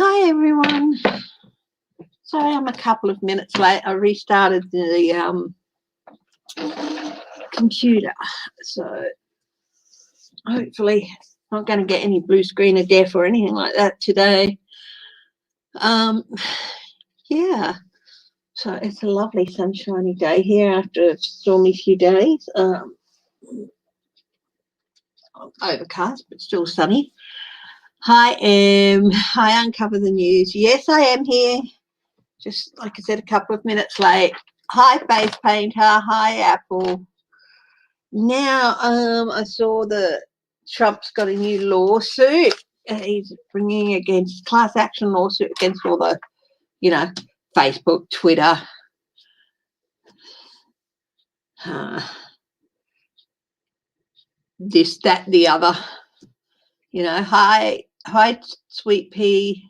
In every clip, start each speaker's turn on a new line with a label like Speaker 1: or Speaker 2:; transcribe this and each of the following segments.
Speaker 1: Hi everyone. Sorry I'm a couple of minutes late. I restarted the computer, so hopefully not going to get any blue screen of death or anything like that today. Yeah, so it's a lovely sunshiny day here after a stormy few days. Overcast but still sunny. Hi Em. Hi Uncover the News. Yes, I am here. Just like I said, a couple of minutes late. Hi Face Painter. Hi Apple. Now, I saw that Trump's got a new lawsuit. He's bringing against class action lawsuit against all the, Facebook, Twitter, this, that, the other. Hi, Sweet Pea.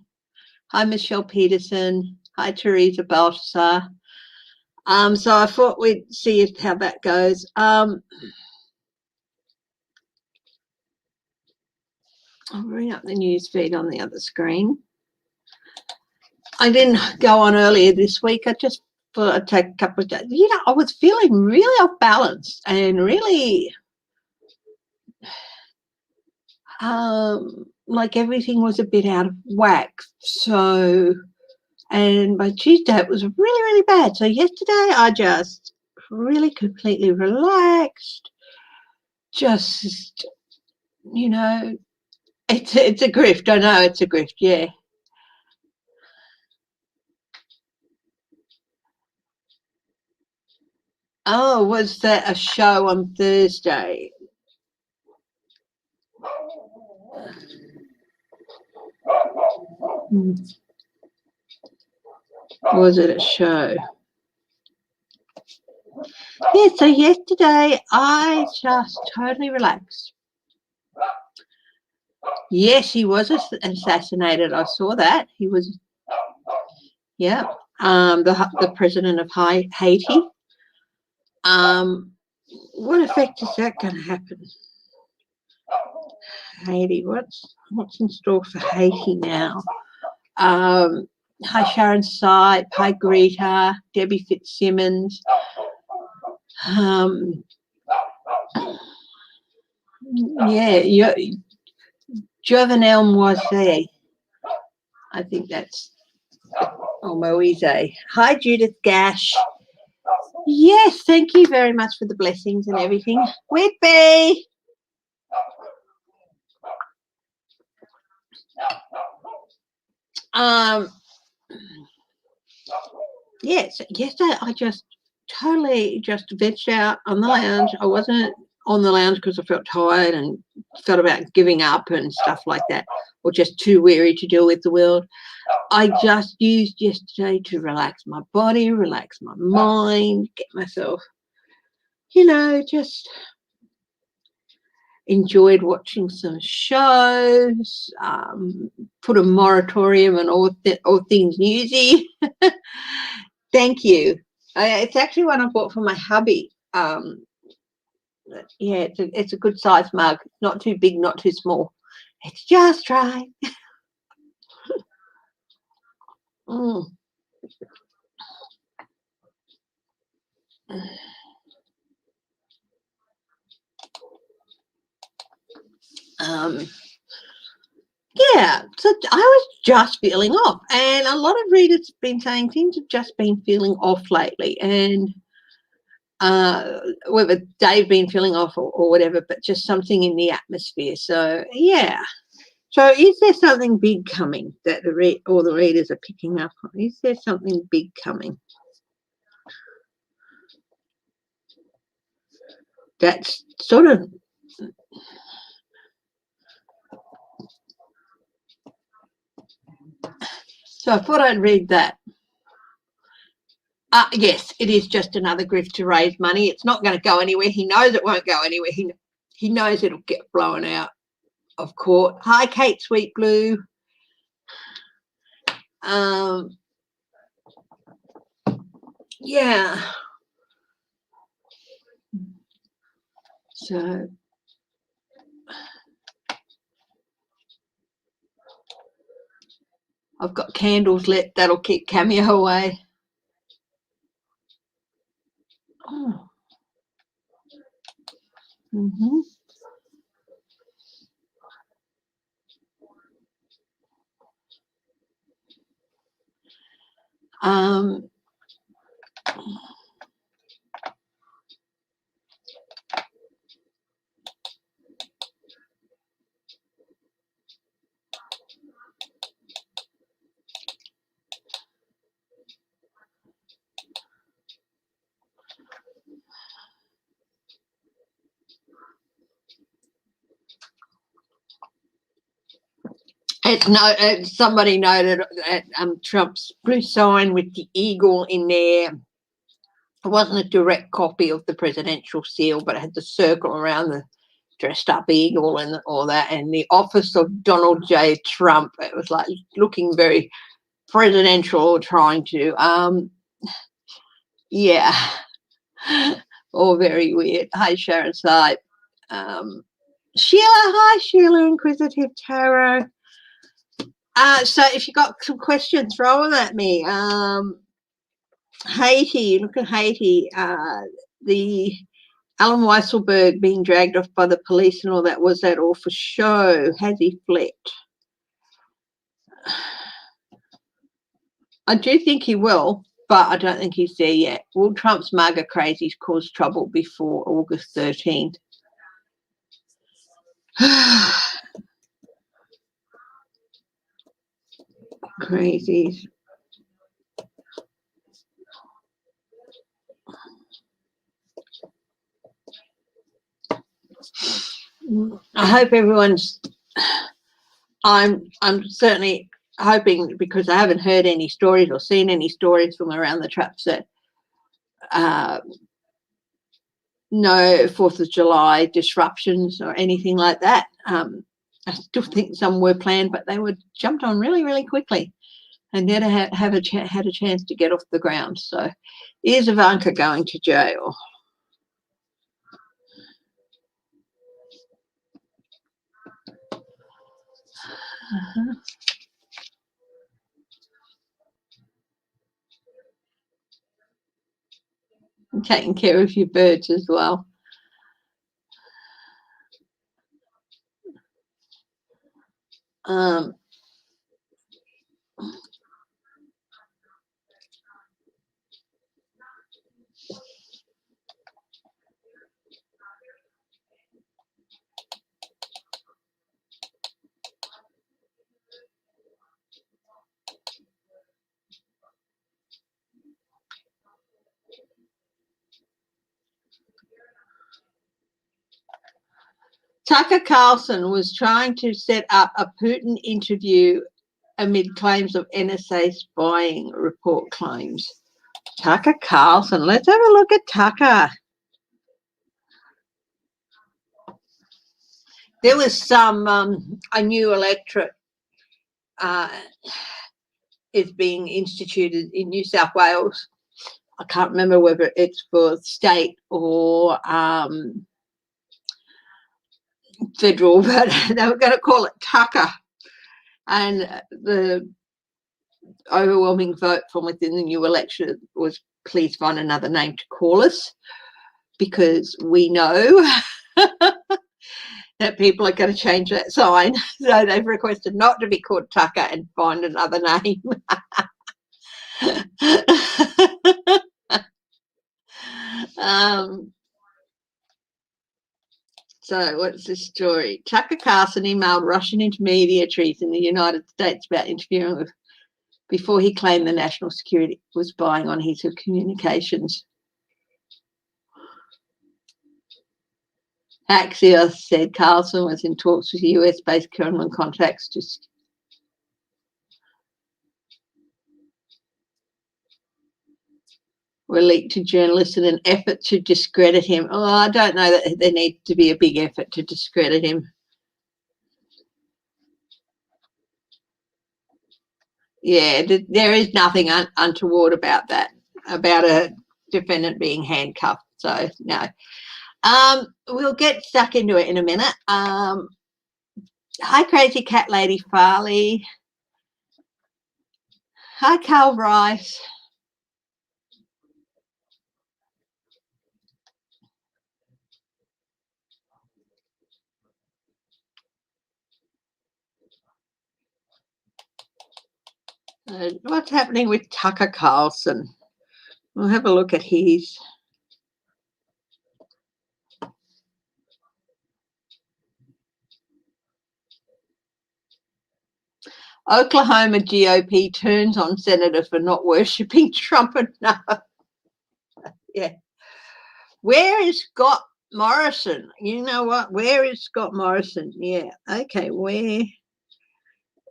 Speaker 1: Hi, Michelle Peterson. Hi, Teresa Balthasar. So I thought we'd see how that goes. I'll bring up the news feed on the other screen. I didn't go on earlier this week. I just thought I'd take a couple of days. I was feeling really off balance and really like everything was a bit out of whack. So, and by Tuesday it was really, really bad. So yesterday I just really completely relaxed. Just, it's a grift. I know it's a grift, yeah. Oh, was that a show on Thursday? Was it a show? Yeah, so yesterday I just totally relaxed. Yes, he was assassinated. I saw that. He was, yeah, the president of Haiti. What effect is that going to happen? Haiti, what's in store for Haiti now? Hi, Sharon Sipe. Hi, Greta. Debbie Fitzsimmons. Yeah, Jovenel Moise. I think that's, Moise. Hi, Judith Gash. Yes, thank you very much for the blessings and everything. Whitby. Yes, yesterday I just totally just vegged out on the lounge. I wasn't on the lounge because I felt tired and felt about giving up and stuff like that, or just too weary to deal with the world. I just used yesterday to relax my body, relax my mind, get myself, just enjoyed watching some shows, put a moratorium on all things newsy. Thank you. It's actually one I bought for my hubby. Yeah, it's a good size mug. Not too big, not too small. It's just right. Yeah, so I was just feeling off, and a lot of readers have been saying things have just been feeling off lately, and whether they've been feeling off or whatever, but just something in the atmosphere. So yeah. So is there something big coming that the readers are picking up on? Is there something big coming? That's sort of. So I thought I'd read that. Yes, it is just another grift to raise money. It's not going to go anywhere. He knows it won't go anywhere. He knows it'll get blown out of court. Hi, Kate Sweet Blue. Yeah. So I've got candles lit. That'll keep Cameo away. Oh. Mm-hmm. Somebody noted that Trump's blue sign with the eagle in there. It wasn't a direct copy of the presidential seal, but it had the circle around the dressed up eagle and all that, and the office of Donald J. Trump. It was like looking very presidential, trying to, yeah, all very weird. Hi, Sharon Sipe. Sheila, hi, Sheila, Inquisitive Tarot. So if you got some questions, throw them at me. Haiti, look at Haiti. The Alan Weisselberg being dragged off by the police and all that, was that all for show? Has he flipped? I do think he will, but I don't think he's there yet. Will Trump's MAGA crazies cause trouble before August 13th? Crazies. I hope everyone's, I'm certainly hoping, because I haven't heard any stories or seen any stories from around the traps, that no 4th of July disruptions or anything like that. I still think some were planned, but they were jumped on really, really quickly and never had a chance to get off the ground. So is Ivanka going to jail? And taking care of your birds as well. Tucker Carlson was trying to set up a Putin interview amid claims of NSA spying report claims. Tucker Carlson. Let's have a look at Tucker. There was some, a new electorate is being instituted in New South Wales. I can't remember whether it's for state or federal, but they were going to call it Tucker. And the overwhelming vote from within the new election was, please find another name to call us, because we know that people are going to change that sign. So they've requested not to be called Tucker and find another name. So what's this story? Tucker Carlson emailed Russian intermediaries in the United States about interviewing with, before he claimed the national security was spying on his communications. Axios said Carlson was in talks with US-based Kremlin contacts to were leaked to journalists in an effort to discredit him. Oh, I don't know that there needs to be a big effort to discredit him. Yeah, there is nothing untoward about that, about a defendant being handcuffed. So, no. We'll get stuck into it in a minute. Hi, Crazy Cat Lady Farley. Hi, Carl Rice. What's happening with Tucker Carlson? We'll have a look at his. Oklahoma GOP turns on senator for not worshipping Trump enough. Yeah. Where is Scott Morrison? You know what? Where is Scott Morrison? Yeah. Okay. Where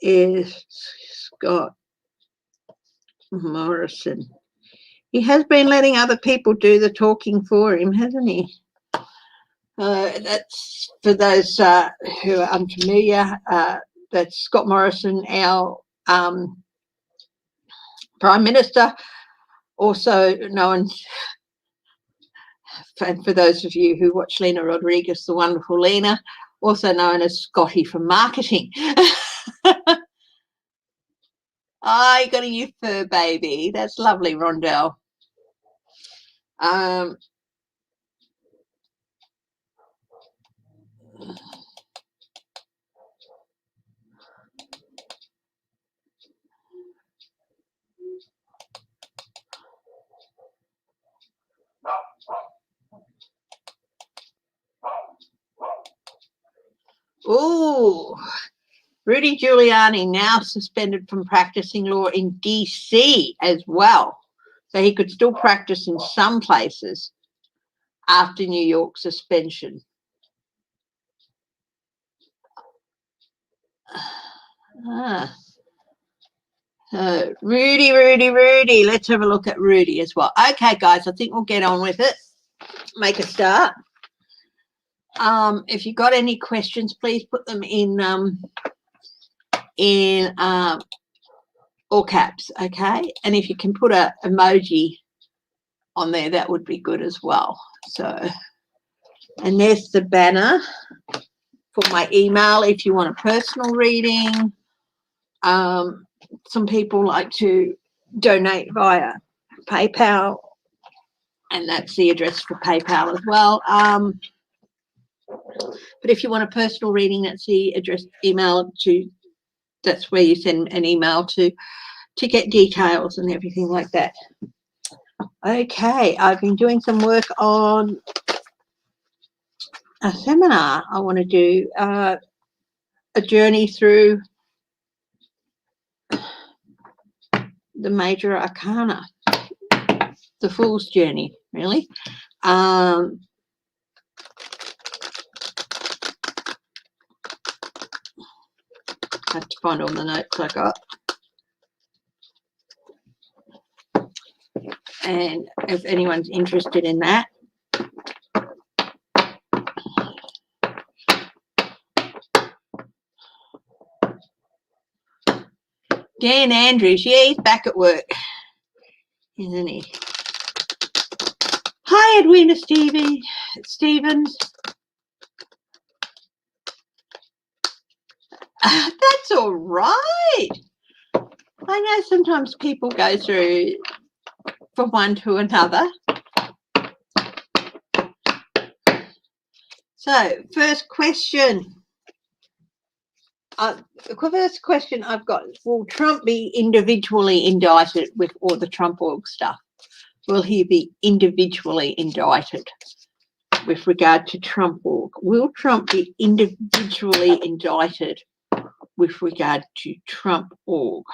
Speaker 1: is Scott Morrison? He has been letting other people do the talking for him, hasn't he? That's for those who are unfamiliar. That's Scott Morrison, our Prime Minister, also known, and for those of you who watch Lena Rodriguez, the wonderful Lena, also known as Scotty from marketing. Oh, you got a new fur baby. That's lovely, Rondell. Oh, Rudy Giuliani now suspended from practicing law in DC as well. So he could still practice in some places after New York's suspension. Rudy. Let's have a look at Rudy as well. Okay, guys, I think we'll get on with it. Make a start. If you've got any questions, please put them in all caps, okay? And if you can put an emoji on there, that would be good as well. So, and there's the banner for my email if you want a personal reading. Some people like to donate via PayPal, and that's the address for PayPal as well. But if you want a personal reading, that's the address, email to, that's where you send an email to get details and everything like that. Okay, I've been doing some work on a seminar. I want to do a journey through the major arcana, the Fool's Journey, really. Have to find all the notes I got. And if anyone's interested in that, Dan Andrews, yeah, he's back at work, isn't he? Hi, Edwina Stevens. That's all right. I know sometimes people go through from one to another. So, first question. The first question I've got is, will Trump be individually indicted with all the Trump org stuff? Will he be individually indicted with regard to Trump org? Will Trump be individually indicted with regard to Trump org?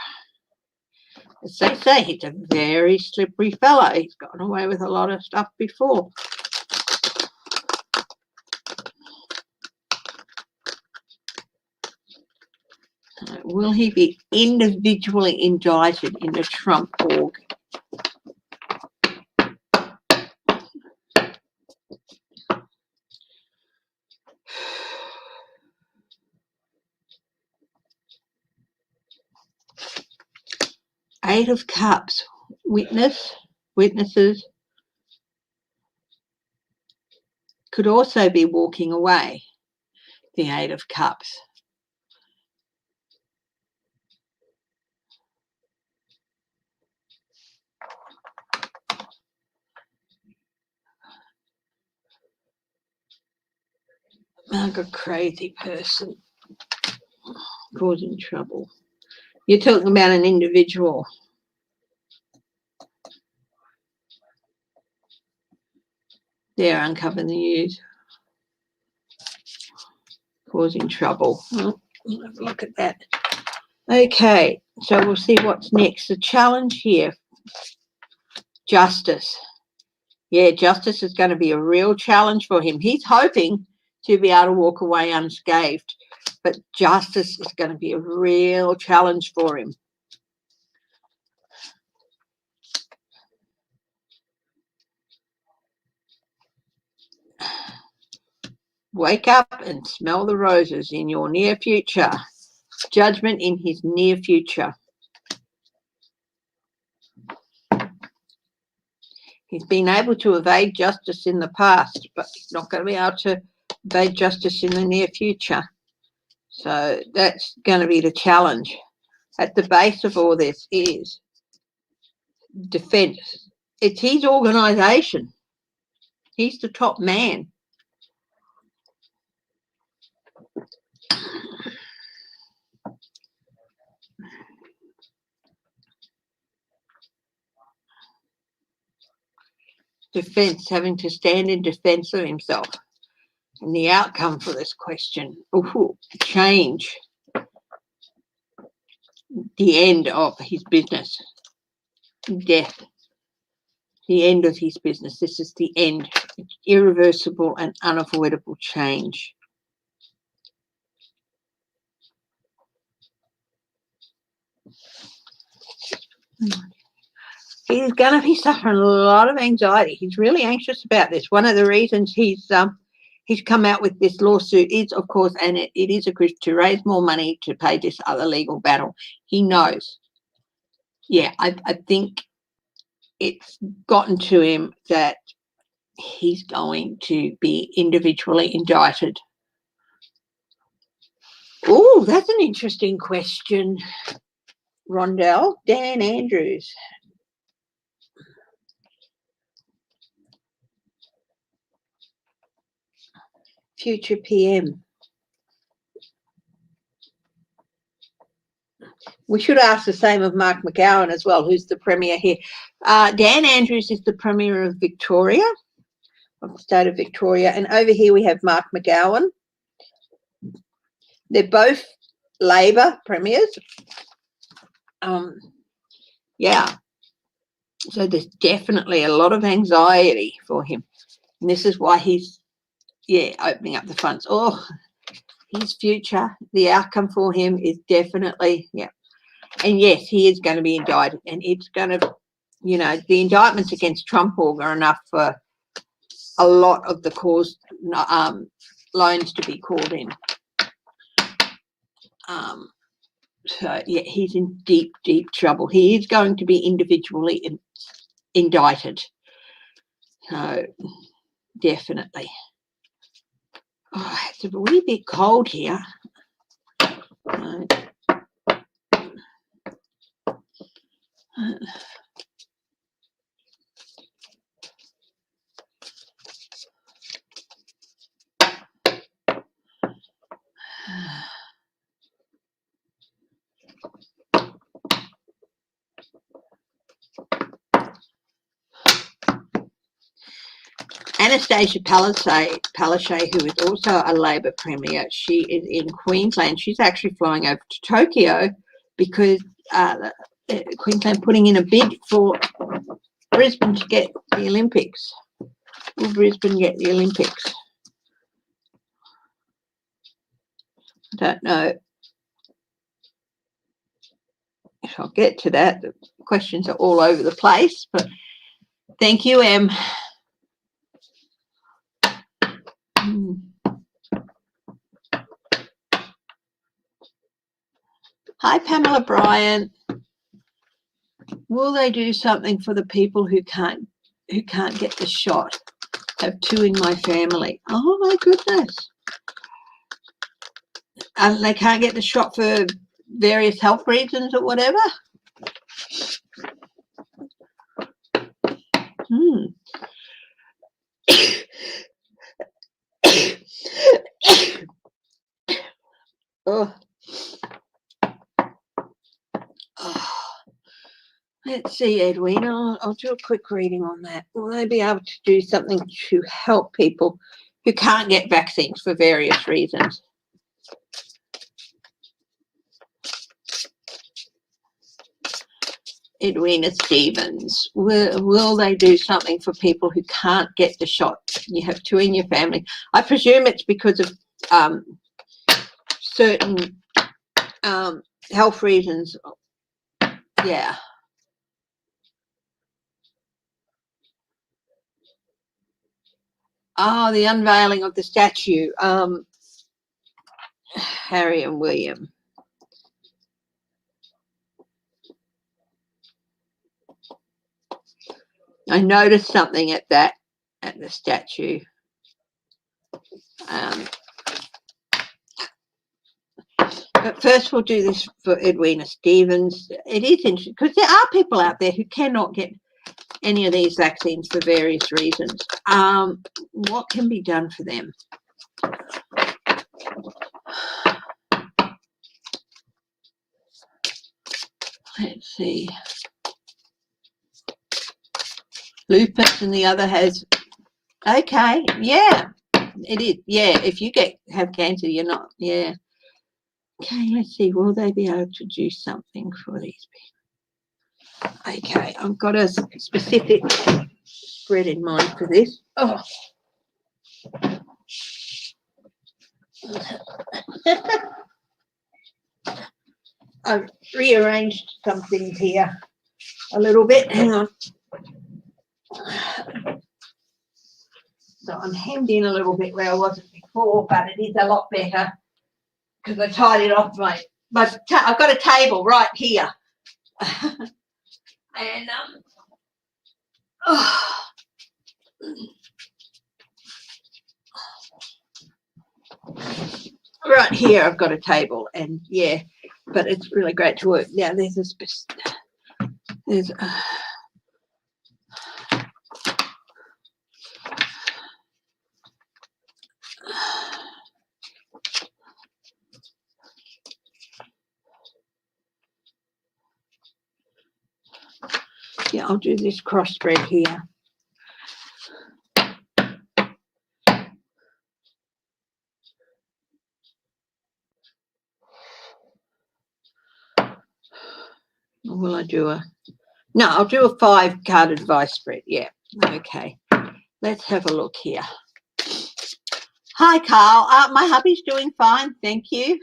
Speaker 1: As they say, he's a very slippery fellow. He's gotten away with a lot of stuff before. Will he be individually indicted in the Trump org? Eight of Cups, witnesses could also be walking away, the Eight of Cups. Like a crazy person causing trouble. You're talking about an individual. There, uncover the news. Causing trouble. Oh, let's look at that. Okay, so we'll see what's next. The challenge here. Justice. Yeah, justice is going to be a real challenge for him. He's hoping to be able to walk away unscathed, but justice is going to be a real challenge for him. Wake up and smell the roses in your near future. Judgment in his near future. He's been able to evade justice in the past, but he's not going to be able to evade justice in the near future. So that's going to be the challenge. At the base of all this is defense. It's his organisation. He's the top man. Defense, having to stand in defense of himself. And the outcome for this question, change. The end of his business. Death. The end of his business. This is the end. It's irreversible and unavoidable change. He's going to be suffering a lot of anxiety. He's really anxious about this. One of the reasons he's come out with this lawsuit is, of course, and it is to raise more money to pay this other legal battle. He knows. Yeah, I think it's gotten to him that he's going to be individually indicted. Oh, that's an interesting question, Rondell. Dan Andrews. Future PM. We should ask the same of Mark McGowan as well, who's the Premier here. Dan Andrews is the Premier of Victoria, of the state of Victoria. And over here we have Mark McGowan. They're both Labor Premiers. Yeah. So there's definitely a lot of anxiety for him. And this is why he's, opening up the fronts. Oh, his future, the outcome for him is definitely, And yes, he is going to be indicted, and it's going to, the indictments against Trump are enough for a lot of the cause loans to be called in. So, he's in deep, deep trouble. He is going to be individually indicted. So, definitely. Oh, it's a wee bit cold here. Anastasia Palaszczuk, who is also a Labor Premier, she is in Queensland. She's actually flying over to Tokyo because Queensland putting in a bid for Brisbane to get the Olympics. Will Brisbane get the Olympics? I don't know if I'll get to that. The questions are all over the place, but thank you, Em. Hi, Pamela Bryant. Will they do something for the people who can't get the shot? Have 2 in my family. Oh my goodness. They can't get the shot for various health reasons or whatever. Oh. Oh. Let's see, Edwina, I'll do a quick reading on that. Will they be able to do something to help people who can't get vaccines for various reasons? Edwina Stevens, will they do something for people who can't get the shot? You have two in your family. I presume it's because of certain health reasons. Yeah. Oh, the unveiling of the statue. Harry and William. I noticed something at the statue. But first we'll do this for Edwina Stevens. It is interesting because there are people out there who cannot get any of these vaccines for various reasons. What can be done for them? Let's see. Lupus and the other has, okay, yeah, it is. Yeah, if you have cancer, you're not, yeah. Okay, let's see, will they be able to do something for these people? Okay, I've got a specific spread in mind for this. Oh. I've rearranged something here a little bit. Hang on. So I'm hemmed in a little bit where I wasn't before, but it is a lot better because I tied it off I've got a table right here. And right here I've got a table, and yeah, but it's really great to work. Now there's yeah, I'll do this cross spread here. Or will I do no, I'll do a 5-card advice spread. Yeah, okay. Let's have a look here. Hi, Carl. My hubby's doing fine, thank you.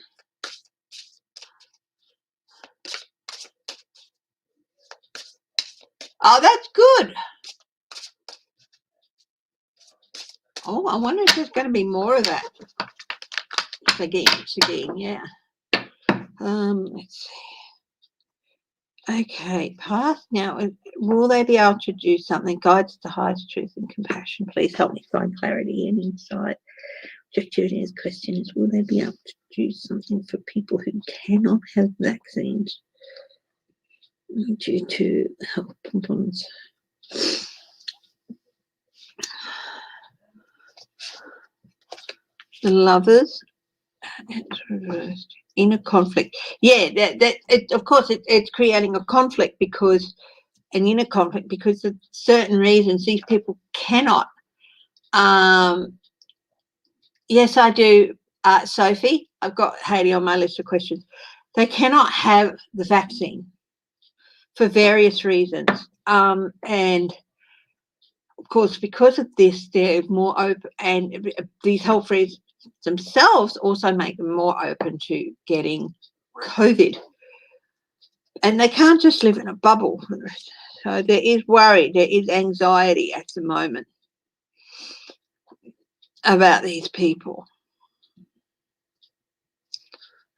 Speaker 1: Oh, that's good. Oh, I wonder if there's going to be more of that. Again, yeah. Let's see. Okay, path. Now, will they be able to do something? Guides to highest truth and compassion. Please help me find clarity and insight. Objectivity's question is, will they be able to do something for people who cannot have vaccines due to health problems? The Lovers. It's reversed. Inner conflict. Yeah, of course it's creating a conflict because an inner conflict because of certain reasons these people cannot. Yes, I do, Sophie. I've got Haiti on my list of questions. They cannot have the vaccine for various reasons. And of course, because of this, they're more open, and these health reasons themselves also make them more open to getting COVID. And they can't just live in a bubble. So there is worry, there is anxiety at the moment about these people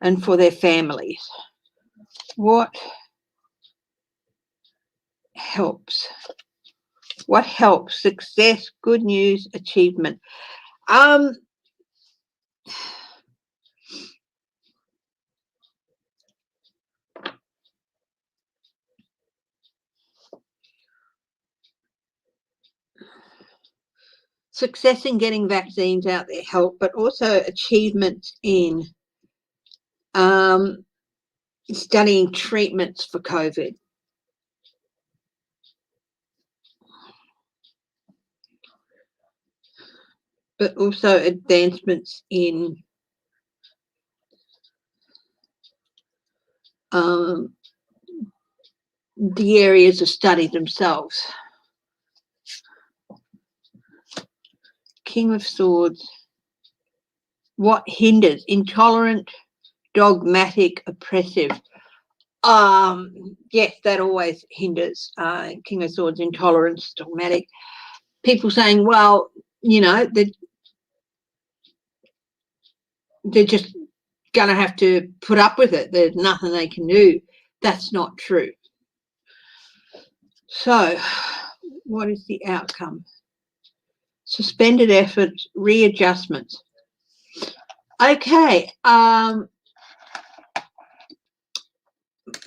Speaker 1: and for their families. What helps? What helps? Success, good news, achievement. Success in getting vaccines out there help, but also achievements in studying treatments for COVID. But also advancements in the areas of study themselves. King of Swords. What hinders? Intolerant, dogmatic, oppressive. Yes, that always hinders. King of Swords, intolerance, dogmatic. People saying, well, you know, they're just going to have to put up with it. There's nothing they can do. That's not true. So what is the outcome? Suspended efforts, readjustments. Okay. More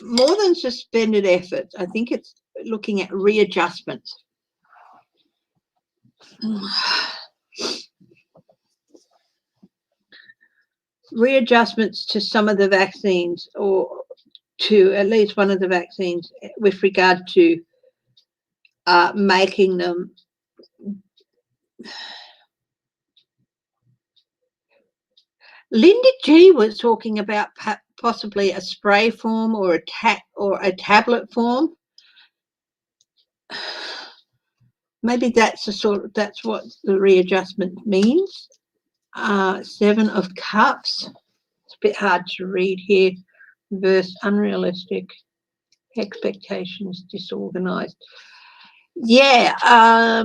Speaker 1: than suspended efforts, I think it's looking at readjustments. Readjustments to some of the vaccines, or to at least one of the vaccines, with regard to making them Linda G was talking about possibly a spray form or a tablet form. Maybe that's what the readjustment means. 7 of Cups. It's a bit hard to read here. Verse unrealistic, expectations disorganized. Yeah,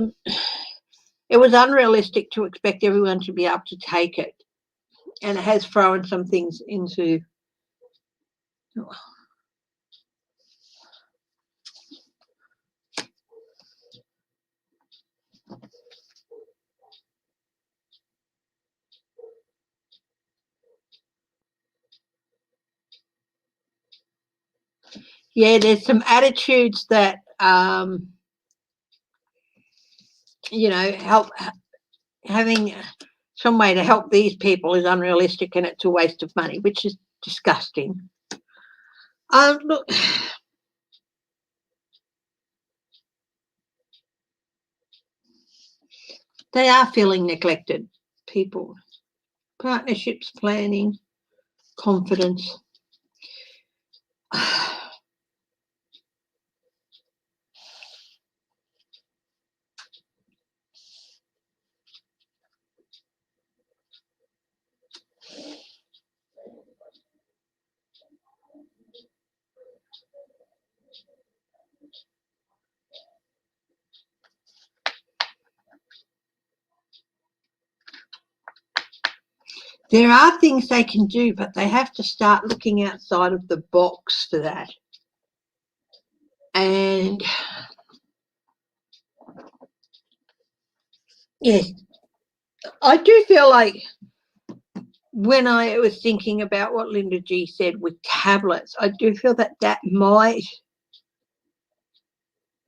Speaker 1: it was unrealistic to expect everyone to be able to take it, and it has thrown some things into. Yeah, there's some attitudes that you know, having some way to help these people is unrealistic, and it's a waste of money, which is disgusting. Look, they are feeling neglected, people. Partnerships, planning, confidence. There are things they can do, but they have to start looking outside of the box for that. And yes, I do feel like when I was thinking about what Linda G said with tablets, I do feel that that might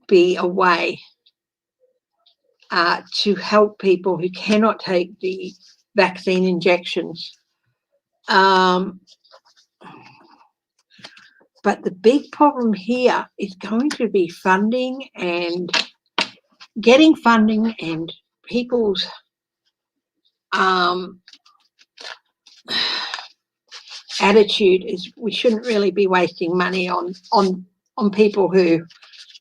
Speaker 1: be a way to help people who cannot take the vaccine injections. But the big problem here is going to be funding, and getting funding, and people's attitude is we shouldn't really be wasting money on people who,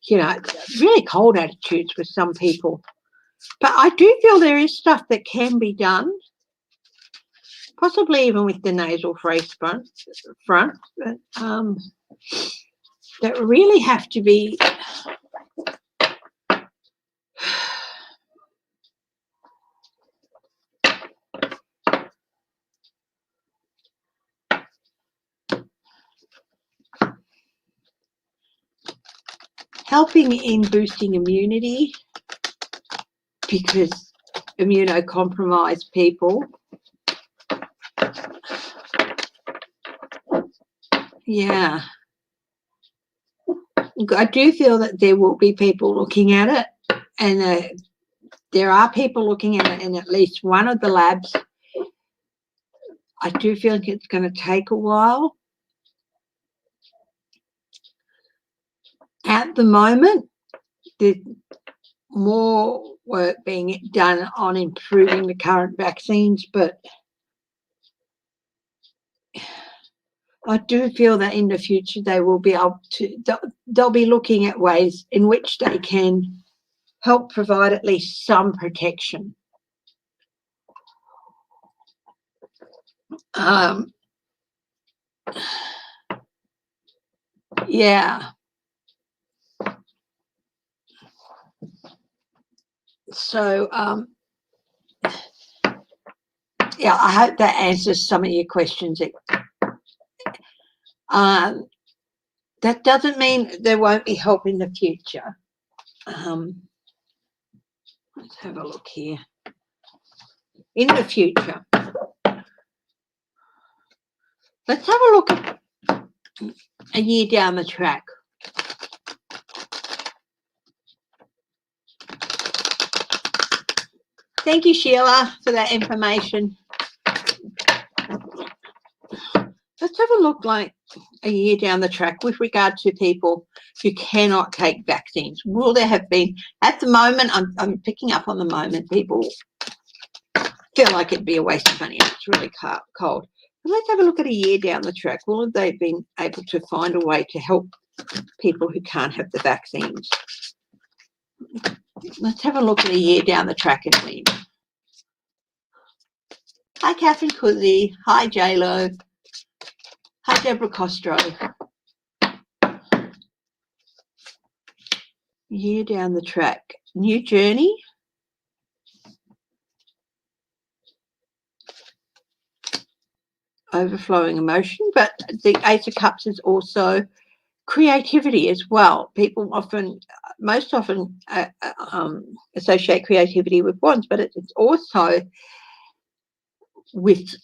Speaker 1: you know, really cold attitudes with some people. But I do feel there is stuff that can be done, possibly even with the nasal phrase front, that really have to be helping in boosting immunity, because immunocompromised people, yeah, I do feel that there will be people looking at it, and there are people looking at it in at least one of the labs. I do feel like it's going to take a while. At the moment, there's more work being done on improving the current vaccines, but I do feel that in the future they will be able to, they'll be looking at ways in which they can help provide at least some protection. Yeah. So, yeah, I hope that answers some of your questions. That doesn't mean there won't be help in the future. Let's have a look here. In the future, let's have a look at a year down the track. Thank you, Sheila, for that information. Let's have a look like a year down the track with regard to people who cannot take vaccines. Will there have been, at the moment, I'm picking up on the moment, people feel like it'd be a waste of money and it's really cold. But let's have a look at a year down the track. Will they have been able to find a way to help people who can't have the vaccines? Let's have a look at a year down the track and when. Hi, Catherine Cousy. Hi, J-Lo. Hi, Deborah Costro. Year down the track. New journey. Overflowing emotion, but the Ace of Cups is also creativity as well. People most often associate creativity with wands, but it's also with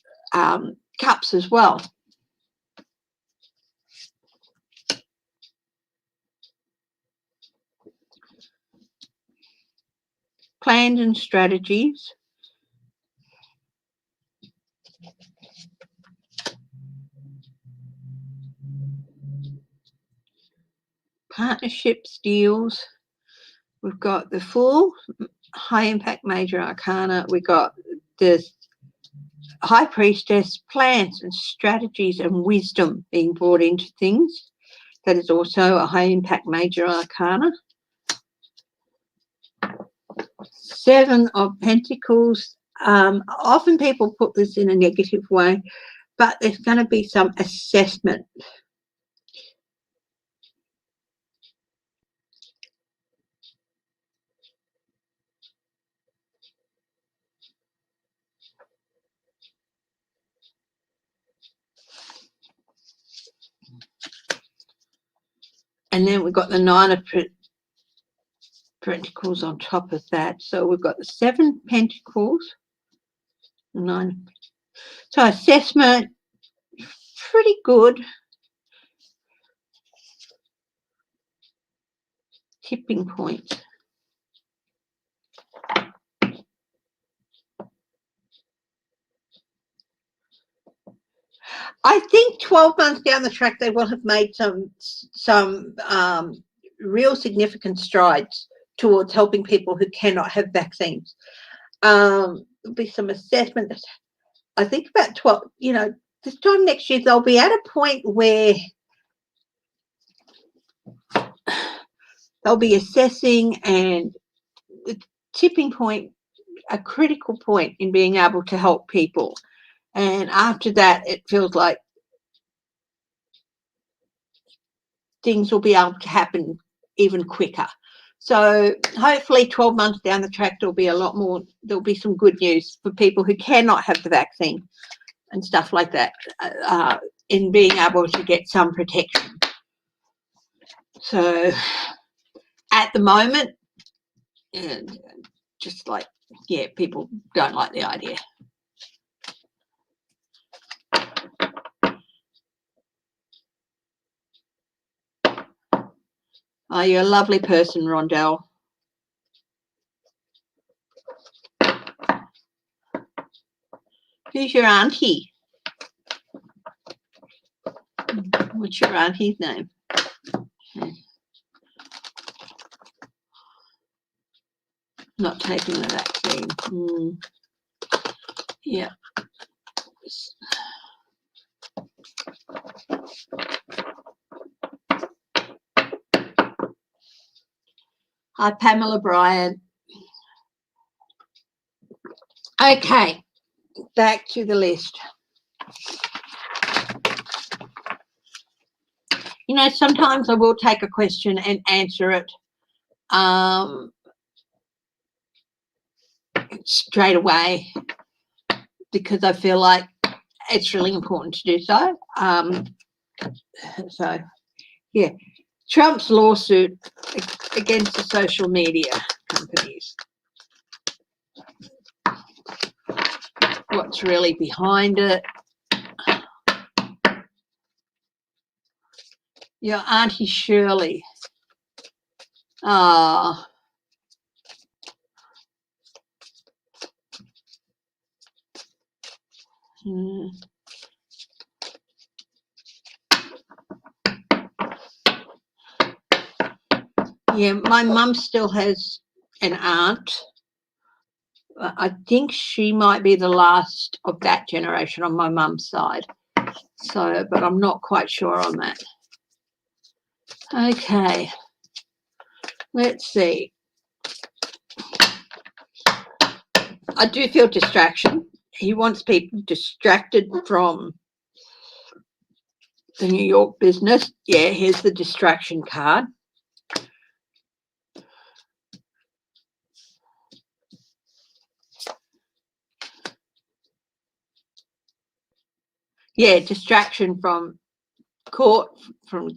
Speaker 1: cups as well. Plans and strategies. Partnerships, deals. We've got the Fool, High Impact Major Arcana. We've got the High Priestess, plans and strategies and wisdom being brought into things. That is also a High Impact Major Arcana. Seven of Pentacles. Often people put this in a negative way, but there's going to be some assessment. And then we've got the Nine of Pentacles on top of that. So we've got the Seven Pentacles, Nine. So assessment, pretty good. Tipping point. I think 12 months down the track, they will have made some real significant strides towards helping people who cannot have vaccines. There'll be some assessment. I think about 12, this time next year, they'll be at a point where they'll be assessing, and the tipping point, a critical point in being able to help people. And after that, it feels like things will be able to happen even quicker. So hopefully 12 months down the track, there'll be a lot more, there'll be some good news for people who cannot have the vaccine and stuff like that, in being able to get some protection. So at the moment, just like, yeah, people don't like the idea. Oh, you're a lovely person, Rondell. Who's your auntie? What's your auntie's name? Not taking the vaccine. Yeah. Hi, Pamela Bryant. Okay, back to the list. You know, sometimes I will take a question and answer it straight away because I feel like it's really important to do so. So, yeah, Trump's lawsuit against the social media companies. What's really behind it? Your Auntie Shirley. Ah. Yeah, my mum still has an aunt. I think she might be the last of that generation on my mum's side. So, but I'm not quite sure on that. Okay. Let's see. I do feel distraction. He wants people distracted from the New York business. Yeah, here's the distraction card. Yeah, distraction from court, from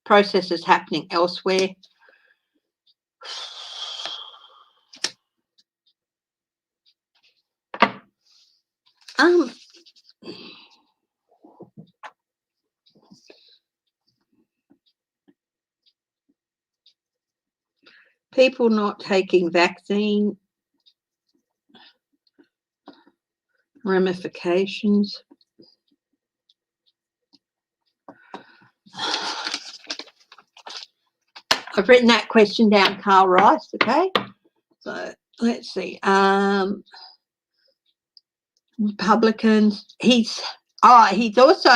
Speaker 1: processes happening elsewhere. People not taking vaccine, ramifications. I've written that question down, Carl Rice, okay? So let's see. Republicans, he's also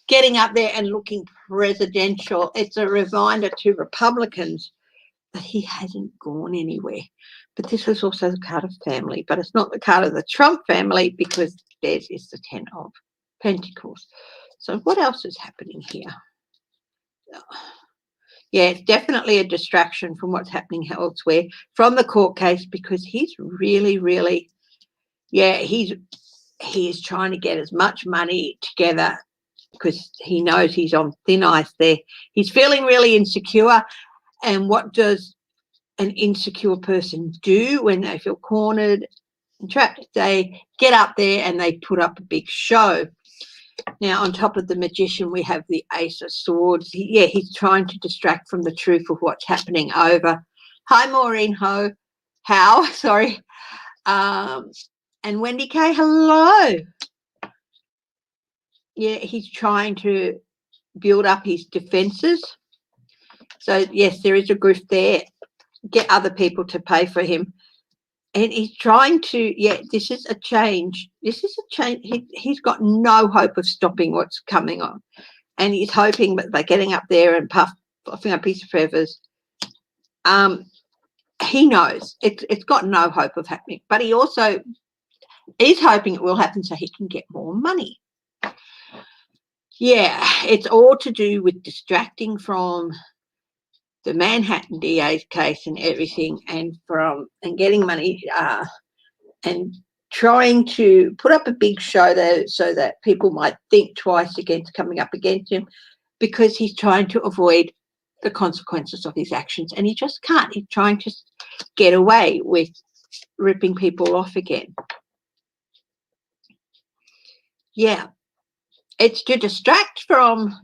Speaker 1: getting up there and looking presidential. It's a reminder to Republicans that he hasn't gone anywhere. But this was also the card of family, but it's not the card of the Trump family because theirs is the Ten of Pentacles. So what else is happening here? Yeah, it's definitely a distraction from what's happening elsewhere, from the court case, because he's really, really, yeah, he is trying to get as much money together because he knows he's on thin ice there. He's feeling really insecure. And what does an insecure person do when they feel cornered and trapped? They get up there and they put up a big show. Now, on top of the magician, we have the Ace of Swords. He's trying to distract from the truth of what's happening over. Hi, Maureen Howe, sorry. And Wendy K, hello. Yeah, he's trying to build up his defences. So, yes, there is a grift there. Get other people to pay for him. And he's trying to, this is a change. This is a change. He's got no hope of stopping what's coming on. And he's hoping that by getting up there and puffing up his feathers, he knows it's got no hope of happening. But he also is hoping it will happen so he can get more money. Yeah, it's all to do with distracting from the Manhattan DA's case and everything, and getting money and trying to put up a big show there so that people might think twice against coming up against him, because he's trying to avoid the consequences of his actions, and he just can't. He's trying to get away with ripping people off again. Yeah, it's to distract from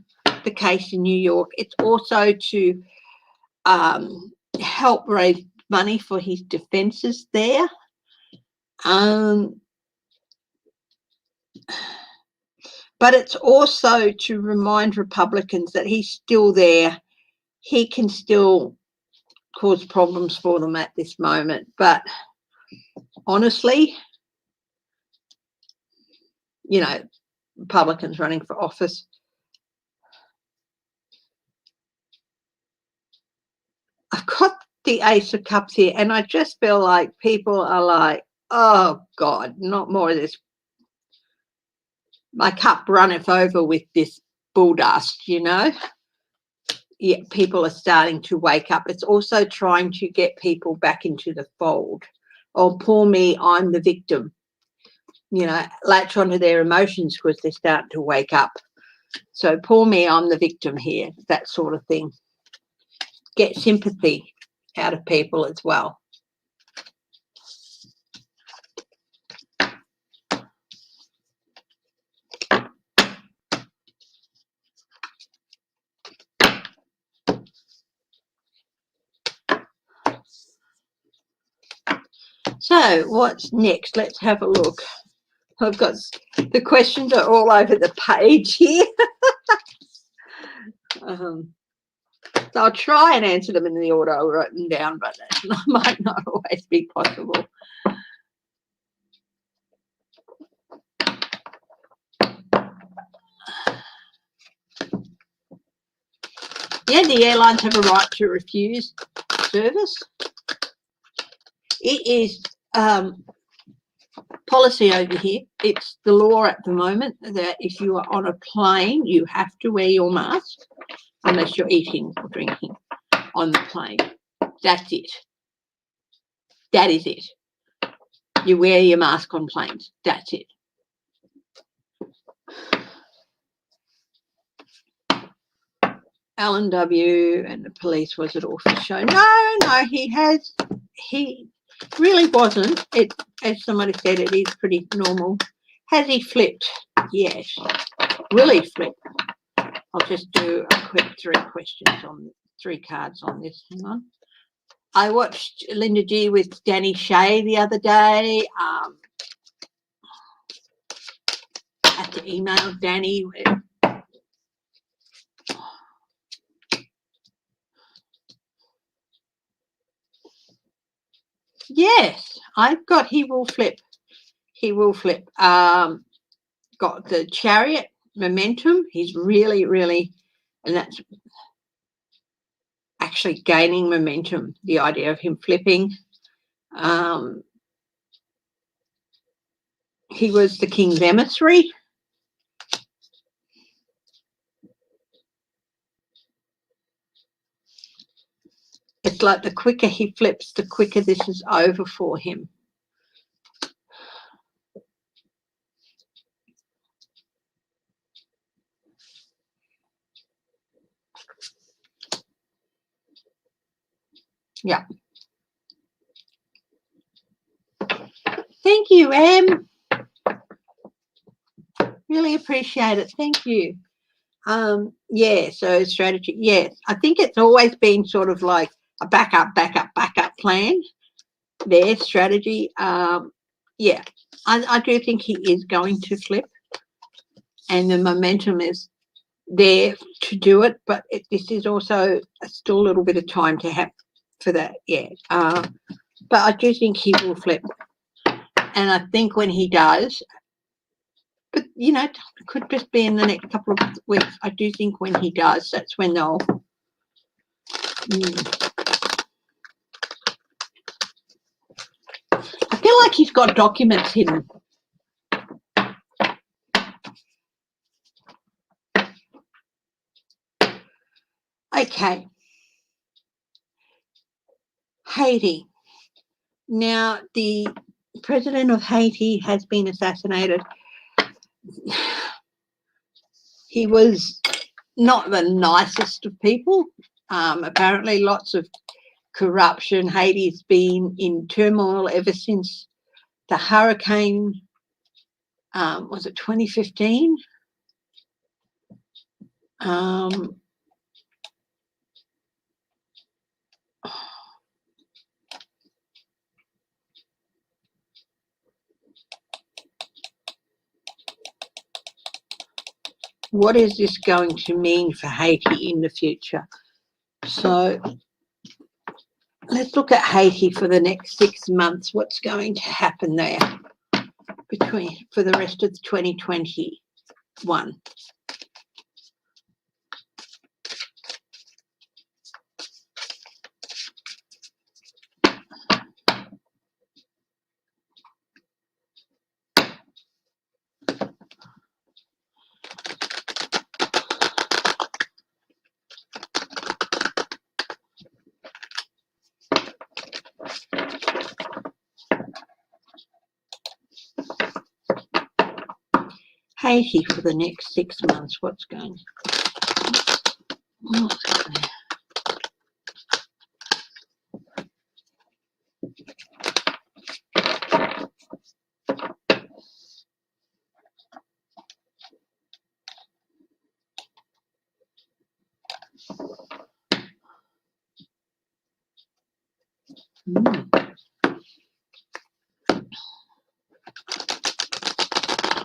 Speaker 1: the case in New York. It's also to help raise money for his defences there. But But it's also to remind Republicans that he's still there. He can still cause problems for them at this moment. But honestly, you know, Republicans running for office, I've got the Ace of Cups here, and I just feel like people are like, oh, God, not more of this. My cup runneth over with this bull dust, you know. Yeah, people are starting to wake up. It's also trying to get people back into the fold. Oh, poor me, I'm the victim. You know, latch onto their emotions because they're starting to wake up. So poor me, I'm the victim here, that sort of thing. Get sympathy out of people as well. So what's next? Let's have a look. I've got the questions are all over the page here. So I'll try and answer them in the order I wrote them down, but that might not always be possible. Yeah, the airlines have a right to refuse service. It is policy over here. It's the law at the moment that if you are on a plane, you have to wear your mask unless you're eating or drinking on the plane. That's it. That is it. You wear your mask on planes. That's it. Alan W. and the police, was it all for show? No, he really wasn't. It, as somebody said, it is pretty normal. Has he flipped? Yes. Will he flip? I'll just do a quick three cards on this. Hang on. I watched Linda G with Danny Shea the other day. I had to email Danny. Yes, I've got he will flip. He will flip. Got the Chariot momentum. He's really, and that's actually gaining momentum, the idea of him flipping. He was the King's emissary. It's like the quicker he flips, the quicker this is over for him. Yeah. Thank you, Em. Really appreciate it. Thank you. Yeah, so strategy. Yes, I think it's always been sort of like a backup plan. Their strategy. Yeah, I do think he is going to flip, and the momentum is there to do it. But this is also still a little bit of time to have for that. Yeah, but I do think he will flip, and I think when he does. But, you know, it could just be in the next couple of weeks. I do think when he does, that's when they'll... I feel like he's got documents hidden. Okay. Haiti. Now, the president of Haiti has been assassinated. He was not the nicest of people. Apparently lots of corruption. Haiti's been in turmoil ever since the hurricane, was it 2015? what is this going to mean for Haiti in the future? So let's look at Haiti for the next 6 months. What's going to happen there for the rest of 2021? Haiti for the next 6 months, what's going on?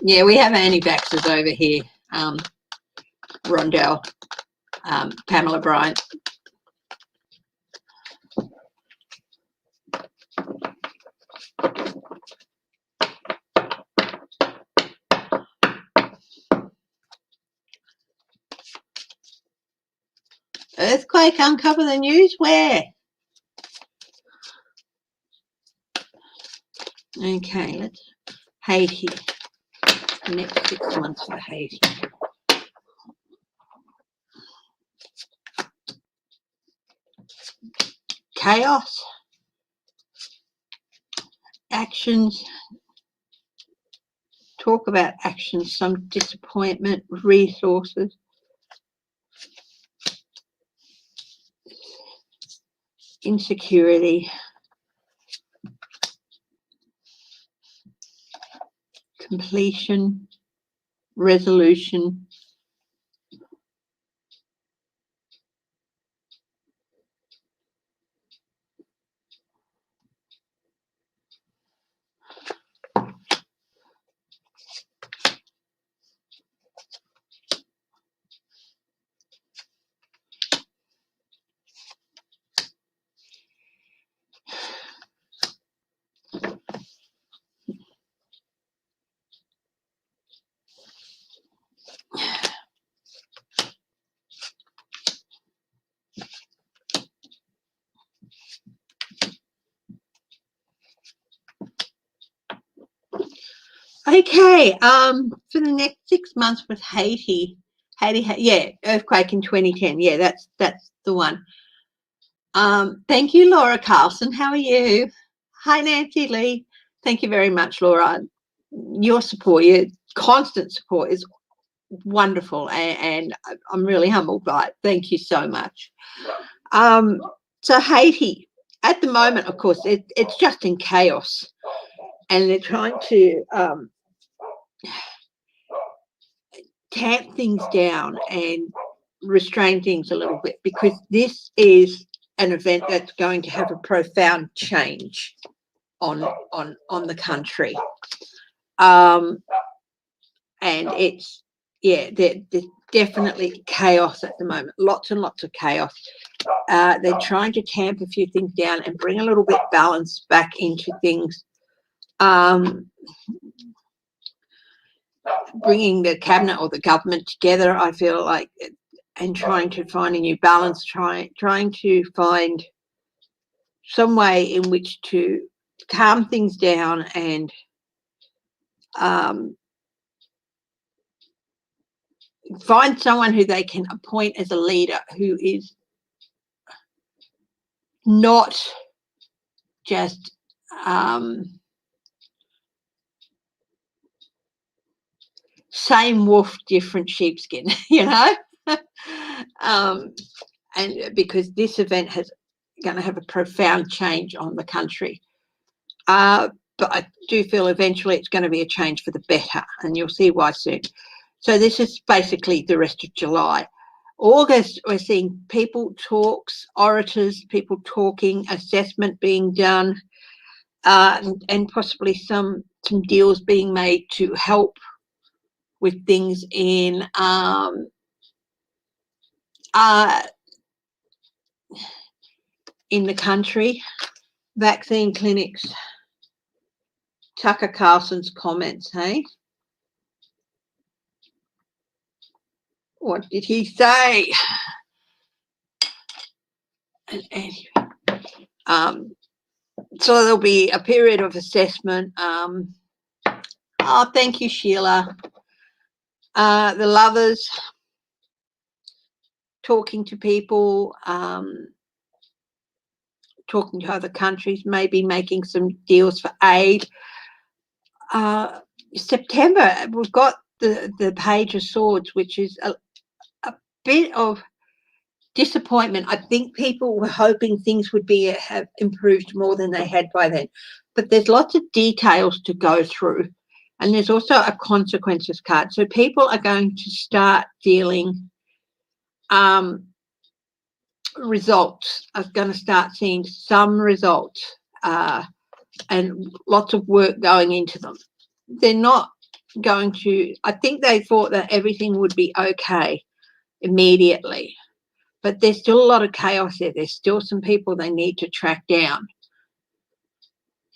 Speaker 1: Yeah, we have anti-vaxxers over here. Rondell, Pamela Bryant. Earthquake, uncover the news, where? Okay, let's Haiti. Next 6 months for Haiti. Chaos, actions, talk about actions, some disappointment, resources. Insecurity, completion, resolution. Okay, for the next 6 months with Haiti, yeah, earthquake in 2010. Yeah, that's the one. Thank you, Laura Carlson. How are you? Hi, Nancy Lee. Thank you very much, Laura. Your support, your constant support is wonderful, and I'm really humbled by it. Thank you so much. So Haiti, at the moment, of course, it's just in chaos, and they're trying to tamp things down and restrain things a little bit, because this is an event that's going to have a profound change on the country. And it's, yeah, there's definitely chaos at the moment, lots and lots of chaos. They're trying to tamp a few things down and bring a little bit of balance back into things. Bringing the cabinet or the government together, I feel like, and trying to find a new balance, trying to find some way in which to calm things down and find someone who they can appoint as a leader who is not just same wolf, different sheepskin, you know. And because this event is going to have a profound change on the country. But I do feel eventually it's going to be a change for the better, and you'll see why soon. So this is basically the rest of July. August, we're seeing people talks, orators, people talking, assessment being done, and possibly some deals being made to help with things in the country. Vaccine clinics. Tucker Carlson's comments, hey? What did he say? Anyway, so there'll be a period of assessment. Oh, thank you, Sheila. The lovers talking to people, talking to other countries, maybe making some deals for aid. September, we've got the Page of Swords, which is a bit of disappointment. I think people were hoping things would have improved more than they had by then. But there's lots of details to go through. And there's also a consequences card. So people are going to start feeling results. Are going to start seeing some results and lots of work going into them. They're not going to, I think they thought that everything would be okay immediately. But there's still a lot of chaos there. There's still some people they need to track down.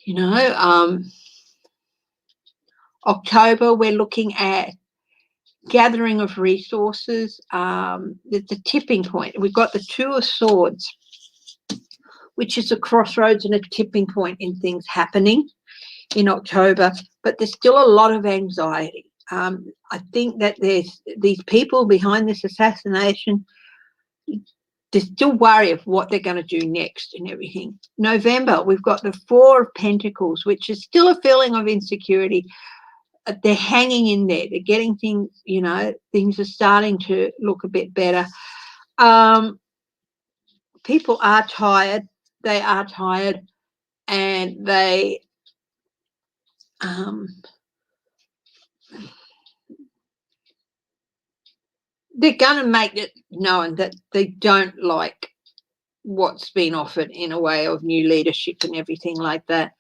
Speaker 1: You know, October, we're looking at gathering of resources. There's a tipping point. We've got the Two of Swords, which is a crossroads and a tipping point in things happening in October. But there's still a lot of anxiety. I think that there's these people behind this assassination. They're still worried of what they're going to do next and everything. November, we've got the Four of Pentacles, which is still a feeling of insecurity. They're hanging in there. They're getting things, you know, things are starting to look a bit better. People are tired. They are tired. And they're going to make it known that they don't like what's been offered in a way of new leadership and everything like that.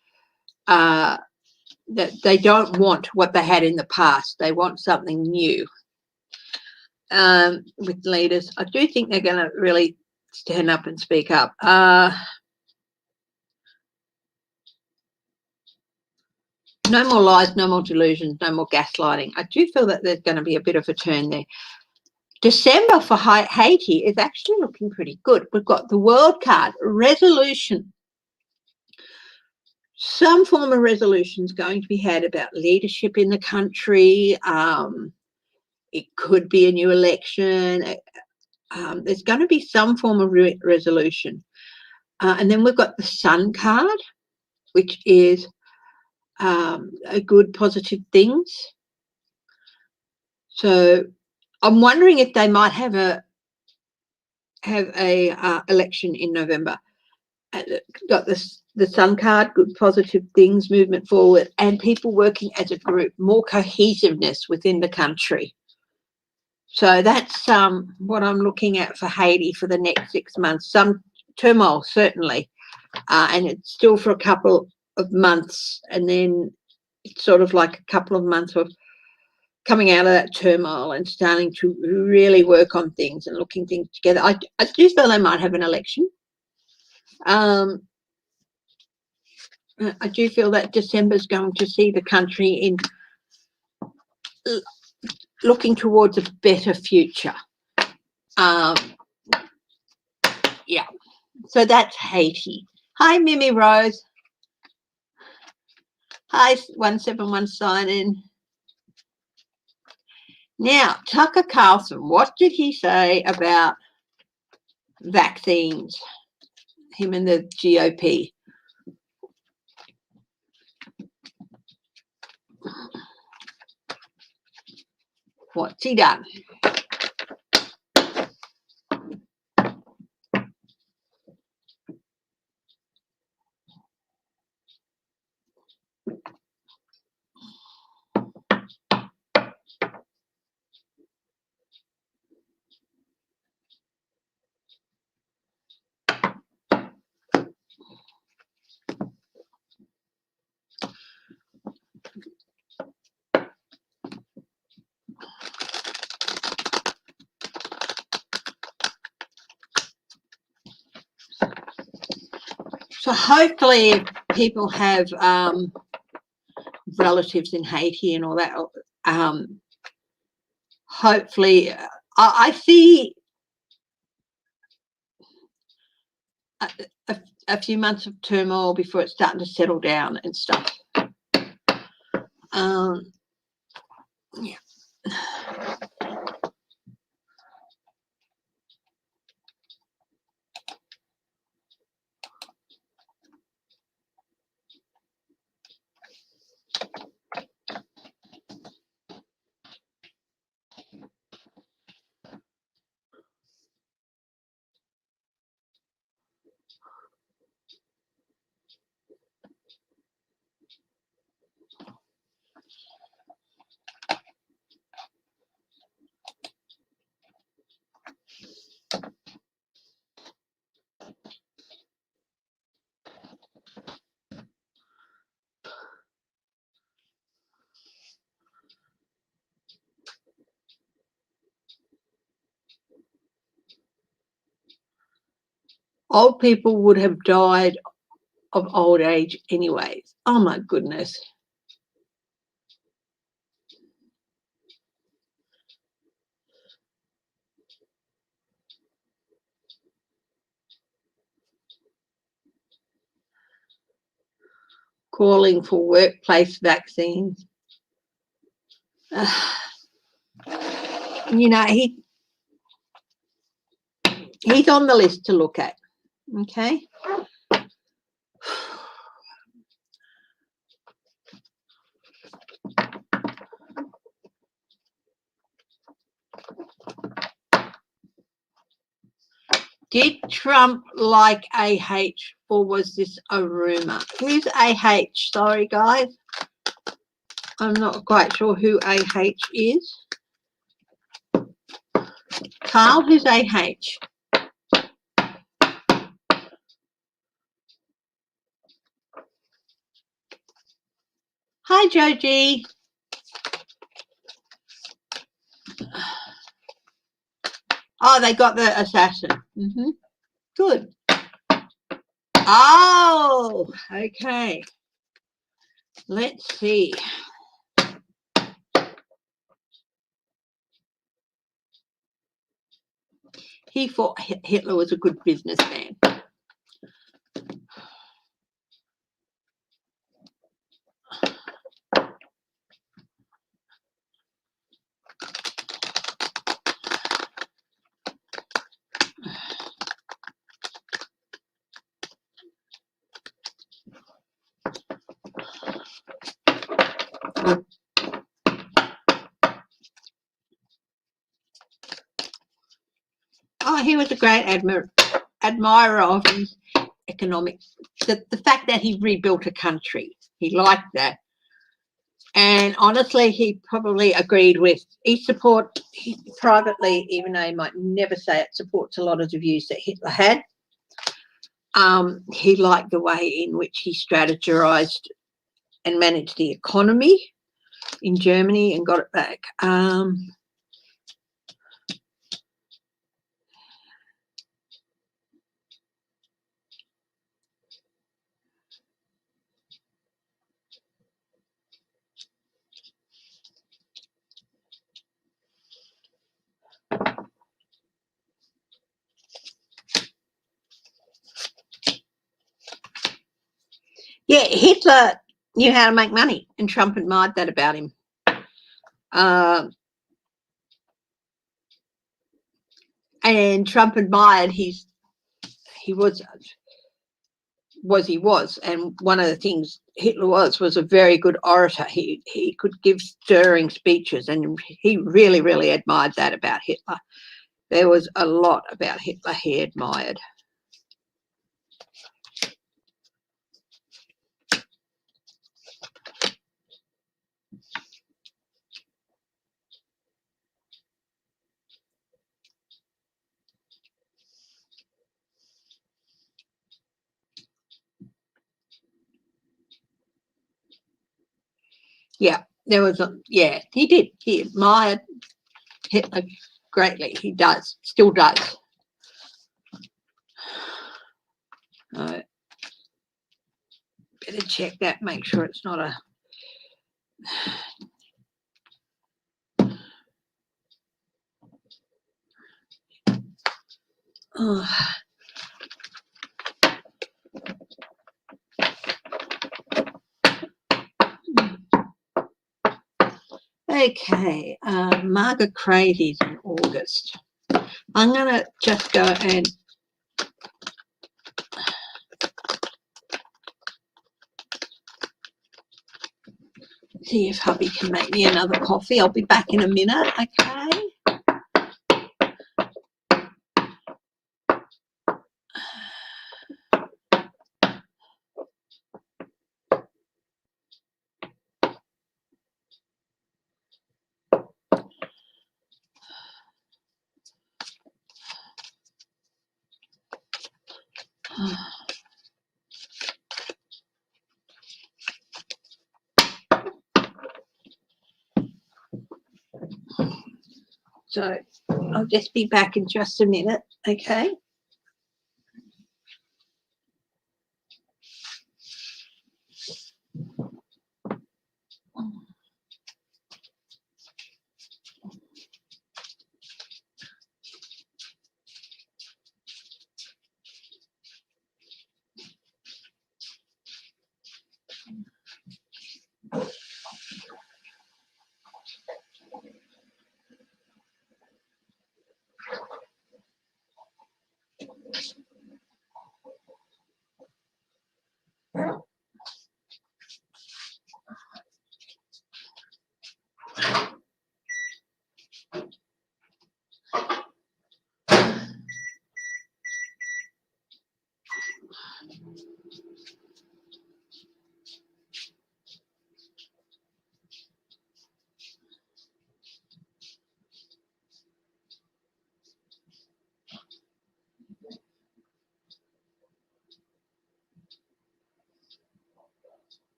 Speaker 1: That they don't want what they had in the past. They want something new. With leaders, I do think they're going to really stand up and speak up. No more lies, no more delusions, no more gaslighting. I do feel that there's going to be a bit of a turn there. December for Haiti is actually looking pretty good. We've got the World card, resolution. Some form of resolution is going to be had about leadership in the country. It could be a new election. There's going to be some form of resolution. And then we've got the Sun card, which is a good positive things. So I'm wondering if they might have a election in November. Got the Sun card, good positive things, movement forward, and people working as a group, more cohesiveness within the country. So that's what I'm looking at for Haiti for the next 6 months. Some turmoil, certainly, and it's still for a couple of months, and then it's sort of like a couple of months of coming out of that turmoil and starting to really work on things and looking things together. I do feel they might have an election. I do feel that December is going to see the country in looking towards a better future. Yeah, so that's Haiti. Hi, Mimi Rose. Hi, 171 sign in. Now, Tucker Carlson, what did he say about vaccines? Him and the GOP. What's he done? So hopefully people have relatives in Haiti and all that. Hopefully, I see a few months of turmoil before it's starting to settle down and stuff. Yeah. Old people would have died of old age anyways. Oh my goodness. Calling for workplace vaccines. You know, he's on the list to look at. Okay. Did Trump like AH, or was this a rumor? Who's AH? Sorry, guys. I'm not quite sure who AH is. Carl, who's AH? Hi, Joji. Oh, they got the assassin. Good. Oh, okay. Let's see. He thought Hitler was a good businessman. Oh, he was a great admirer of his economics. The fact that he rebuilt a country, he liked that. And honestly, he probably agreed with, he privately, even though he might never say it, supports a lot of the views that Hitler had. He liked the way in which he strategized and managed the economy in Germany and got it back. Yeah, Hitler knew how to make money, and Trump admired that about him. And Trump admired he was, and one of the things Hitler was a very good orator. He could give stirring speeches, and he really, really admired that about Hitler. There was a lot about Hitler he admired. Yeah, there was he did. He admired Hitler greatly. He still does. better check that, make sure it's not a... Oh. Okay, Margaret Crazy's in August. I'm going to just go and see if hubby can make me another coffee. I'll be back in a minute, okay? So I'll just be back in just a minute, okay?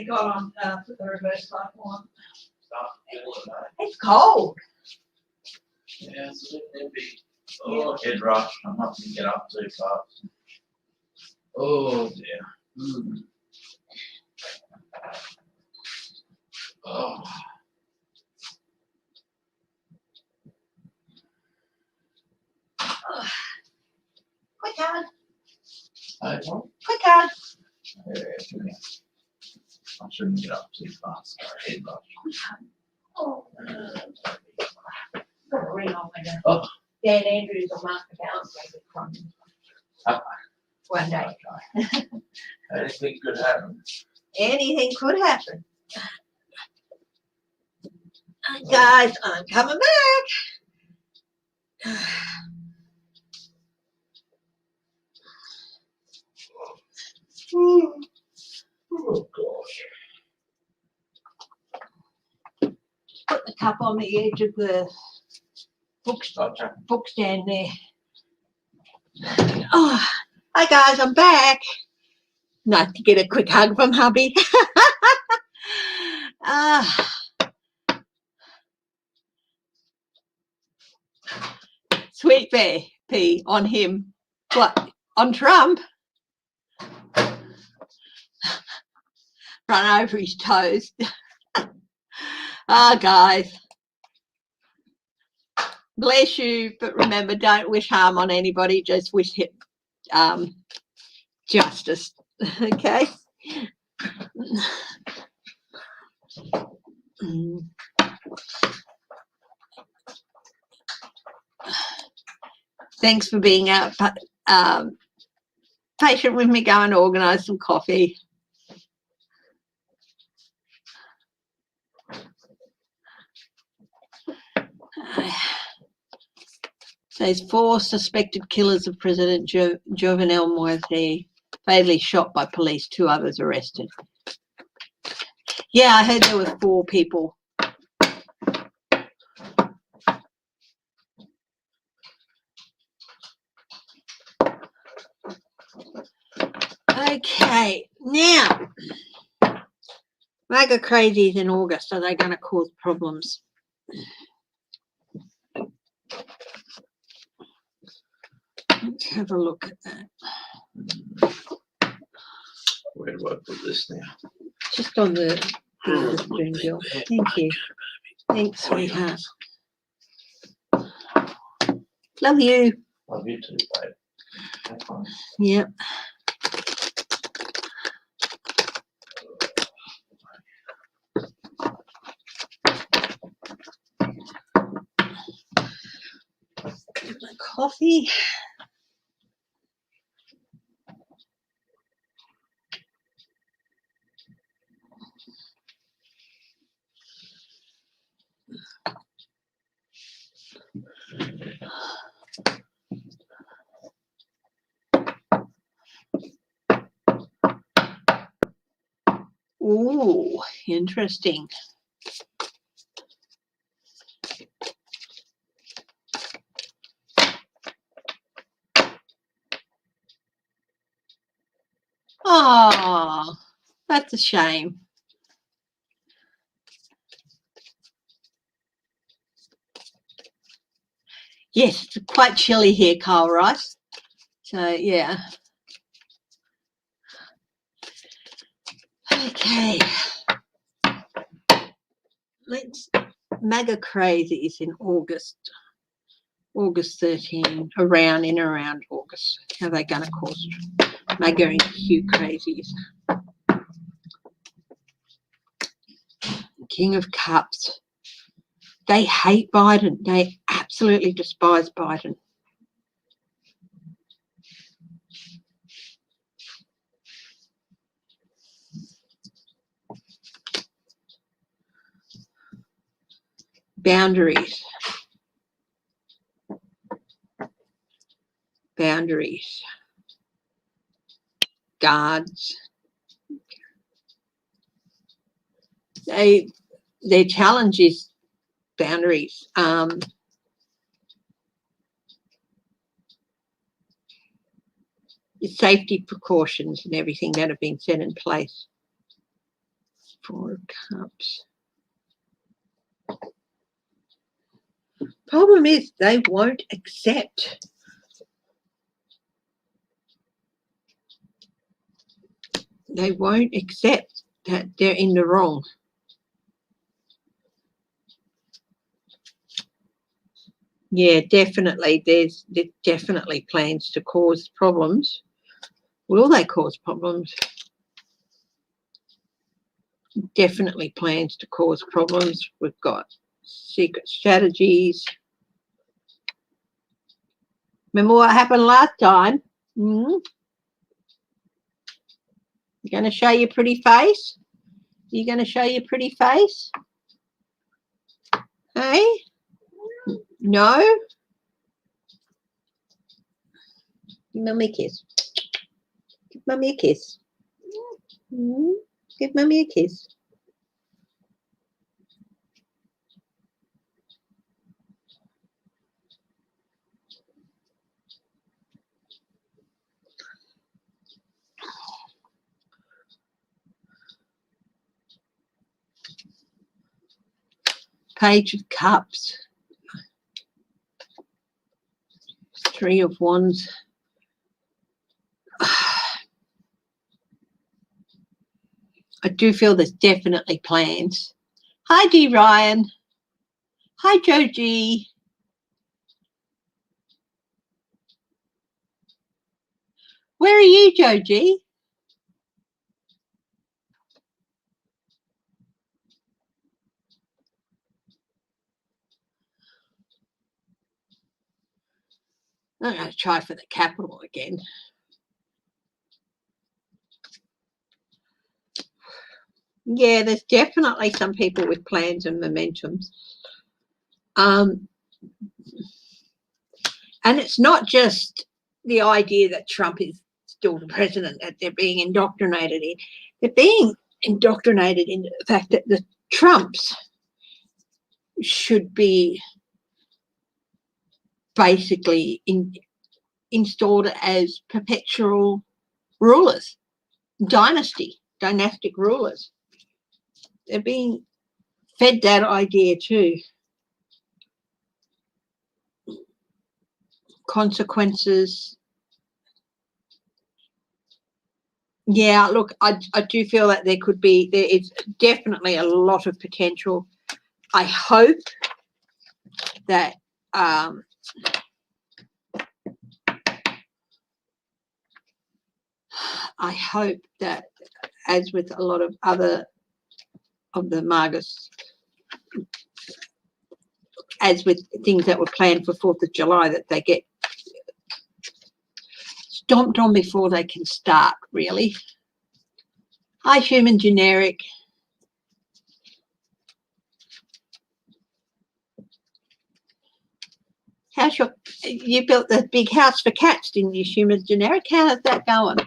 Speaker 1: Got on put the reverse light on. It's cold.
Speaker 2: Yeah, it's a bit nippy. Oh, head rush. I'm not going to get up too fast. Oh, dear. Oh.
Speaker 1: Quick card.
Speaker 2: Hey, what?
Speaker 1: Quick card.
Speaker 2: Yeah, I shouldn't get up too fast. Head rush.
Speaker 1: Oh. Got a ring on my nose.
Speaker 2: Oh.
Speaker 1: Dan Andrews or Mark McGowan from one day.
Speaker 2: Anything could happen.
Speaker 1: Anything could happen. Guys, I'm coming back.
Speaker 2: Oh, gosh.
Speaker 1: Put the cup on the edge of the book stand there. Oh, hi guys, I'm back. Nice to get a quick hug from hubby. Sweet pea on him. What? On Trump? Run over his toes. Guys. Bless you, but remember, don't wish harm on anybody. Just wish him justice. Okay. Thanks for being patient with me. Go and organise some coffee. There's 4 suspected killers of President Jovenel Moise, fatally shot by police, 2 others arrested. Yeah, I heard there were 4 people. Okay, now, MAGA crazies in August, are they going to cause problems? Let's have a look at that.
Speaker 2: Where do I put this now?
Speaker 1: Just on the spoon, Bill. Thank you. Thanks, sweetheart. Love you.
Speaker 2: Love you too, babe. Have fun.
Speaker 1: Yep. Get my coffee. Ooh, interesting. Oh, that's a shame. Yes, it's quite chilly here, Carl Rice. So, yeah. Okay. Let's MAGA crazies in August 13, in around August. How are they going to cause MAGA and Q crazies? King of Cups. They hate Biden. They absolutely despise Biden. Boundaries. Boundaries. Guards. Their challenge is boundaries. Safety precautions and everything that have been set in place. 4 of Cups. Problem is they won't accept. They won't accept that they're in the wrong. Yeah, definitely. There's definitely plans to cause problems. Will they cause problems? Definitely plans to cause problems. We've got secret strategies. Remember what happened last time? You're going to show your pretty face? You're going to show your pretty face? Hey? No? Give Mummy a kiss. Give Mummy a kiss. Give Mummy a kiss. Page of Cups. 3 of Wands. I do feel there's definitely plans. Hi, D. Ryan. Hi, Joe G. Where are you, Joe G? I'm going to try for the capital again. Yeah, there's definitely some people with plans and momentums. And it's not just the idea that Trump is still the president that they're being indoctrinated in. They're being indoctrinated in the fact that the Trumps should be basically installed as perpetual rulers, dynastic rulers. they're being fed that idea too. Consequences. Yeah, look, I do feel that there is definitely a lot of potential. I hope that as with a lot of other of the Margus, as with things that were planned for 4th of July, that they get stomped on before they can start, really. Hi, Human Generic. You built the big house for cats, didn't you, Human Generic? How's that going?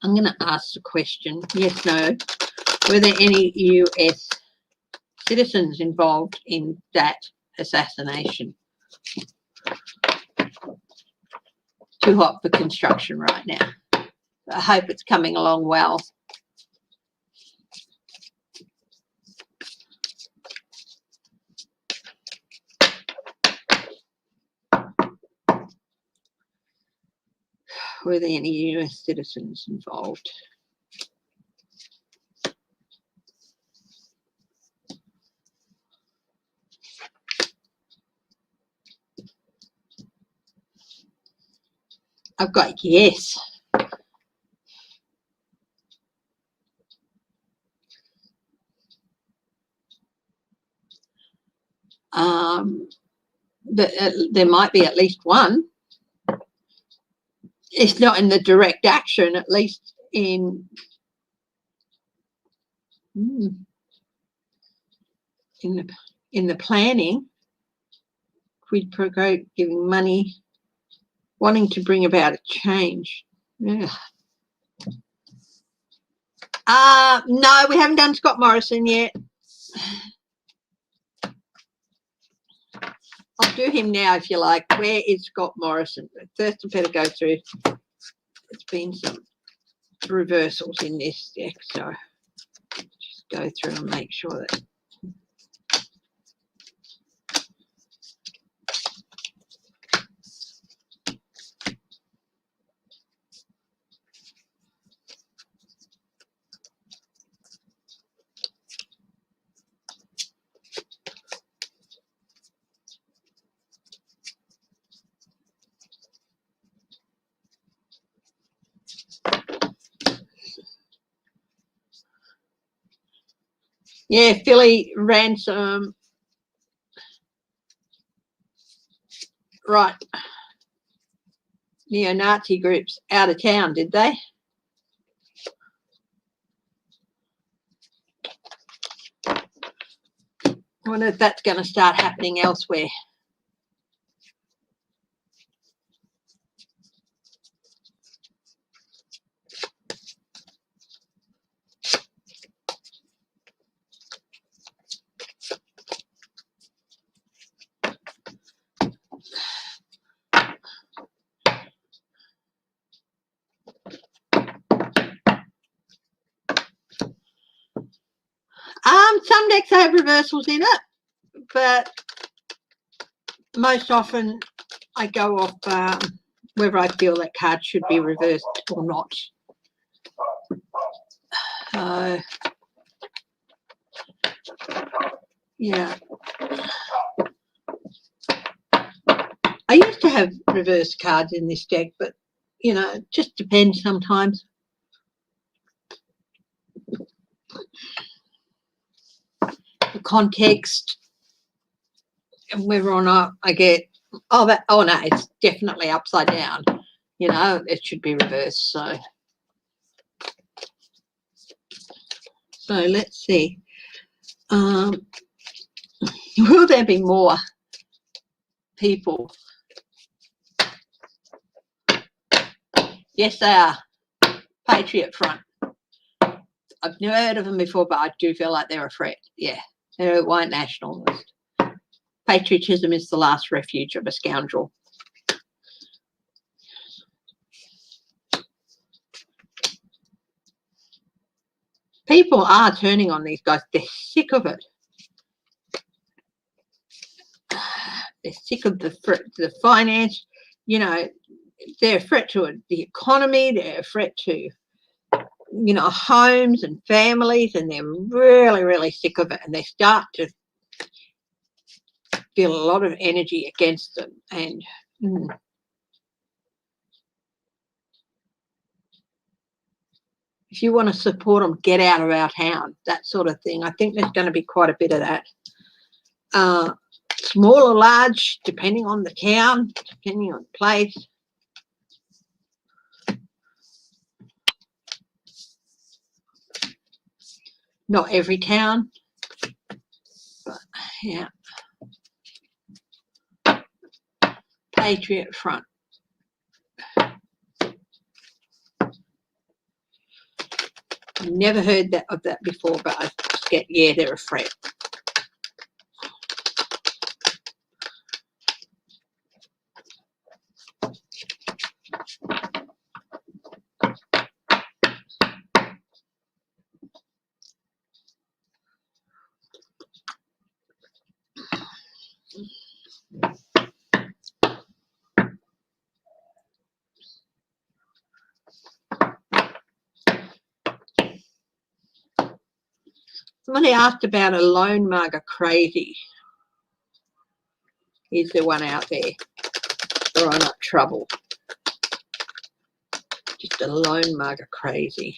Speaker 1: I'm going to ask the question, yes, no. Were there any US citizens involved in that assassination? Too hot for construction right now. I hope it's coming along well. Were there any US citizens involved? I've got yes. There might be at least one. It's not in the direct action, at least in the planning. Quid pro quo, giving money, wanting to bring about a change. Yeah. No, we haven't done Scott Morrison yet. I'll do him now if you like. Where is Scott Morrison? First, I better go through. There's been some reversals in this deck, so just go through and make sure that. Yeah, Philly ransom. Right. Neo-Nazi groups out of town, did they? I wonder if that's going to start happening elsewhere. Some decks have reversals in it, but most often I go off whether I feel that card should be reversed or not. Yeah. I used to have reverse cards in this deck, but, it just depends sometimes. The context and whether or not I get, oh no, it's definitely upside down. It should be reversed, so. So let's see. Will there be more people? Yes, they are. Patriot Front. I've never heard of them before, but I do feel like they're a threat. Yeah, they're a white nationalist. Patriotism is the last refuge of a scoundrel. People are turning on these guys. They're sick of it. They're sick of the finance. You know, they're a threat to the economy. They're a threat to, you know, homes and families, and they're really, really sick of it. And they start to feel a lot of energy against them. And if you want to support them, get out of our town, that sort of thing. I think there's going to be quite a bit of that. Small or large, depending on the town, depending on the place. Not every town, but yeah. Patriot Front. Never heard of that before, but I just get, yeah, they're a threat. Somebody asked about a loan mugger crazy. Here's the one out there throwing up trouble. Just a loan mugger crazy.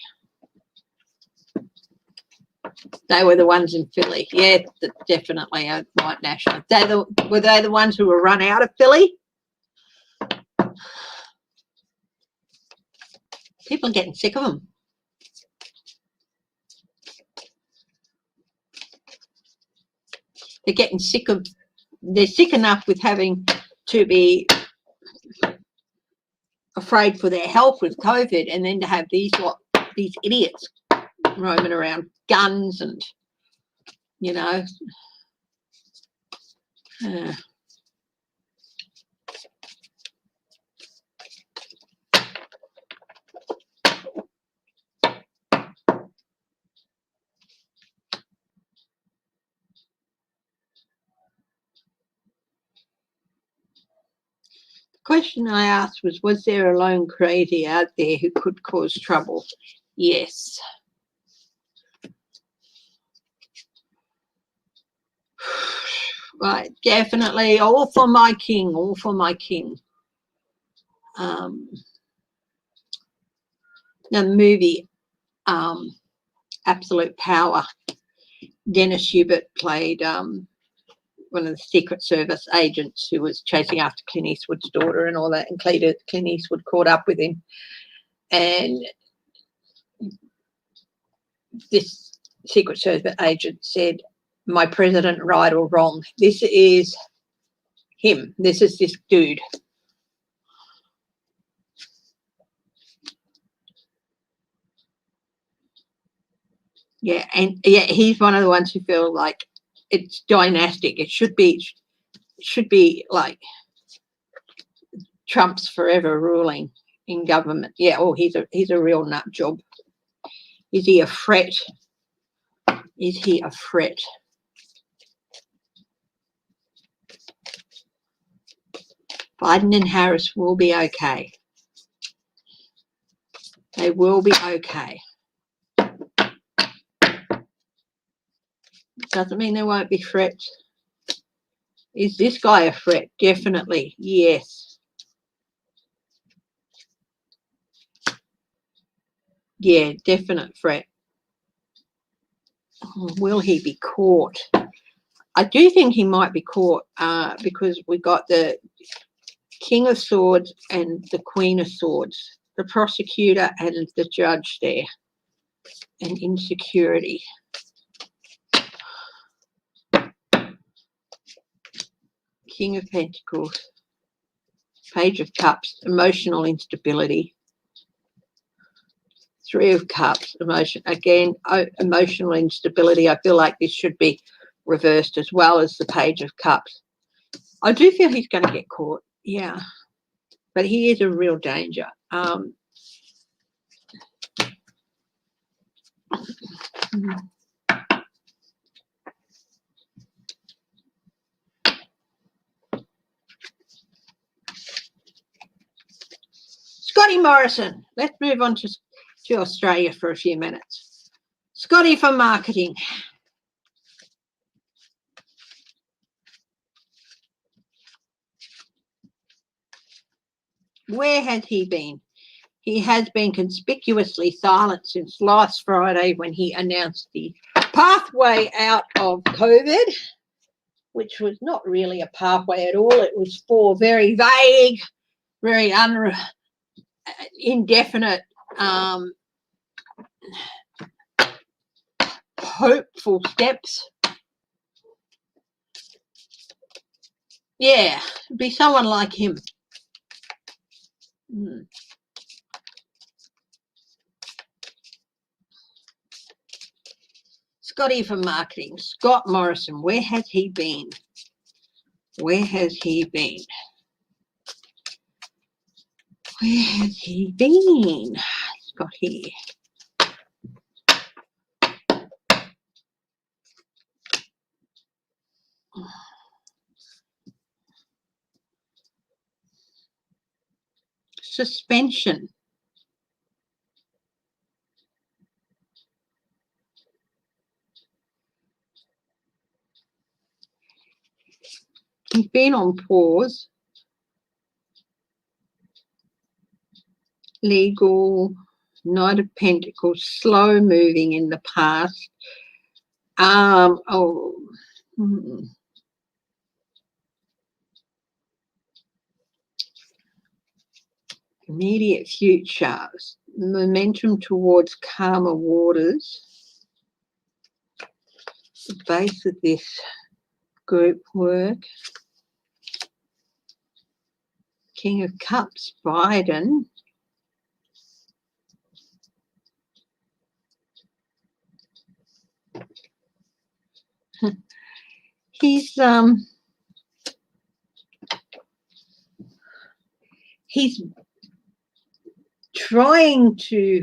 Speaker 1: They were the ones in Philly. Yeah, definitely a white national. Were they the ones who were run out of Philly? People are getting sick of them. They're getting sick of, they're sick enough with having to be afraid for their health with COVID, and then to have these idiots roaming around, guns and, you know. Question I asked was there a lone crazy out there who could cause trouble? Yes. Right, definitely. All for my king, all for my king. The movie Absolute Power, Dennis Hubert played one of the Secret Service agents who was chasing after Clint Eastwood's daughter and all that, and Clint Eastwood caught up with him. And this Secret Service agent said, "My president, right or wrong, this is him. This is this dude." Yeah, and yeah, he's one of the ones who feel like it's dynastic. It should be like Trump's forever ruling in government. Yeah, oh, he's a real nut job. Is he a threat? Is he a threat? Biden and Harris will be okay. They will be okay. Doesn't mean there won't be threats. Is this guy a threat? Definitely, yes. Yeah, definite threat. Will he be caught? I do think he might be caught because we got the King of Swords and the Queen of Swords, the prosecutor and the judge there. and insecurity. King of Pentacles, Page of Cups, emotional instability. Three of Cups, emotional instability. I feel like this should be reversed as well as the Page of Cups. I do feel he's going to get caught, yeah, but he is a real danger. Scotty Morrison. Let's move on to Australia for a few minutes. Scotty for marketing. Where has he been? He has been conspicuously silent since last Friday when he announced the pathway out of COVID, which was not really a pathway at all. It was for very vague, very indefinite, hopeful steps. Yeah, it'd be someone like him. Scotty for marketing. Scott Morrison, where has he been? Where has he been? Where has he been? Scotty. Suspension. He's been on pause. Legal, Knight of Pentacles, slow moving in the past. Immediate future, momentum towards calmer waters. The base of this group work. King of Cups, Biden. He's trying to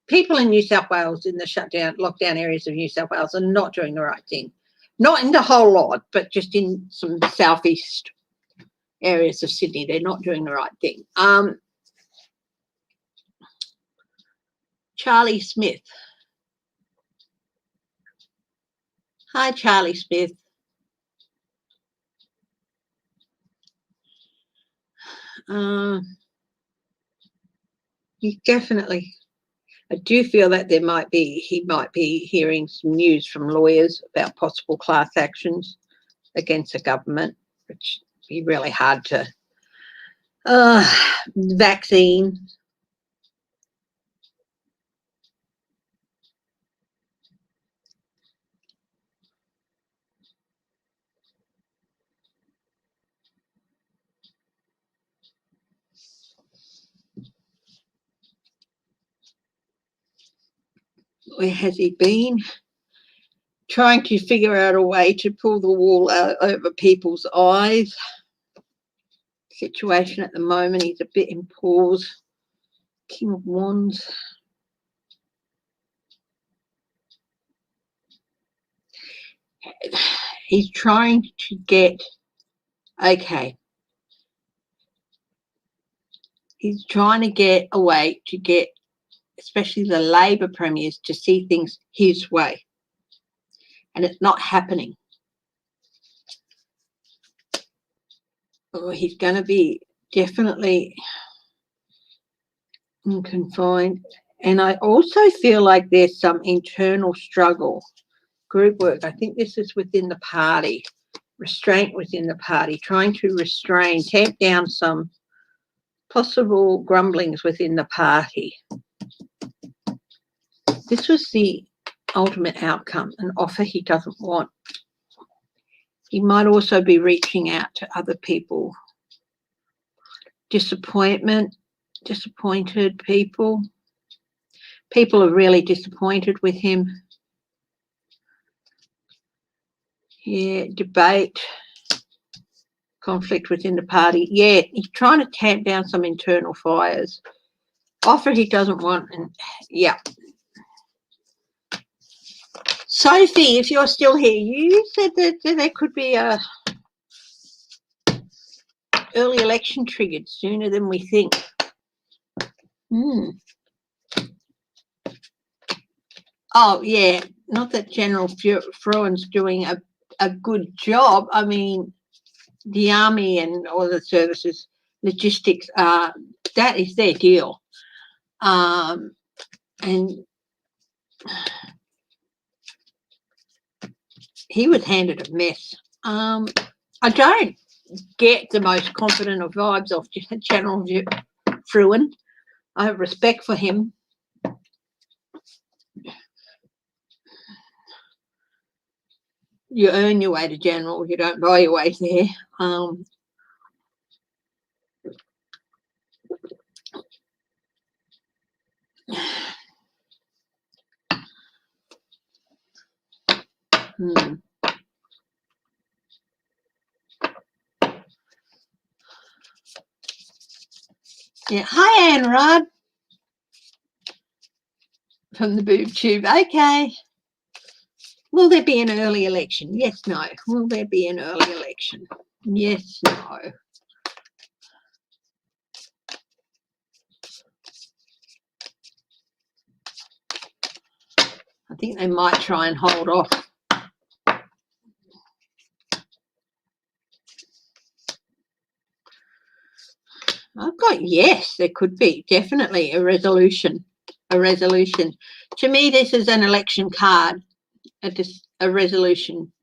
Speaker 1: people in New South Wales, in the lockdown areas of New South Wales, are not doing the right thing. Not in the whole lot, but just in some southeast areas of Sydney, they're not doing the right thing. Charlie Smith. Hi, Charlie Smith. He's definitely, I do feel that he might be hearing some news from lawyers about possible class actions against the government, which would be really hard to, vaccine. Where has he been? Trying to figure out a way to pull the wool out over people's eyes. Situation at the moment, he's a bit in pause. King of Wands. He's trying to get, he's trying to get a way to get especially the Labor premiers to see things his way. And it's not happening. Oh, he's going to be definitely confined. And I also feel like there's some internal struggle. Group work. I think this is within the party. restraint within the party, trying to restrain, tamp down some possible grumblings within the party. This was the ultimate outcome, an offer he doesn't want. He might also be reaching out to other people. Disappointment, disappointed people. People are really disappointed with him. Yeah, debate, conflict within the party. Yeah, he's trying to tamp down some internal fires. Offer he doesn't want, and yeah. Sophie, if you're still here, you said that there could be a early election triggered sooner than we think. Oh, yeah, not that General Fruin's doing a good job. I mean, the army and all the services, logistics, that is their deal. And he was handed a mess. I don't get the most confident of vibes off General Fruin. I have respect for him. You earn your way to general, you don't buy your way there. Yeah. Hi, Anne Rudd from the boob tube. Okay. Will there be an early election? Yes, no. Will there be an early election? Yes, no. I think they might try and hold off. I've got yes, there could be definitely a resolution. A resolution. To me, this is an election card, a resolution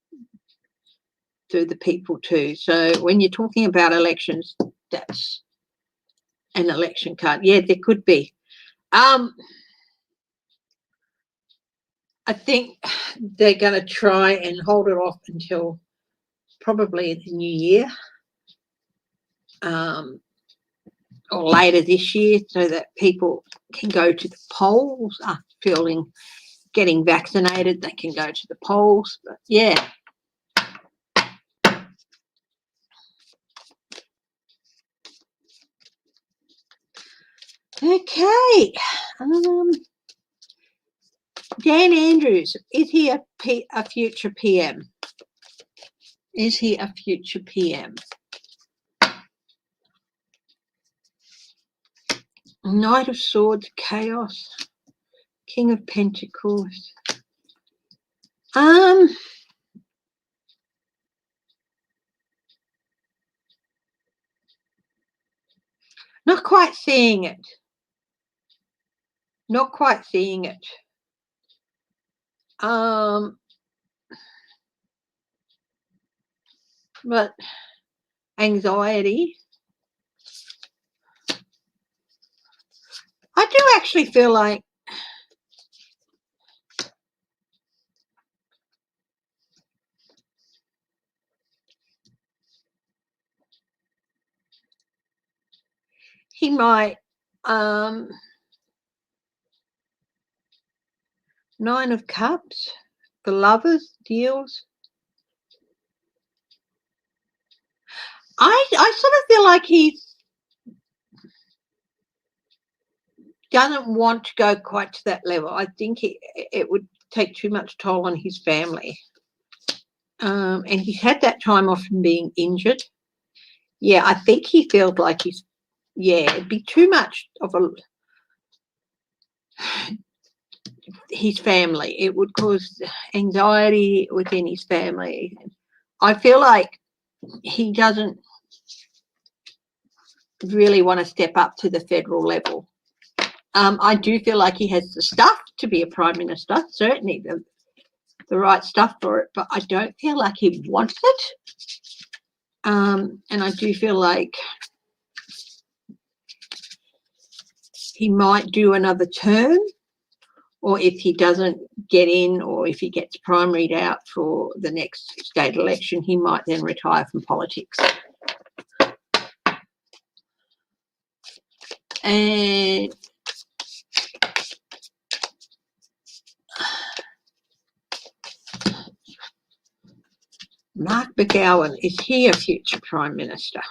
Speaker 1: through the people too. So when you're talking about elections, that's an election card. Yeah, there could be. I think they're going to try and hold it off until probably the new year. Or later this year, so that people can go to the polls after getting vaccinated. They can go to the polls. But yeah. Okay. Dan Andrews, is he a future PM? Is he a future PM? Knight of Swords, Chaos, King of Pentacles. Not quite seeing it. Not quite seeing it. But anxiety. I do actually feel like he might Nine of Cups, the Lovers, deals. I sort of feel like he doesn't want to go quite to that level. I think it would take too much toll on his family. And he's had that time off from being injured. Yeah, I think he feels like it'd be too much of his family. It would cause anxiety within his family. I feel like he doesn't really want to step up to the federal level. I do feel like he has the stuff to be a prime minister, certainly the right stuff for it, but I don't feel like he wants it. And I do feel like he might do another term, or if he doesn't get in, or if he gets primaried out for the next state election, he might then retire from politics. And Mark McGowan, is he a future Prime Minister?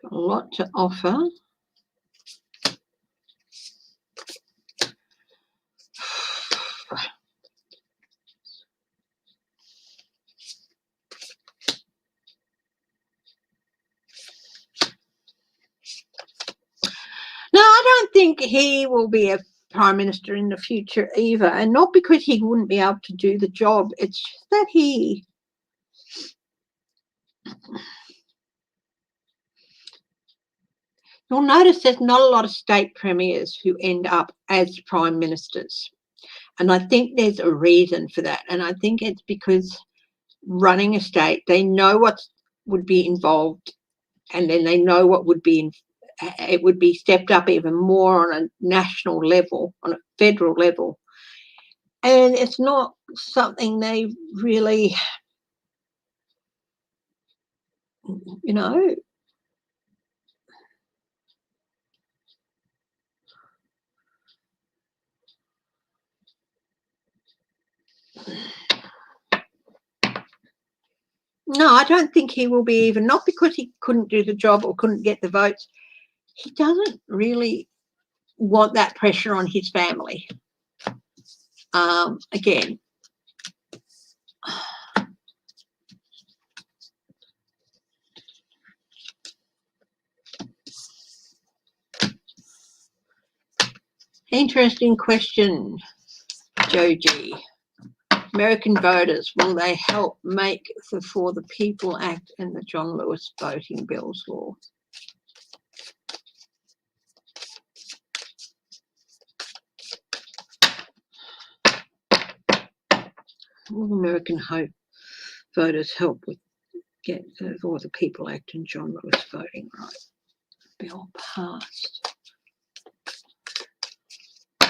Speaker 1: Got a lot to offer. No, I don't think he will be a Prime Minister in the future either, and not because he wouldn't be able to do the job. It's just that you'll notice there's not a lot of state premiers who end up as Prime Ministers, and I think there's a reason for that, and I think it's because running a state, they know what would be involved, and then they know what would be it would be stepped up even more on a national level, on a federal level. And it's not something they really, you know, no, I don't think he will be even, not because he couldn't do the job or couldn't get the votes. He doesn't really want that pressure on his family. Again, interesting question, Joji. American voters, will they help make the For the People Act and the John Lewis voting bills law? Will American voters help with get the For the People Act and John Lewis voting rights bill passed?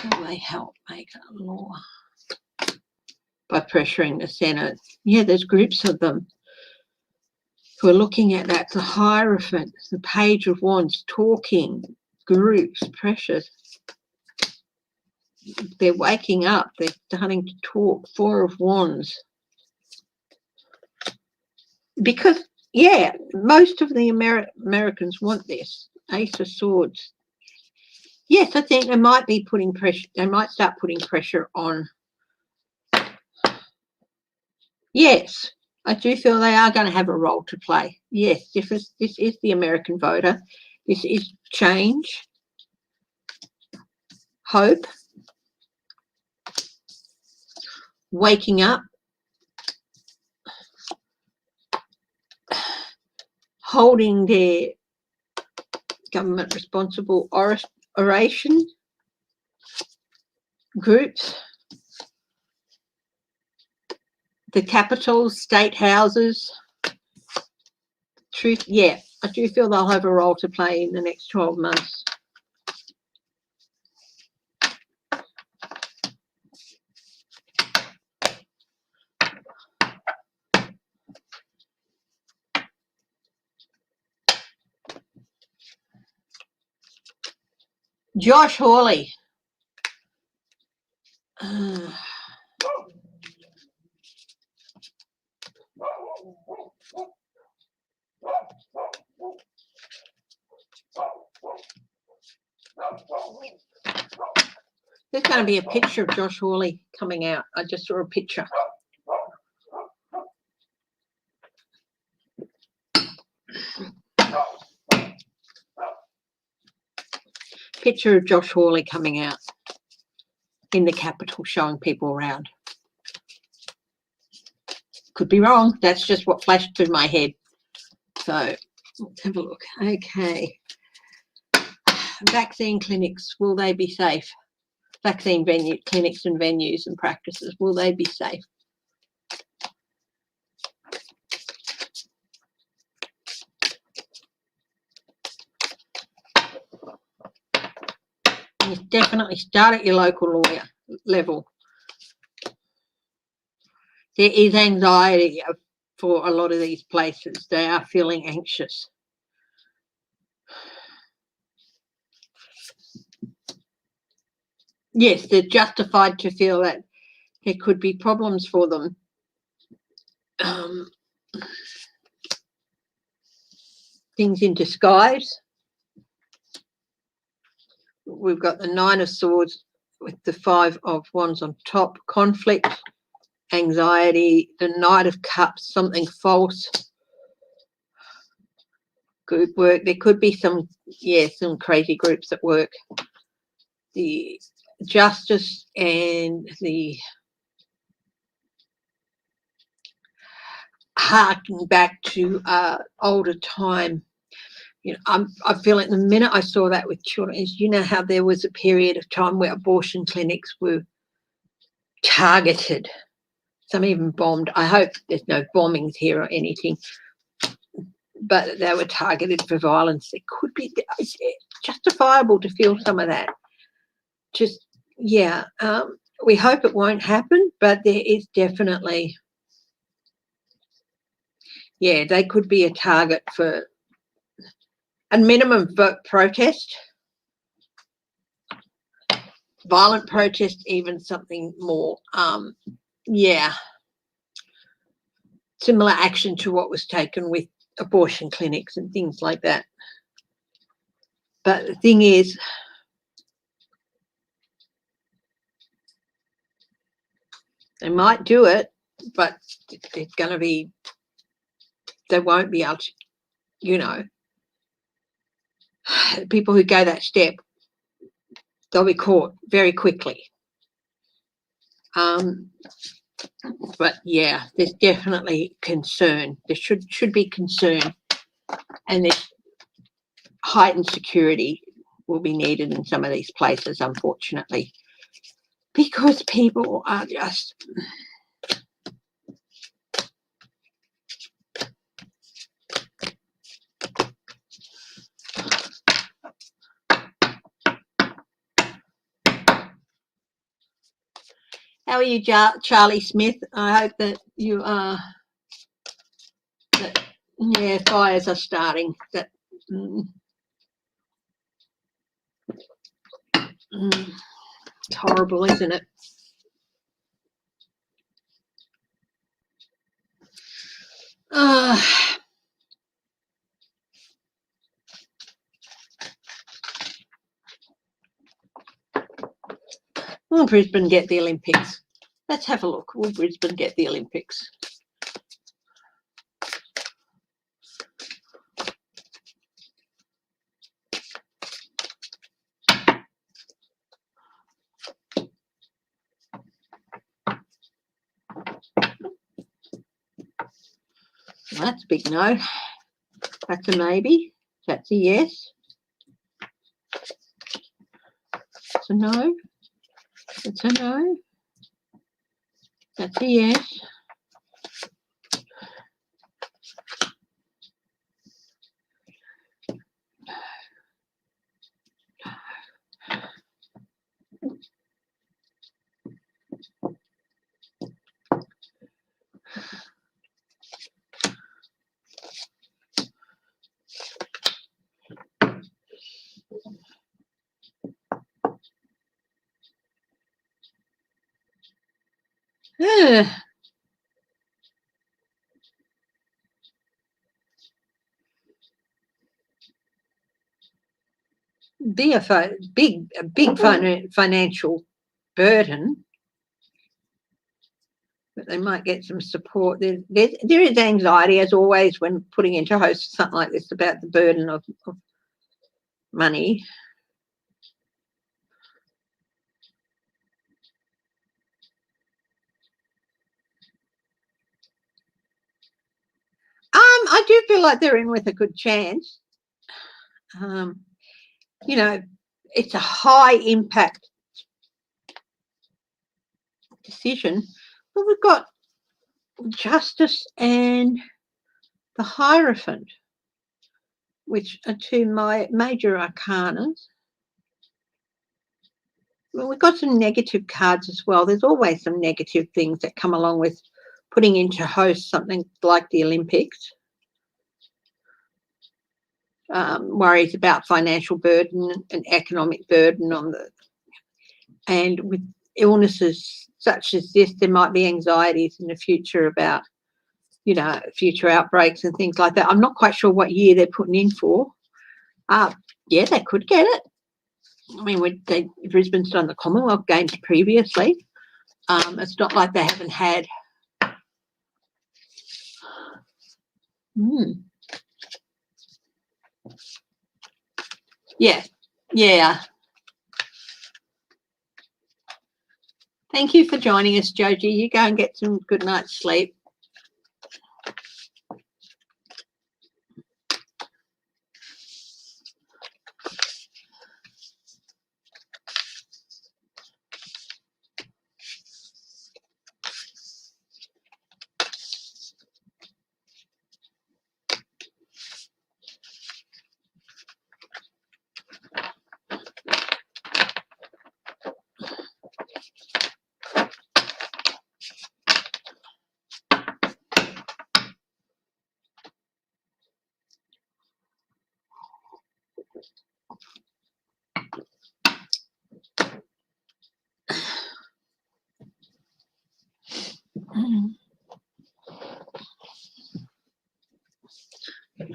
Speaker 1: Will they help make it a law? By pressuring the Senate. Yeah, there's groups of them who are looking at that. The Hierophant, the Page of Wands, talking groups, pressures. They're waking up. They're starting to talk. Four of Wands. Because, yeah, most of the Americans want this. Ace of Swords. Yes, I think they might be putting pressure. They might start putting pressure on. Yes, I do feel they are going to have a role to play. Yes, this is the American voter. This is change, hope, waking up, holding their government responsible oration groups, the capitals, state houses. Truth, yeah, I do feel they'll have a role to play in the next 12 months. Josh Hawley. There's going to be a picture of Josh Hawley coming out. I just saw a picture. Picture of Josh Hawley coming out in the Capitol showing people around. Could be wrong. That's just what flashed through my head. So let's have a look. Okay. Vaccine clinics, will they be safe? Vaccine clinics and venues and practices, will they be safe? You definitely start at your local lawyer level. There is anxiety for a lot of these places. They are feeling anxious. Yes, they're justified to feel that there could be problems for them. Things in disguise. We've got the Nine of Swords with the Five of Wands on top. Conflict, anxiety, the Knight of Cups, something false. Group work. There could be some crazy groups at work. The Justice and the harking back to older time. You know, I feel like the minute I saw that with children is, you know, how there was a period of time where abortion clinics were targeted, some even bombed. I hope there's no bombings here or anything, but they were targeted for violence. It could be justifiable to feel some of that. Just, yeah, we hope it won't happen, but there is definitely, yeah, they could be a target for a minimum protest, violent protest, even something more, yeah, similar action to what was taken with abortion clinics and things like that. But the thing is, they might do it, but it's going to be, they won't be able to, you know, people who go that step, they'll be caught very quickly. But yeah, there's definitely concern. There should be concern, and there's heightened security will be needed in some of these places, unfortunately, because people are just, how are you, Charlie Smith? I hope that you are, yeah, fires are starting. That it's horrible, isn't it? Will Brisbane get the Olympics? Let's have a look. Will Brisbane get the Olympics? That's a big no. That's a maybe. That's a yes. That's a no. That's a no. That's a yes. Be a big financial burden, but they might get some support. There is anxiety, as always, when putting into host something like this about the burden of money. I do feel like they're in with a good chance. You know, it's a high impact decision, but we've got Justice and the Hierophant, which are two major arcanas. Well, we've got some negative cards as well. There's always some negative things that come along with putting into host something like the Olympics. Worries about financial burden and economic burden and with illnesses such as this, there might be anxieties in the future about, you know, future outbreaks and things like that. I'm not quite sure what year they're putting in for. Yeah, they could get it. I mean, Brisbane's done the Commonwealth Games previously. It's not like they haven't had. Yeah. Thank you for joining us, Joji. You go and get some good night's sleep.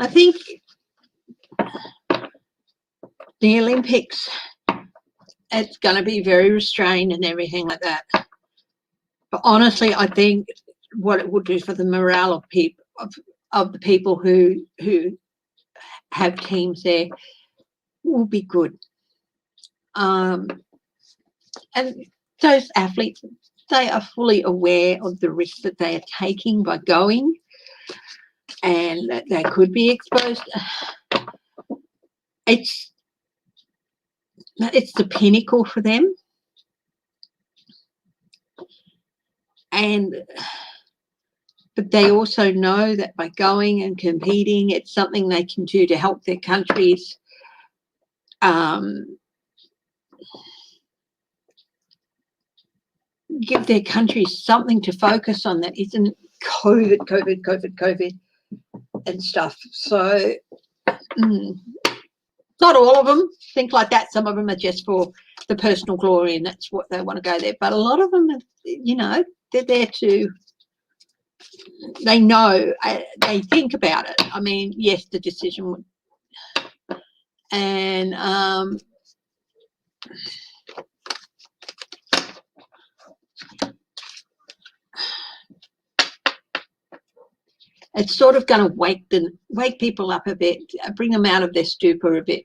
Speaker 1: I think the Olympics, it's going to be very restrained and everything like that. But honestly, I think what it will do for the morale of people, of the people who have teams there, will be good. And those athletes, they are fully aware of the risk that they are taking by going, and that they could be exposed. It's the pinnacle for them, but they also know that by going and competing, it's something they can do to help their countries give their countries something to focus on that isn't COVID and stuff. So not all of them think like that. Some of them are just for the personal glory and that's what they want to go there. But a lot of them, you know, they're there to, they know, they think about it. I mean, yes, the decision would, and it's sort of going to wake people up a bit, bring them out of their stupor a bit.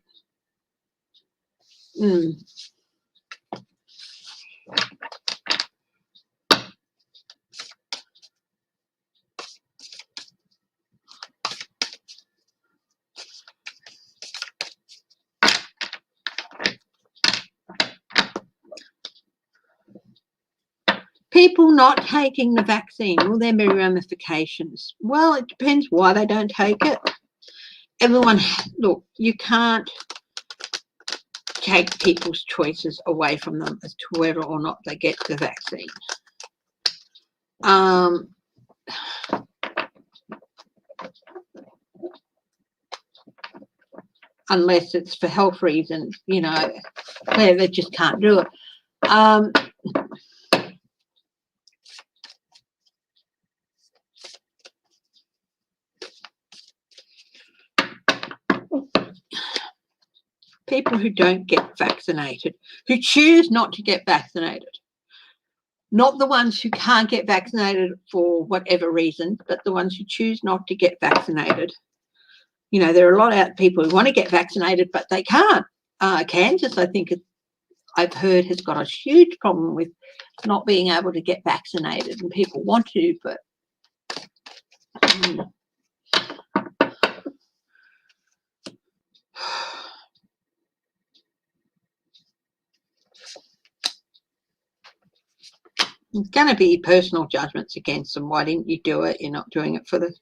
Speaker 1: People not taking the vaccine, will there be ramifications? Well, it depends why they don't take it. Everyone, look, you can't take people's choices away from them as to whether or not they get the vaccine. Unless it's for health reasons, you know, where they just can't do it. People who don't get vaccinated, who choose not to get vaccinated, not the ones who can't get vaccinated for whatever reason, but the ones who choose not to get vaccinated. You know, there are a lot of people who want to get vaccinated, but they can't. Kansas, I think, I've heard, has got a huge problem with not being able to get vaccinated, and people want to, but It's going to be personal judgments against them. Why didn't you do it? You're not doing it for the...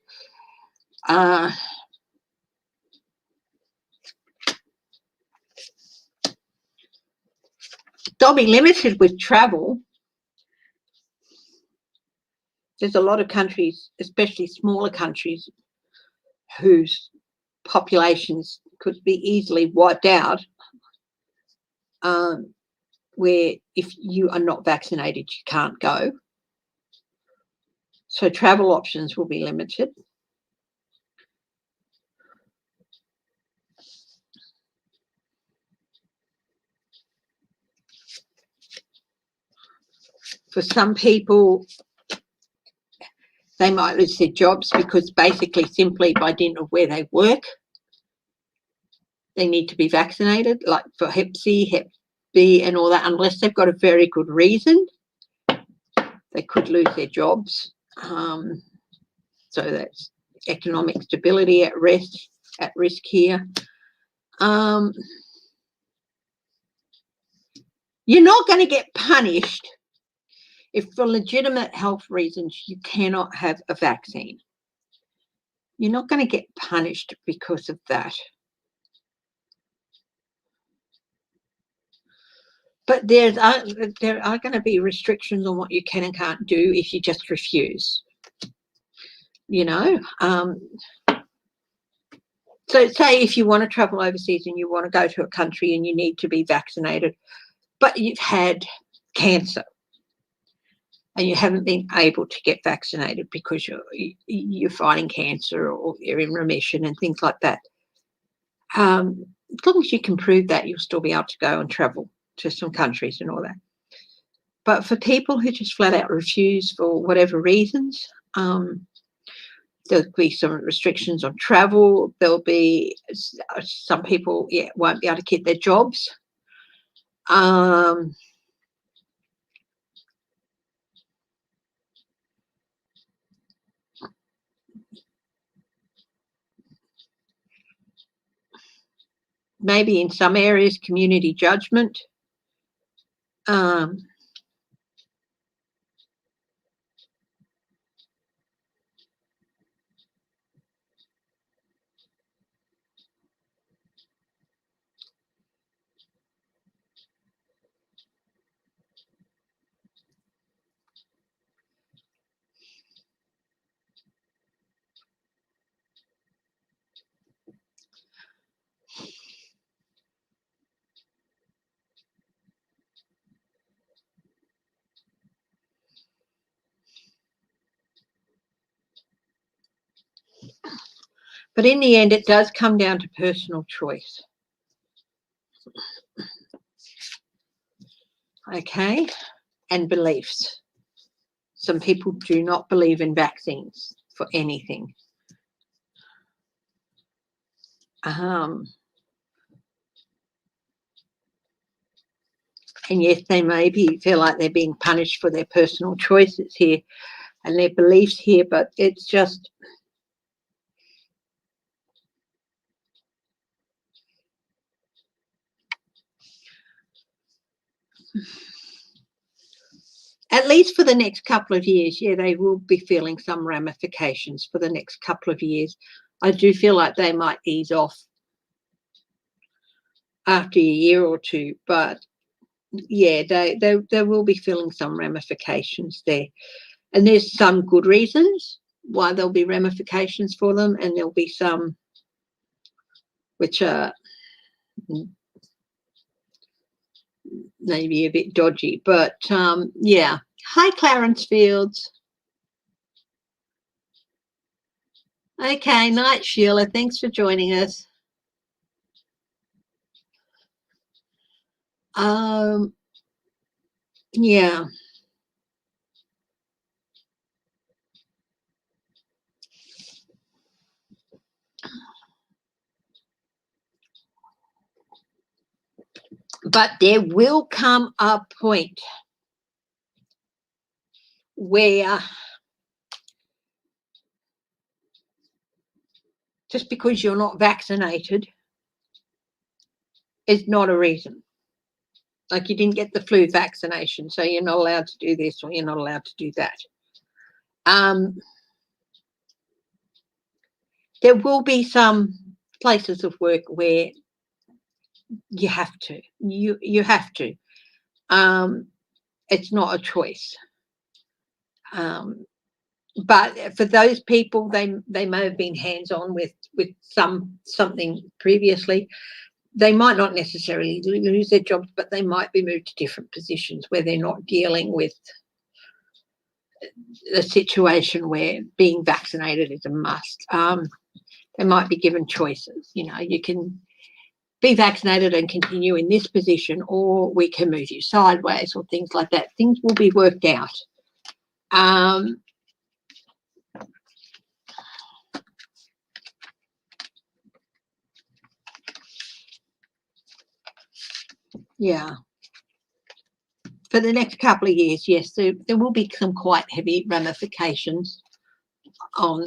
Speaker 1: they'll be limited with travel. There's a lot of countries, especially smaller countries, whose populations could be easily wiped out, where if you are not vaccinated, you can't go. So travel options will be limited. For some people, they might lose their jobs because basically simply by dint of where they work, they need to be vaccinated, like for Hep C, Hep B and all that. Unless they've got a very good reason, they could lose their jobs. So that's economic stability at risk here. You're not going to get punished if for legitimate health reasons you cannot have a vaccine. You're not going to get punished because of that. But there are going to be restrictions on what you can and can't do if you just refuse. You know, so say if you want to travel overseas and you want to go to a country and you need to be vaccinated, but you've had cancer and you haven't been able to get vaccinated because you're fighting cancer or you're in remission and things like that. As long as you can prove that, you'll still be able to go and travel to some countries and all that. But for people who just flat out refuse for whatever reasons, there'll be some restrictions on travel. There'll be some people, won't be able to keep their jobs. Maybe in some areas, community judgment. But in the end, it does come down to personal choice. Okay, and beliefs. Some people do not believe in vaccines for anything. And yes, they maybe feel like they're being punished for their personal choices here and their beliefs here, but it's just... at least for the next couple of years, they will be feeling some ramifications for the next couple of years. I do feel like they might ease off after a year or two, but they will be feeling some ramifications there. And there's some good reasons why there'll be ramifications for them, and there'll be some which are maybe a bit dodgy, but Hi, Clarence Fields. Okay, night, Sheila. Thanks for joining us. Yeah. But there will come a point where just because you're not vaccinated is not a reason. Like you didn't get the flu vaccination, so you're not allowed to do this or you're not allowed to do that. There will be some places of work where you have to. You have to. It's not a choice. But for those people, they may have been hands-on with something previously. They might not necessarily lose their jobs, but they might be moved to different positions where they're not dealing with a situation where being vaccinated is a must. They might be given choices. You can be vaccinated and continue in this position, or we can move you sideways or things like that. Things will be worked out. Yeah. For the next couple of years, yes, there will be some quite heavy ramifications on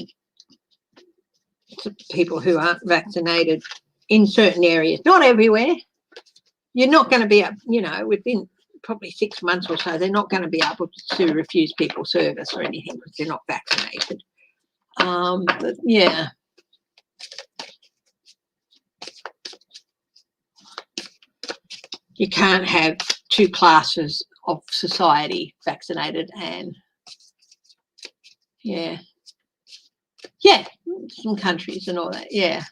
Speaker 1: people who aren't vaccinated in certain areas. Not everywhere. You're not going to be, within probably 6 months or so, they're not going to be able to refuse people service or anything because they're not vaccinated. But yeah. You can't have two classes of society, vaccinated and some countries and all that. Yeah.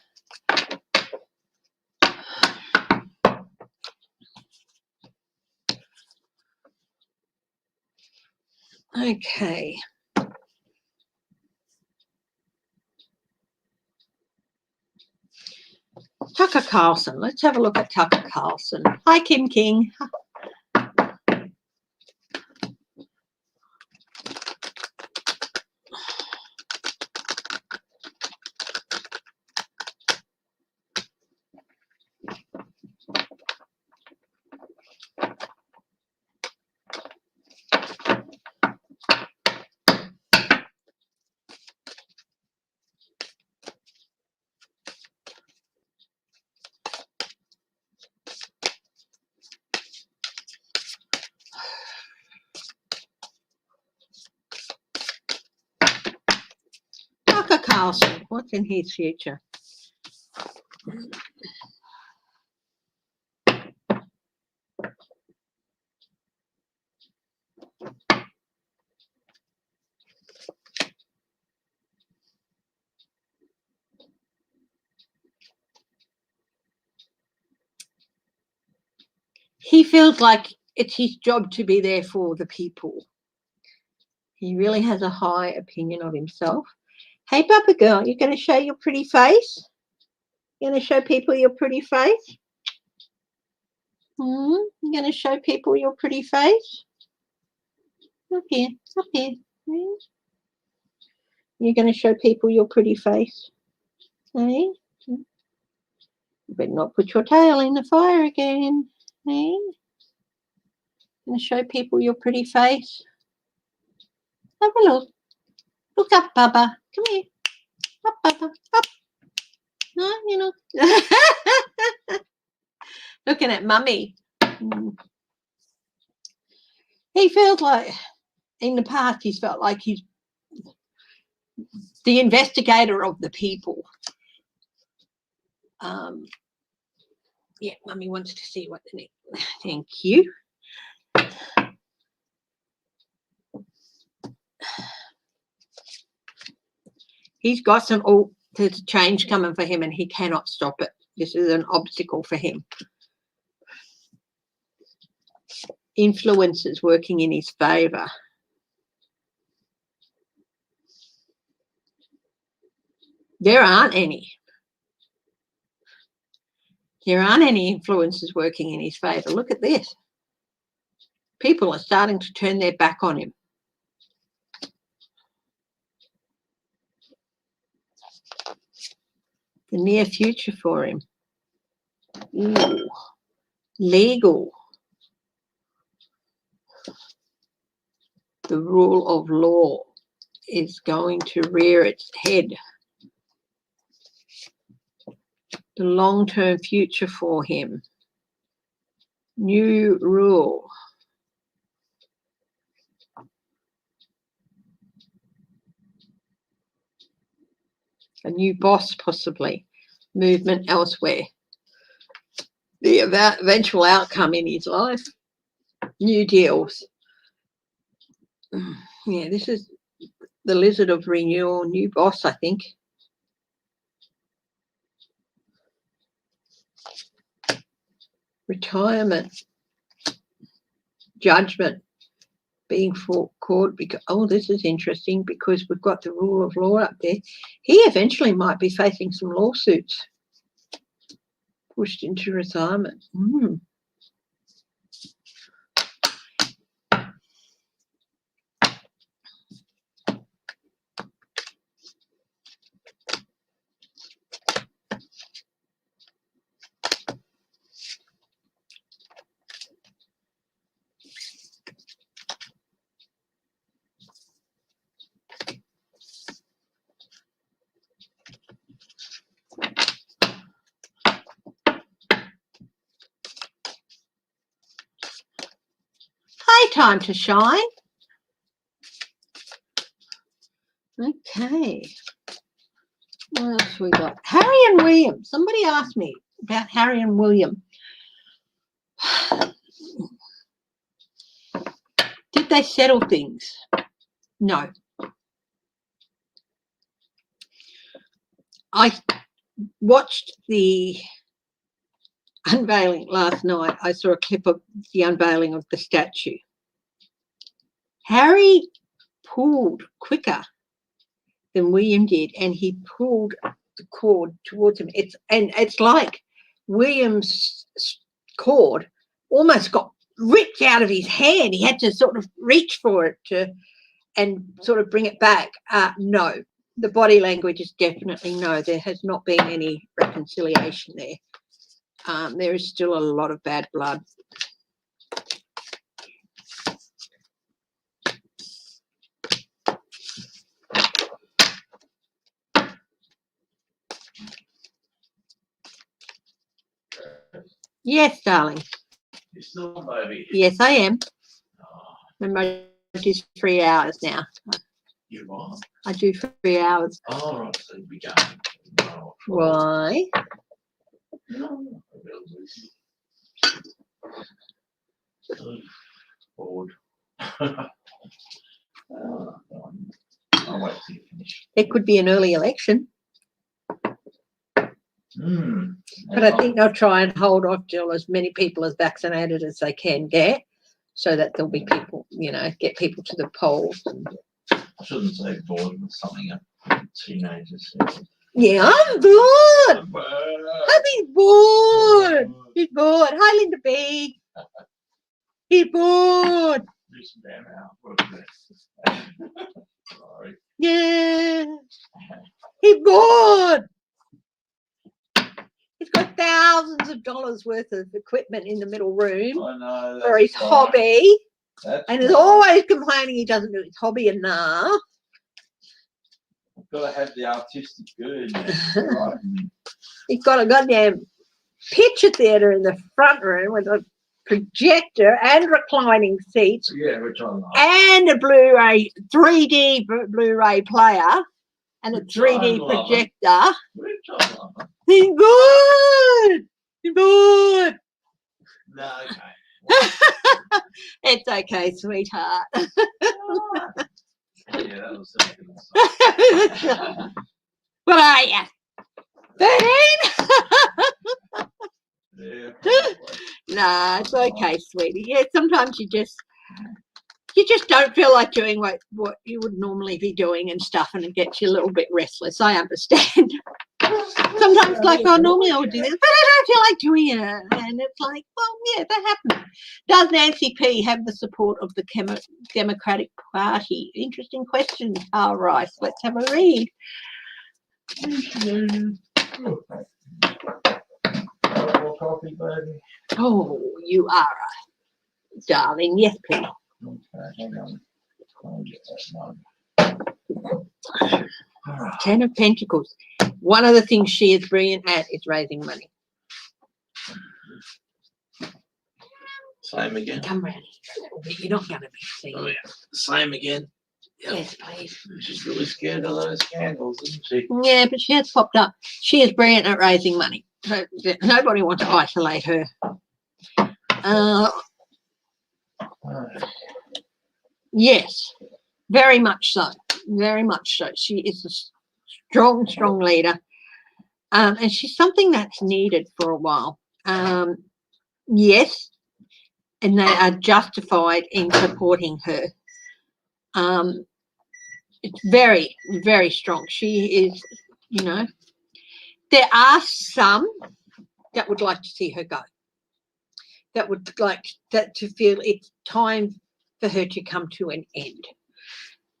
Speaker 1: Okay. Tucker Carlson. Let's have a look at Tucker Carlson. Hi, Kim King. Tucker Carlson, what's in his future? He feels like it's his job to be there for the people. He really has a high opinion of himself. Hey, Papa girl, you going to show your pretty face? You going to show people your pretty face? You going to show people your pretty face? Up here, up here. You're going to show people your pretty face? Hey? You better not put your tail in the fire again. Hey? Going to show people your pretty face? Have a look. Look up, Bubba. Come here. Up, Bubba. Up. No, you know. Looking at Mummy. He feels like, in the past, he's felt like he's the investigator of the people. Yeah, Mummy wants to see what the next. Thank you. He's got there's change coming for him and he cannot stop it. This is an obstacle for him. Influences working in his favour. There aren't any. There aren't any influences working in his favour. Look at this. People are starting to turn their back on him. The near future for him. Ooh. Legal. The rule of law is going to rear its head. The long-term future for him. New rule. A new boss, possibly. Movement elsewhere. The eventual outcome in his life. New deals. Yeah, this is the lizard of renewal. New boss, I think. Retirement. Judgment. Being caught because, oh, this is interesting because we've got the rule of law up there. He eventually might be facing some lawsuits. Pushed into retirement. Time to shine. Okay. What else we got? Harry and William. Somebody asked me about Harry and William. Did they settle things? No. I watched the unveiling last night. I saw a clip of the unveiling of the statue. Harry pulled quicker than William did, and he pulled the cord towards him. It's like William's cord almost got ripped out of his hand. He had to sort of reach for it and sort of bring it back. No, the body language is definitely no. There has not been any reconciliation there. There is still a lot of bad blood. Yes, darling.
Speaker 2: You're still on, baby.
Speaker 1: Yes, I am.
Speaker 2: Oh,
Speaker 1: Remember, I do 3 hours now.
Speaker 2: you what?
Speaker 1: I do 3 hours.
Speaker 2: Oh, right. So we going. No,
Speaker 1: Why?
Speaker 2: no, bored. I'll wait till you finish.
Speaker 1: It could be an early election, but I think they'll try and hold off till as many people as vaccinated as they can get, so that there'll be people, get people to the polls.
Speaker 2: I shouldn't say bored with something a teenager said.
Speaker 1: Yeah, I'm bored. He's bored. He's bored. Hi, Linda B. He's bored.
Speaker 2: Listen down now. What a mess. Sorry.
Speaker 1: Yeah. He's bored. He's got thousands of dollars worth of equipment in the middle room
Speaker 2: I know,
Speaker 1: for his hobby. And he's
Speaker 2: right.
Speaker 1: always complaining he doesn't do his hobby enough.
Speaker 2: I've got to have the artistic good. Right.
Speaker 1: He's got a goddamn picture theatre in the front room with a projector and reclining seats.
Speaker 2: Yeah, which I like.
Speaker 1: And a Blu-ray, 3D Blu-ray player and a 3D projector.
Speaker 2: Which I love.
Speaker 1: He's good. He's good.
Speaker 2: No, okay.
Speaker 1: It's okay, sweetheart.
Speaker 2: Yeah, that was something.
Speaker 1: What are you? 13?
Speaker 2: Yeah,
Speaker 1: Nah, it's okay, sweetie. Yeah, sometimes you just don't feel like doing what you would normally be doing and stuff, and it gets you a little bit restless. I understand. Sometimes like, oh, normally I would do this, but I don't feel like doing it. And it's like, well, yeah, that happens. Does Nancy P have the support of the Democratic Party? Interesting question, Carl Rice. Let's have a read.
Speaker 2: More coffee, baby.
Speaker 1: Oh, you are a darling. Yes, please.
Speaker 2: Okay, hang on. I'll get that mug. All right.
Speaker 1: 10 of Pentacles. One of the things she is brilliant at is raising money.
Speaker 2: Same again.
Speaker 1: Come round here a little bit. You're not going to be seen.
Speaker 2: Oh, yeah. Same again. Yep.
Speaker 1: Yes, please.
Speaker 2: She's really scared of those candles, isn't she?
Speaker 1: Yeah, but she has popped up. She is brilliant at raising money. So nobody wants to isolate her. Yes, very much so. Very much so. She is a strong leader. And she's something that's needed for a while. Yes, and they are justified in supporting her. It's very, very strong. She is, you know, there are some that would like to see her go, that would like that to feel it's time for her to come to an end.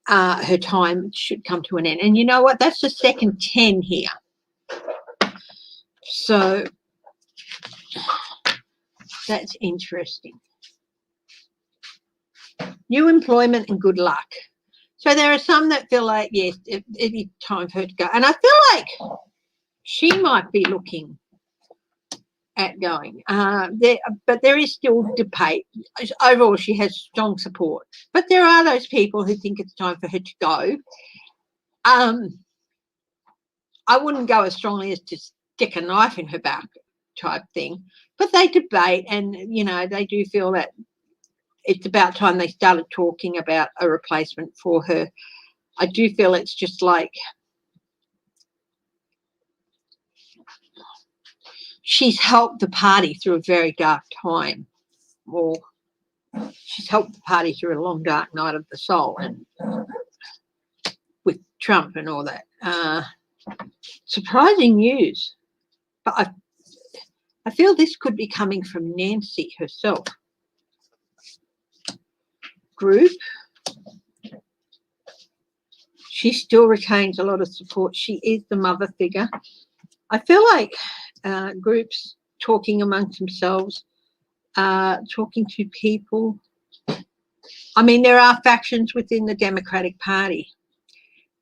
Speaker 1: Her time should come to an end. And you know what? That's the second 10 here. So that's interesting. New employment and good luck. So there are some that feel like, yes, it is time for her to go. And I feel like she might be looking at going. But there is still debate. Overall, she has strong support. But there are those people who think it's time for her to go. I wouldn't go as strongly as to stick a knife in her back type thing. But they debate, and, you know, they do feel that it's about time they started talking about a replacement for her. I do feel it's just like she's helped the party through a very dark time, or she's helped the party through a long, dark night of the soul, and with Trump and all that. Surprising news, but I feel this could be coming from Nancy herself. Group. She still retains a lot of support. She is the mother figure. I feel like groups talking amongst themselves, talking to people. I mean, there are factions within the Democratic Party,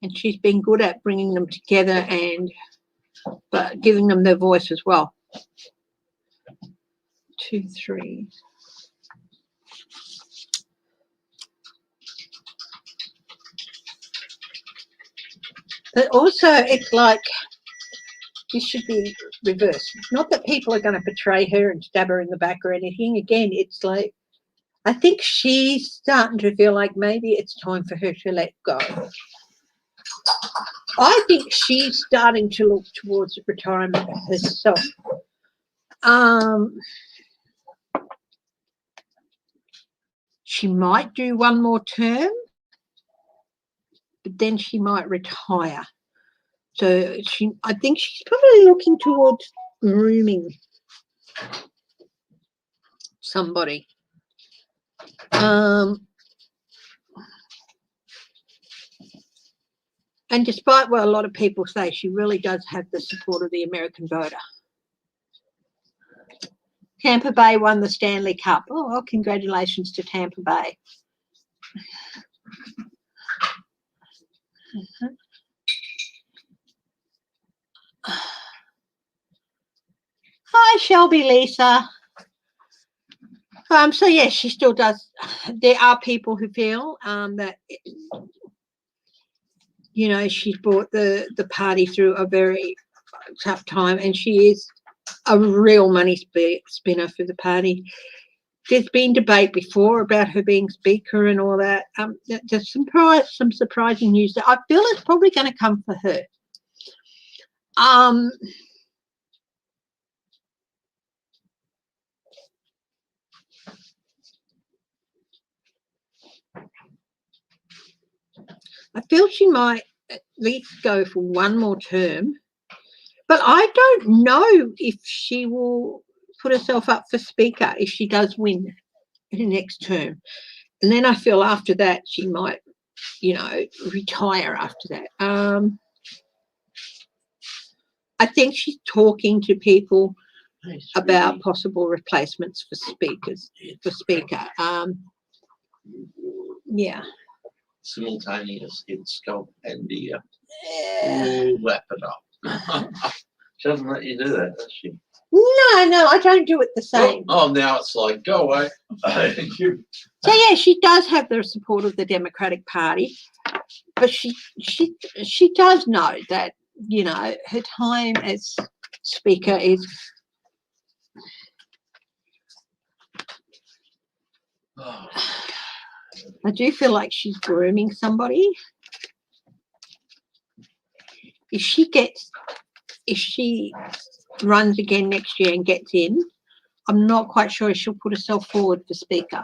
Speaker 1: and she's been good at bringing them together and giving them their voice as well. 2, 3. But also, it's like this should be reversed. Not that people are going to betray her and stab her in the back or anything. Again, it's like I think she's starting to feel like maybe it's time for her to let go. I think she's starting to look towards retirement herself. She might do one more term, but then she might retire. So I think she's probably looking towards grooming somebody. And despite what a lot of people say, she really does have the support of the American voter. Tampa Bay won the Stanley Cup. Oh, well, congratulations to Tampa Bay. Hi, Shelby Lisa. So yes, she still does. There are people who feel that, you know, she's brought the party through a very tough time, and she is a real money spinner for the party. There's been debate before about her being speaker and all that. There's some surprising news that I feel it's probably going to come for her. I feel she might at least go for one more term, but I don't know if she will put herself up for speaker if she does win the next term. And then I feel after that she might, you know, retire after that. I think she's talking to people about possible replacements for speaker. Yeah.
Speaker 2: Simultaneous hit scope and the wrap it up. She doesn't let you do that, does she?
Speaker 1: No, I don't do it the same.
Speaker 2: Oh, now it's like, go away.
Speaker 1: So yeah, she does have the support of the Democratic Party, but she does know that, you know, her time as Speaker is.
Speaker 2: Oh.
Speaker 1: I do feel like she's grooming somebody. If she runs again next year and gets in, I'm not quite sure she'll put herself forward for Speaker.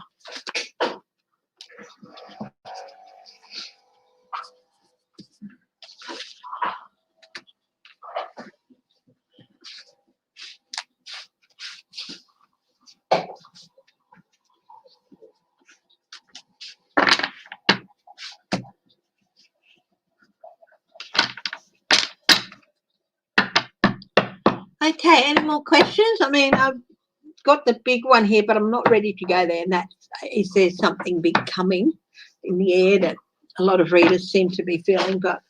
Speaker 1: Okay, any more questions? I mean, I've got the big one here, but I'm not ready to go there. And that is, there's something big coming in the air that a lot of readers seem to be feeling, but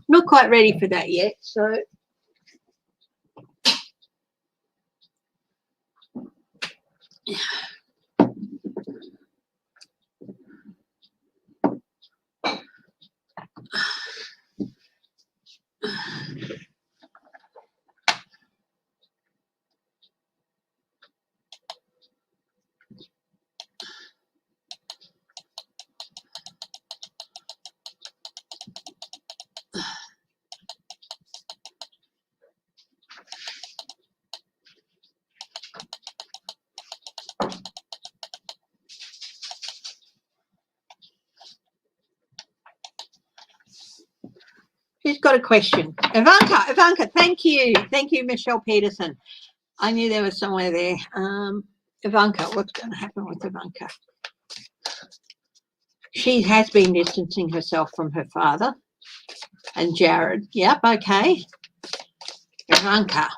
Speaker 1: not quite ready for that yet. So who's got a question? Ivanka, thank you, Michelle Peterson. I knew there was somewhere there. Ivanka, what's going to happen with Ivanka? She has been distancing herself from her father and Jared. Yep, okay. Ivanka.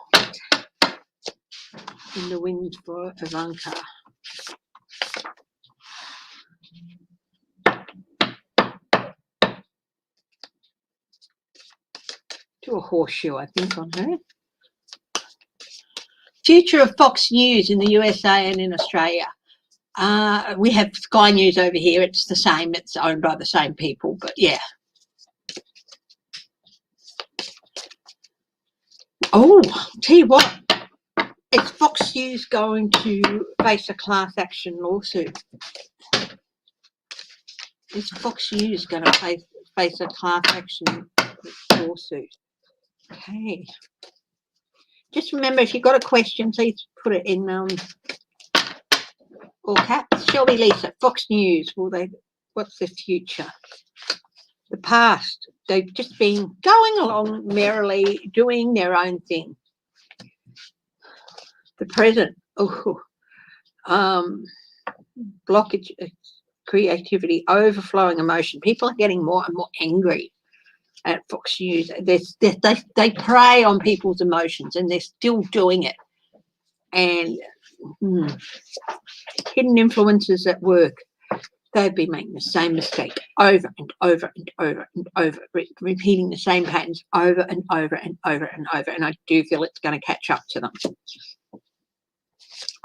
Speaker 1: In the wind for Ivanka. Do a horseshoe, I think, on her. Future of Fox News in the USA and in Australia. We have Sky News over here. It's the same. It's owned by the same people, but yeah. Oh, tell you what. Is Fox News going to face a class action lawsuit? Is Fox News going to face a class action lawsuit? Okay. Just remember, if you've got a question, please put it in all caps. Shelby Lisa, Fox News. What's the future? The past. They've just been going along merrily, doing their own thing. The present. Blockage, creativity, overflowing emotion. People are getting more and more angry at Fox News. They prey on people's emotions, and they're still doing it. And hidden influences at work, they've been making the same mistake over and over and over and over, repeating the same patterns over and over and over and over. And I do feel it's going to catch up to them.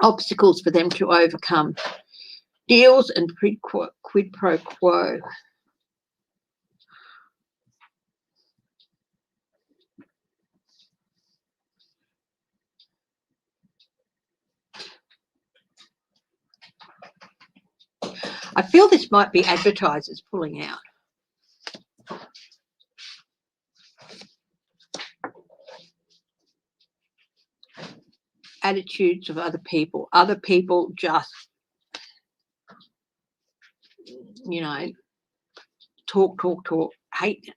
Speaker 1: Obstacles for them to overcome. Deals and quid pro quo. I feel this might be advertisers pulling out. Attitudes of other people. Other people just, you know, talk, hate.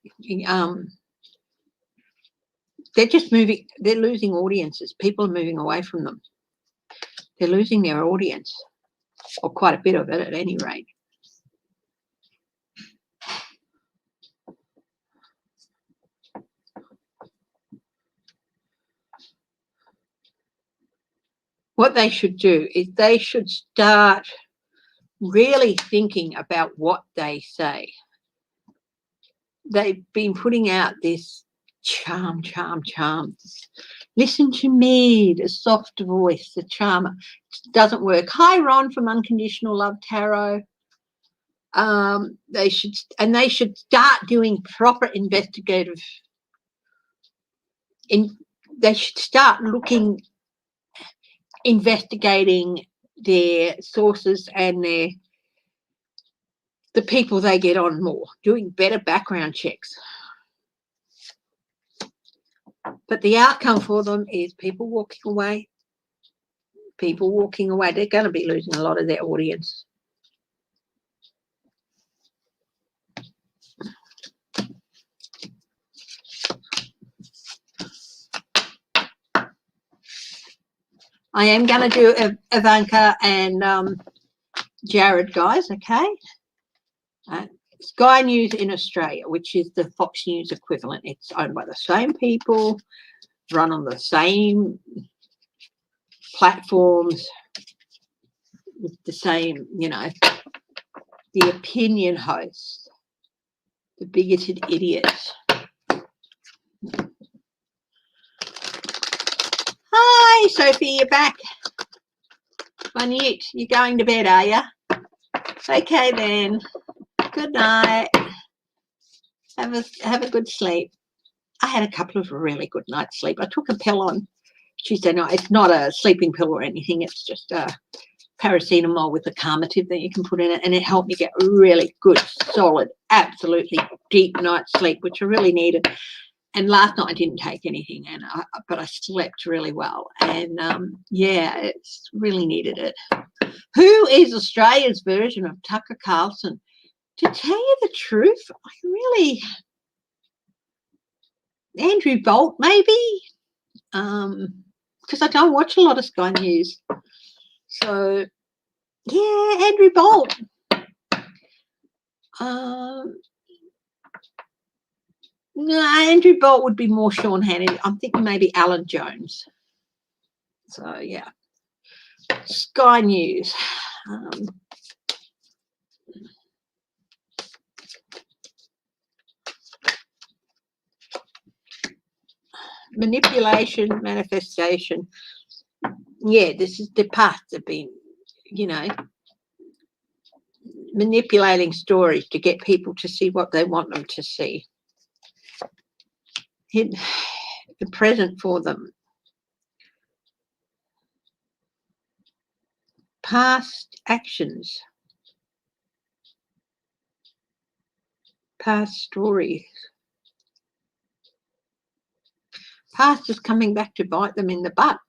Speaker 1: They're just moving. They're losing audiences. People are moving away from them. They're losing their audience, or quite a bit of it at any rate. What they should do is they should start really thinking about what they say. They've been putting out this charm. Listen to me, the soft voice, the charmer. It doesn't work. Hi, Ron from Unconditional Love Tarot. They should start doing proper investigative. They should start investigating their sources and the people they get on more, doing better background checks. But the outcome for them is people walking away. They're going to be losing a lot of their audience. I am going to do Ivanka and Jared, guys, okay? Sky News in Australia, which is the Fox News equivalent. It's owned by the same people, run on the same platforms, with the same, the opinion hosts, the bigoted idiots. Hi, Sophie, you're back. Manute, you're going to bed, are you? Okay, then. Good night. Have a good sleep. I had a couple of really good nights' sleep. I took a pill on Tuesday night. It's not a sleeping pill or anything. It's just a paracetamol with a calmative that you can put in it, and it helped me get a really good, solid, absolutely deep night's sleep, which I really needed. And last night I didn't take anything, but I slept really well. And, yeah, it's really needed it. Who is Australia's version of Tucker Carlson? To tell you the truth, Andrew Bolt, maybe, because I don't watch a lot of Sky News. So, yeah, Andrew Bolt. No, Andrew Bolt would be more Sean Hannity. I'm thinking maybe Alan Jones. So, yeah. Sky News. Manipulation, manifestation. Yeah, this is the past have been, manipulating stories to get people to see what they want them to see. The present for them. Past actions. Past stories. Past is coming back to bite them in the butt.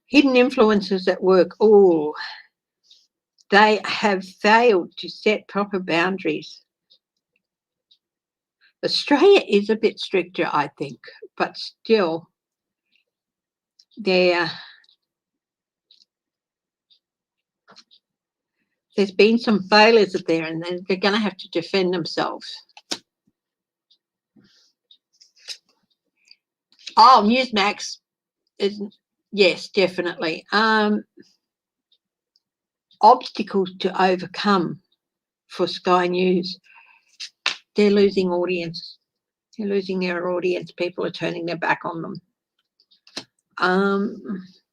Speaker 1: Hidden influences at work. Oh, they have failed to set proper boundaries. Australia is a bit stricter, I think, but still, there's been some failures there, and they're going to have to defend themselves. Oh, Newsmax is, yes, definitely. Obstacles to overcome for Sky News. They're losing audience. They're losing their audience. People are turning their back on them.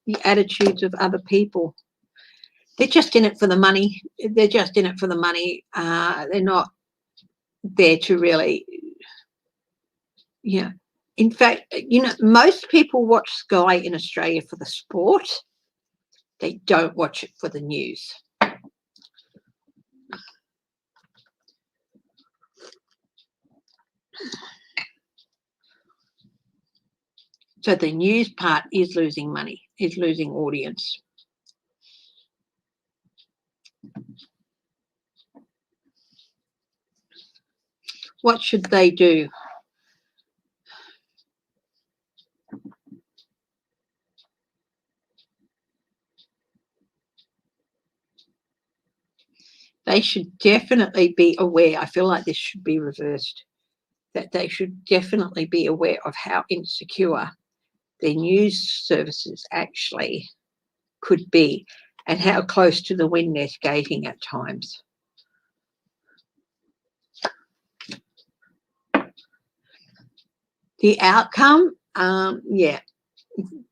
Speaker 1: The attitudes of other people. They're just in it for the money. They're just in it for the money. They're not there to really, In fact, most people watch Sky in Australia for the sport. They don't watch it for the news. So the news part is losing money, is losing audience. What should they do? They should definitely be aware. I feel like this should be reversed. That they should definitely be aware of how insecure their news services actually could be, and how close to the wind they're skating at times. The outcome, yeah,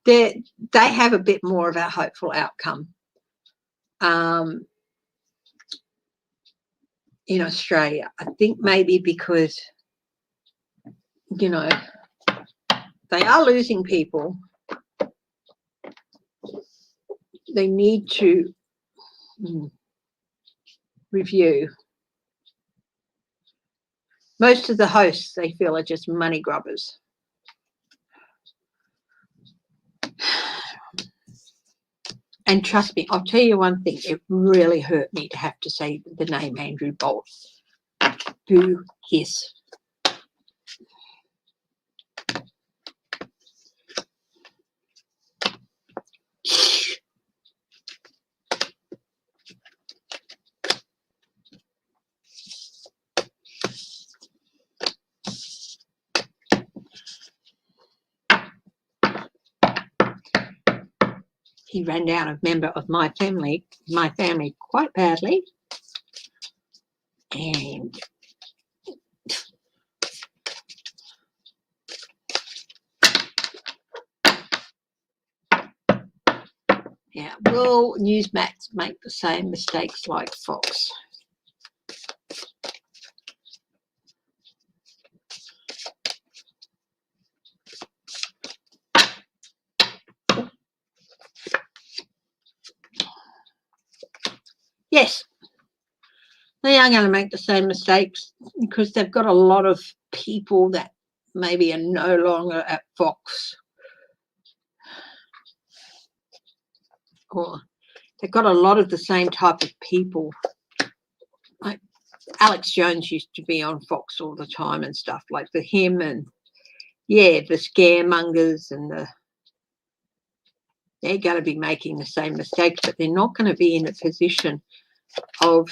Speaker 1: they have a bit more of a hopeful outcome in Australia. I think maybe because, you know, they are losing people. They need to review. Most of the hosts, they feel, are just money grubbers. And trust me, I'll tell you one thing, it really hurt me to have to say the name Andrew Bolt. Boo hiss. He ran down a member of my family quite badly. And yeah, will Newsmax make the same mistakes like Fox? Yes, they are going to make the same mistakes because they've got a lot of people that maybe are no longer at Fox, or they've got a lot of the same type of people. Like Alex Jones used to be on Fox all the time and stuff, like him and, yeah, the scaremongers and they're going to be making the same mistakes, but they're not going to be in a position of,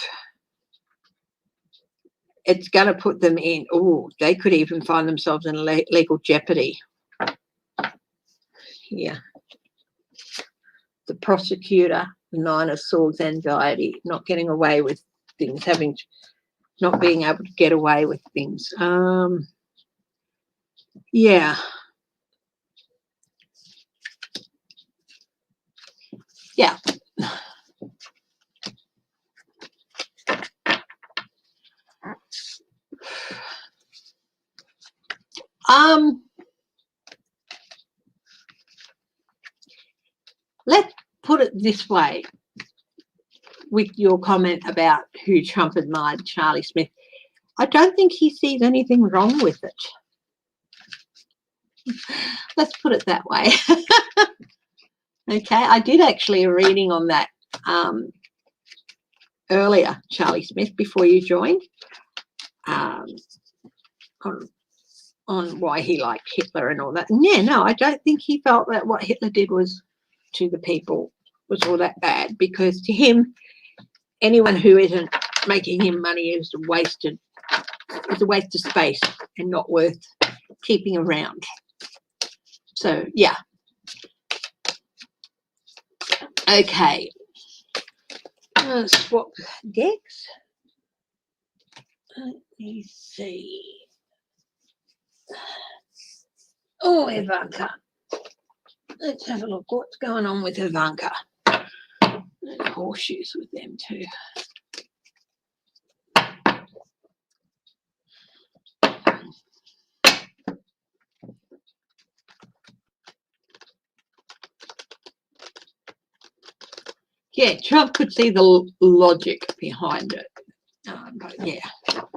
Speaker 1: it's going to put them in, oh, they could even find themselves in legal jeopardy. Yeah. The prosecutor, the Nine of Swords anxiety, not getting away with things, not being able to get away with things. Yeah. Yeah. Let's put it this way with your comment about who Trump admired, Charlie Smith. I don't think he sees anything wrong with it. Let's put it that way. Okay, I did actually a reading on that earlier, Charlie Smith, before you joined, on why he liked Hitler and all that. And yeah, no, I don't think he felt that what Hitler did was to the people was all that bad, because to him, anyone who isn't making him money is a waste of space and not worth keeping around. So yeah. Okay. Swap decks. Let me see. Oh, Ivanka. Let's have a look. What's going on with Ivanka? There's horseshoes with them too. Yeah, Trump could see the logic behind it. But yeah,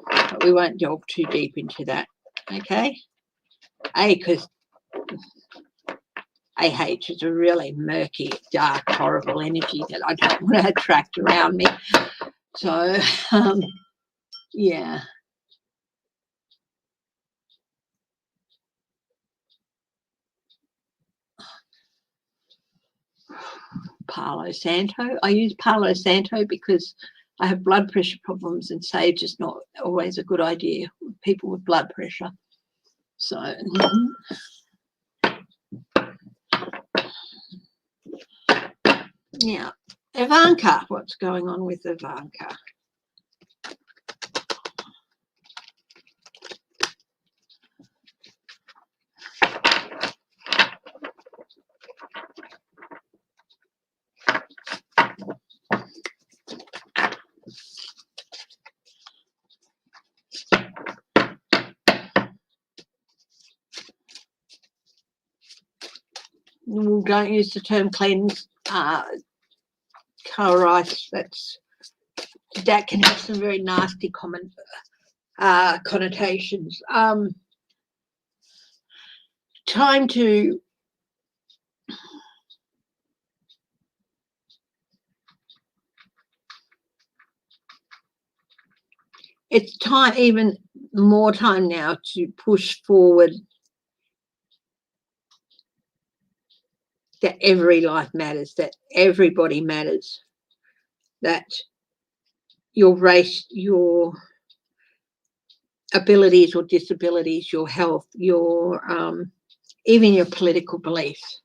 Speaker 1: but we won't delve too deep into that. Okay? Because AH is a really murky, dark, horrible energy that I don't want to attract around me. So, yeah. Palo Santo. I use Palo Santo because I have blood pressure problems, and sage is not always a good idea with people with blood pressure. So, yeah. Ivanka, what's going on with Ivanka? Don't use the term cleanse, co-rice. That can have some very nasty connotations. Time to it's time, even more time now, to push forward that every life matters, that everybody matters, that your race, your abilities or disabilities, your health, your even your political beliefs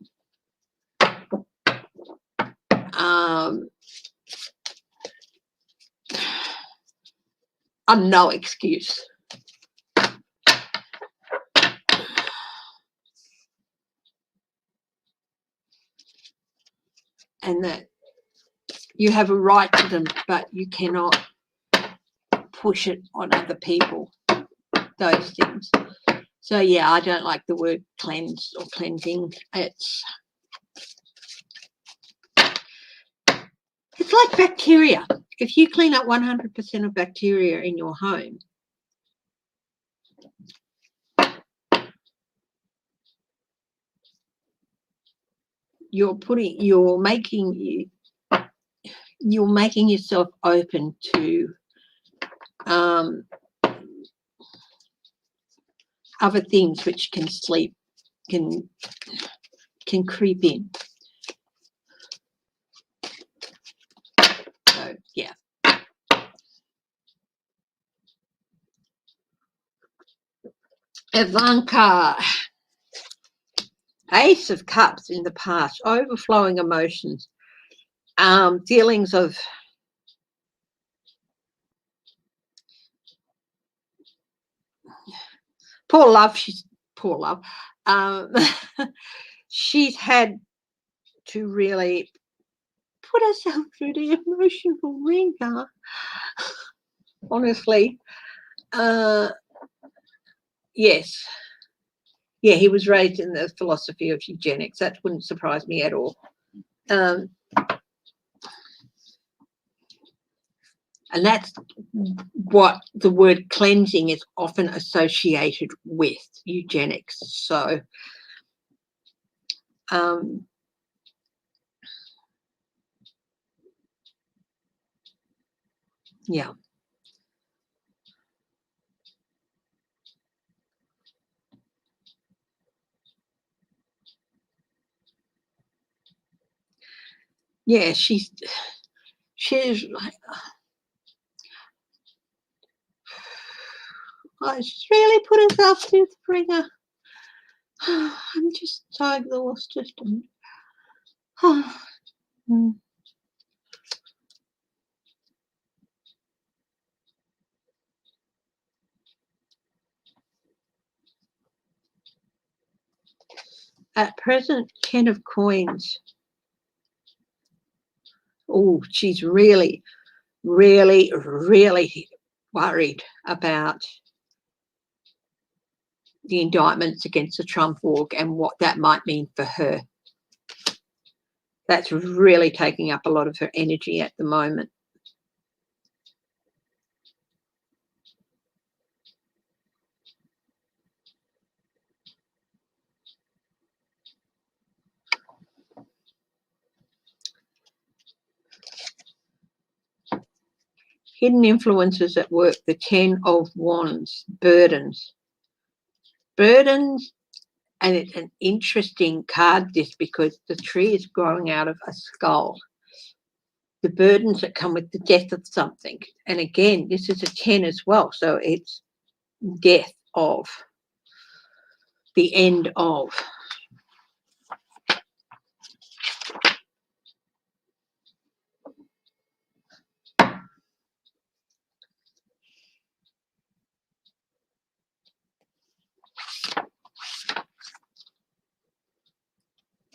Speaker 1: are no excuse. And that you have a right to them, but you cannot push it on other people, those things. So, yeah, I don't like the word cleanse or cleansing. It's like bacteria. If you clean up 100% of bacteria in your home, you're making yourself open to other things which can creep in. So, yeah. Ivanka, Ace of Cups in the past, overflowing emotions, feelings of poor love. She's had to really put herself through the emotional ringer. Honestly, yes. Yeah, he was raised in the philosophy of eugenics. That wouldn't surprise me at all. And that's what the word cleansing is often associated with, eugenics. So, yeah. Yeah, she's like, she's really put herself through the ringer. I'm just so exhausted. At present, 10 of coins. Oh, she's really, really, really worried about the indictments against the Trump org and what that might mean for her. That's really taking up a lot of her energy at the moment. Hidden influences at work, the 10 of Wands, burdens. Burdens, and it's an interesting card, this, because the tree is growing out of a skull. The burdens that come with the death of something. And again, this is a 10 as well, so it's death of, the end of.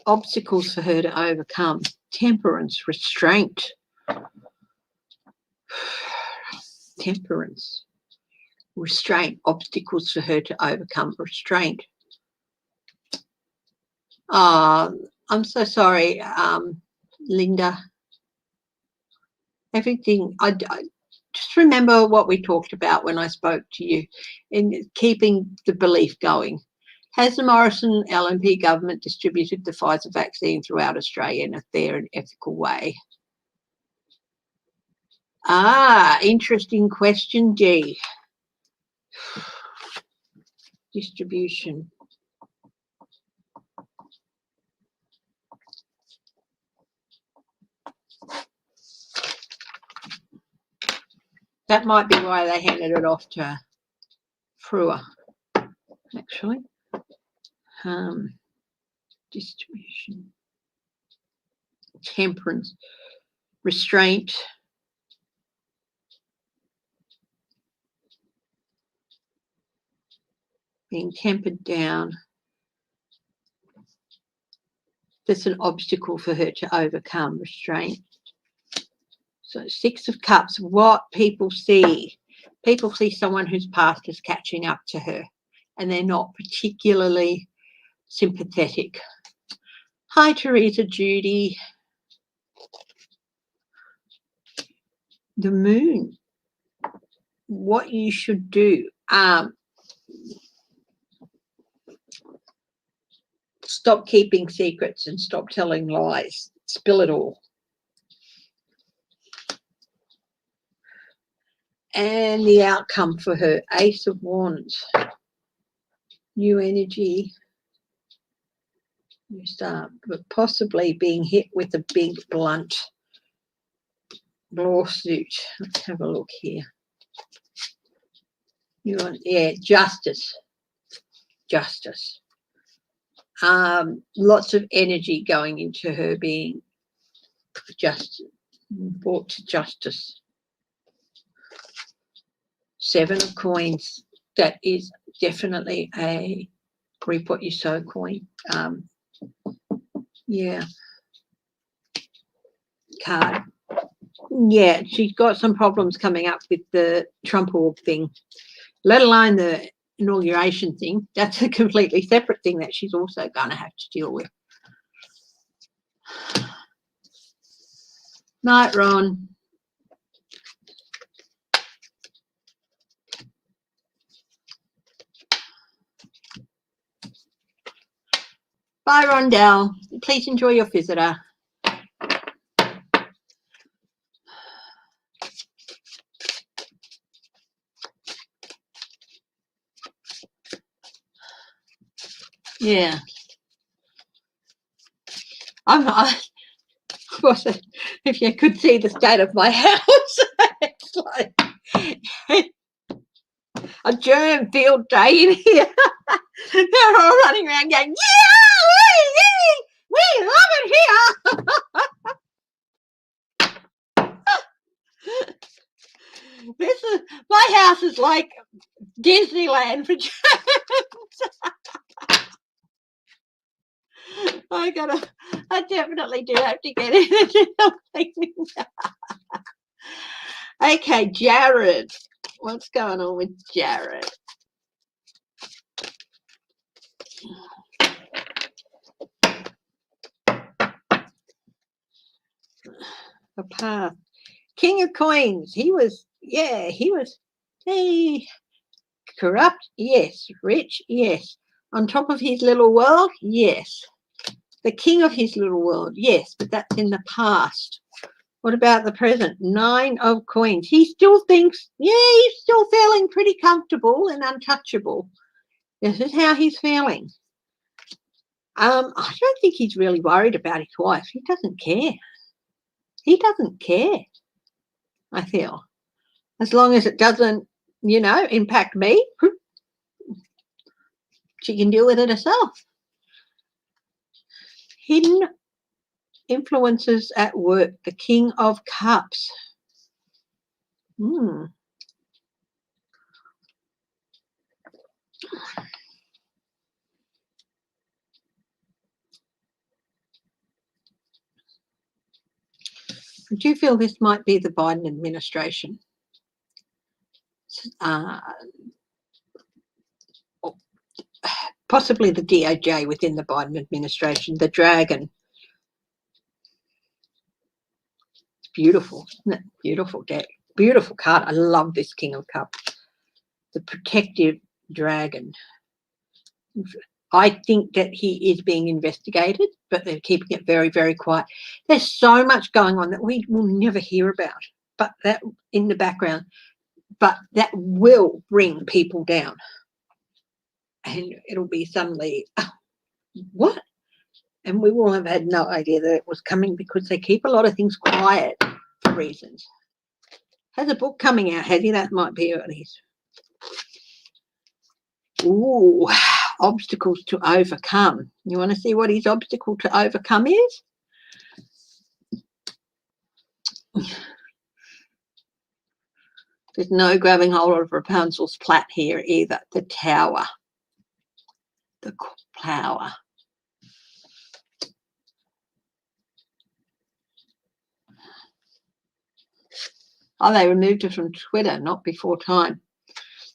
Speaker 1: obstacles for her to overcome. Temperance, restraint. Temperance, restraint, obstacles for her to overcome. Restraint. I'm so sorry, Linda. Everything, I just remember what we talked about when I spoke to you in keeping the belief going. Has the Morrison LNP government distributed the Pfizer vaccine throughout Australia in a fair and ethical way? Interesting question, G. Distribution. That might be why they handed it off to Frewer, actually. Distribution. Temperance. Restraint. Being tempered down. That's an obstacle for her to overcome. Restraint. So 6 of Cups, what people see. People see someone whose past is catching up to her and they're not particularly sympathetic. Hi, Teresa, Judy. The Moon. What you should do. Stop keeping secrets and stop telling lies. Spill it all. And the outcome for her, Ace of Wands. New energy. You start, but possibly being hit with a big, blunt lawsuit. Let's have a look here. Justice. Justice. Lots of energy going into her being just brought to justice. 7 of Coins. That is definitely a reap what you sow coin. Yeah. Card. Yeah, she's got some problems coming up with the Trump org thing, let alone the inauguration thing. That's a completely separate thing that she's also going to have to deal with. Night, Ron. Bye, Rondell. Please enjoy your visitor. Yeah. I'm not. If you could see the state of my house, it's like a germ field day in here. They're all running around going, yeah, we love it here. My house is like Disneyland for germs. I definitely do have to get in. Okay, Jared. What's going on with Jared? A path. King of Coins. He was corrupt, yes. Rich, yes. On top of his little world, yes. The king of his little world, yes, but that's in the past. What about the present? 9 of Coins. He still thinks, he's still feeling pretty comfortable and untouchable. This is how he's feeling. I don't think he's really worried about his wife. He doesn't care. He doesn't care, I feel. As long as it doesn't, impact me, she can deal with it herself. Hidden influences at work. The King of Cups. do you feel this might be the Biden administration? Possibly the DOJ within the Biden administration, the dragon. It's beautiful, isn't it? Beautiful deck. Beautiful card. I love this King of Cups. The protective dragon. I think that he is being investigated, but they're keeping it very, very quiet. There's so much going on that we will never hear about, but that in the background, but that will bring people down. And it'll be suddenly, oh, what? And we will have had no idea that it was coming because they keep a lot of things quiet for reasons. Has a book coming out, has he? That might be what it is. Ooh, obstacles to overcome. You want to see what his obstacle to overcome is? There's no grabbing hold of Rapunzel's plait here either. The tower. The flower. Oh, they removed it from Twitter, not before time.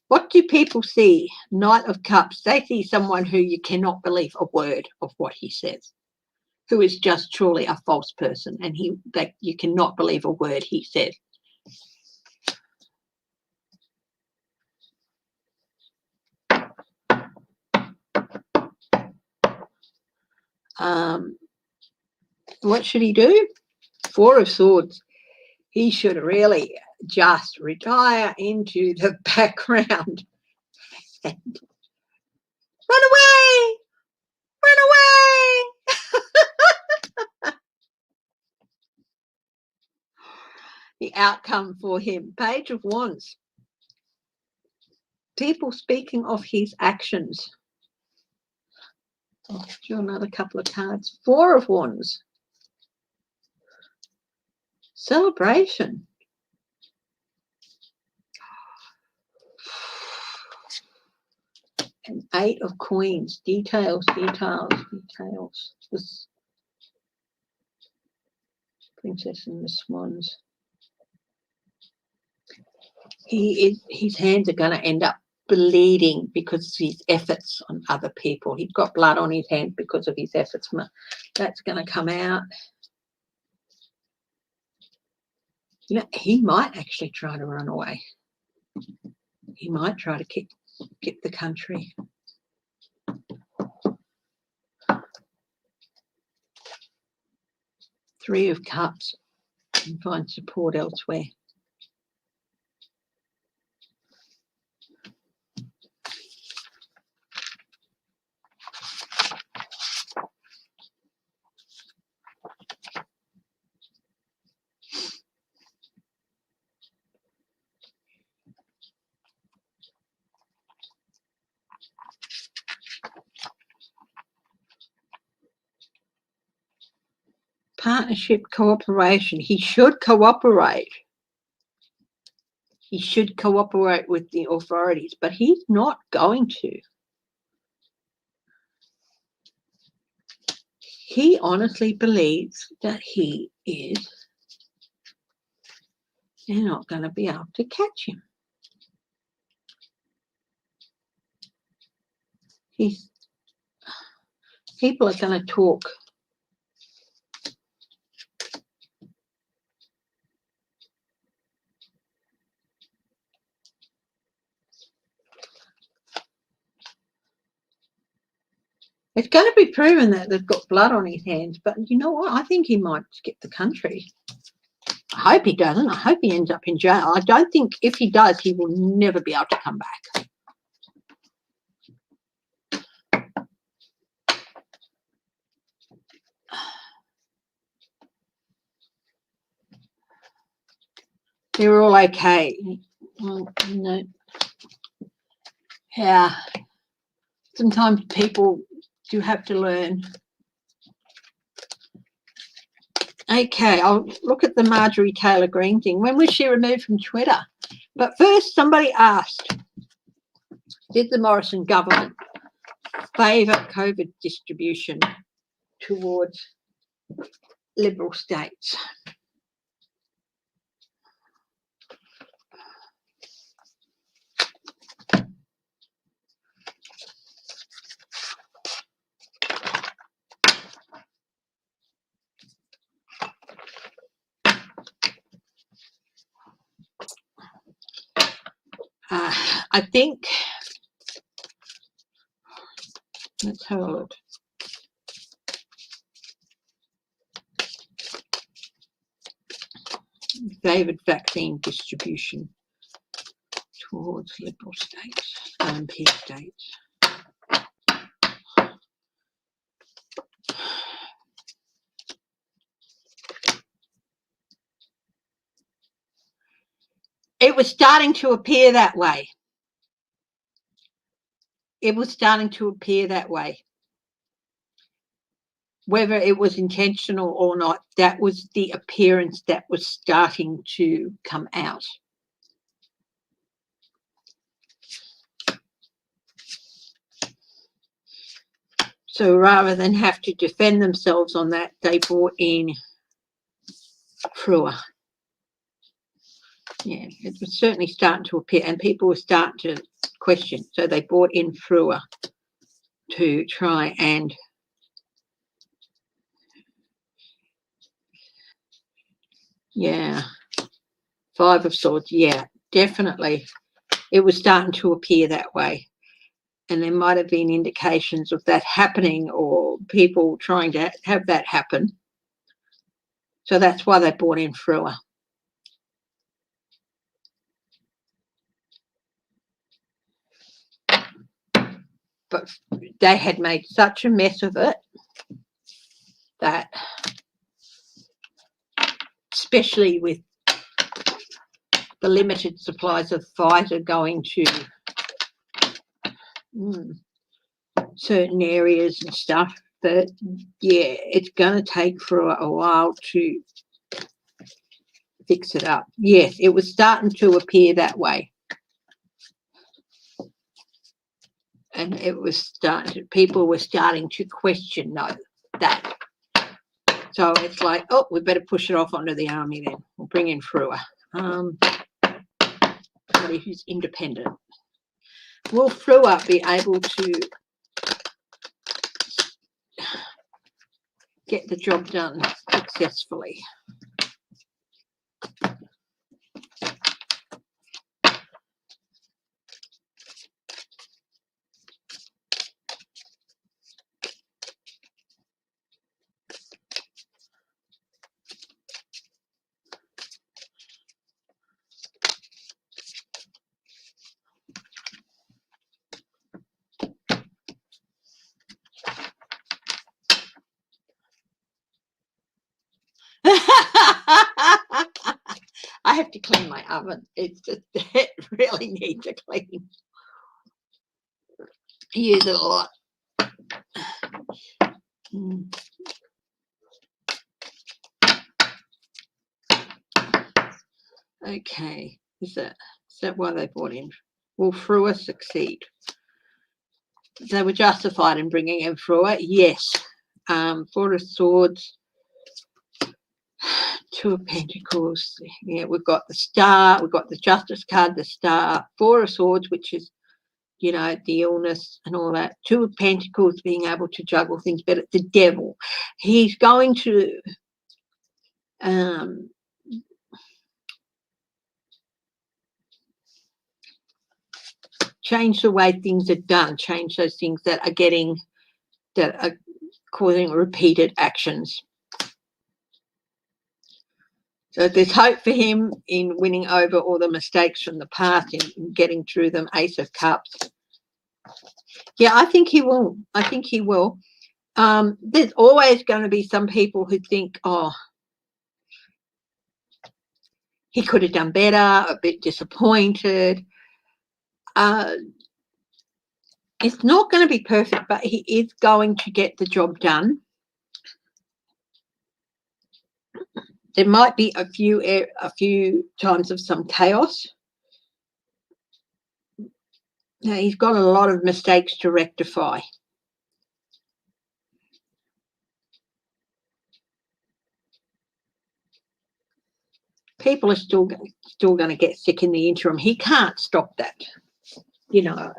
Speaker 1: What do people see? Knight of Cups. They see someone who you cannot believe a word of what he says, who is just truly a false person, and you cannot believe a word he says. What should he do? Four of Swords. He should really just retire into the background and run away! Run away! The outcome for him. Page of Wands. People speaking of his actions. I'll do another couple of cards. Four of Wands. Celebration. And Eight of Queens. Details, details, details. This Princess and the Swans. His hands are going to end up bleeding because of his efforts on other people. He's got blood on his hands because of his efforts. That's going to come out. You know, he might actually try to run away. He might try to get the country. Three of Cups. And find support elsewhere. Partnership, cooperation. He should cooperate. He should cooperate with the authorities, but he's not going to. He honestly believes that they're not going to be able to catch him. People are going to talk. It's going to be proven that they've got blood on his hands, but you know what? I think he might skip the country. I hope he doesn't. I hope he ends up in jail. I don't think if he does, he will never be able to come back. They were all okay. Well, no. Yeah. Sometimes people do have to learn. Okay, I'll look at the Marjorie Taylor Greene thing. When was she removed from Twitter? But first, somebody asked, did the Morrison government favour COVID distribution towards Liberal states? I think, let's have a look. Favored vaccine distribution towards liberal states, LNP states. It was starting to appear that way. It was starting to appear that way. Whether it was intentional or not, that was the appearance that was starting to come out. So rather than have to defend themselves on that, they brought in Frua. Yeah, it was certainly starting to appear, and people were starting to question. So they brought in Frua to try and yeah, Five of Swords. Yeah, definitely. It was starting to appear that way. And there might have been indications of that happening or people trying to have that happen. So that's why they brought in Frua. But they had made such a mess of it that, especially with the limited supplies of Pfizer going to certain areas and stuff, that, yeah, it's going to take for a while to fix it up. Yes, it was starting to appear that way. And it was starting, people were starting to question that. So it's like, oh, we better push it off onto the army then. We'll bring in Frua. Somebody who's independent. Will Frua be able to get the job done successfully? I have to clean my oven. It's just, it really needs a clean. Use it a lot. Okay, is that why they brought in? Will Frua succeed? They were justified in bringing in Frua. Yes. Four of Swords, Two of Pentacles. Yeah, we've got the Star, we've got the Justice card, the Star, Four of Swords, which is, you know, the illness and all that. Two of Pentacles, being able to juggle things better. The Devil, he's going to change the way things are done, change those things that are causing repeated actions. So there's hope for him in winning over all the mistakes from the past and getting through them. Ace of Cups. Yeah, I think he will. I think he will. There's always going to be some people who think, oh, he could have done better, a bit disappointed. It's not going to be perfect, but he is going to get the job done. There might be a few times of some chaos. Now, he's got a lot of mistakes to rectify. People are still going to get sick in the interim. He can't stop that, you know.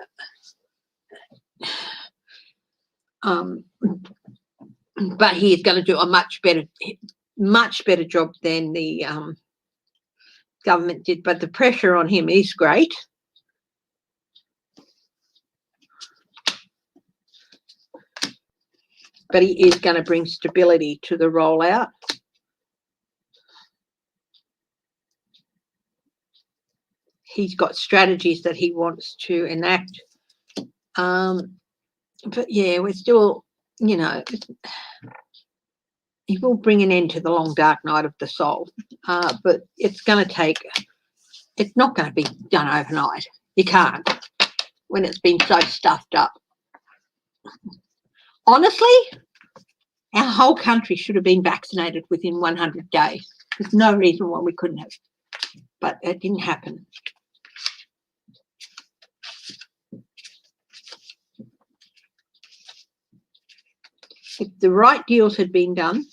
Speaker 1: But he is going to do a much better job than the government did. But the pressure on him is great. but he is going to bring stability to the rollout. He's got strategies that he wants to enact. But yeah, we're still, you know, he will bring an end to the long dark night of the soul. But it's going to take, it's not going to be done overnight. You can't, when it's been so stuffed up. Honestly, our whole country should have been vaccinated within 100 days. There's no reason why we couldn't have. But it didn't happen. If the right deals had been done,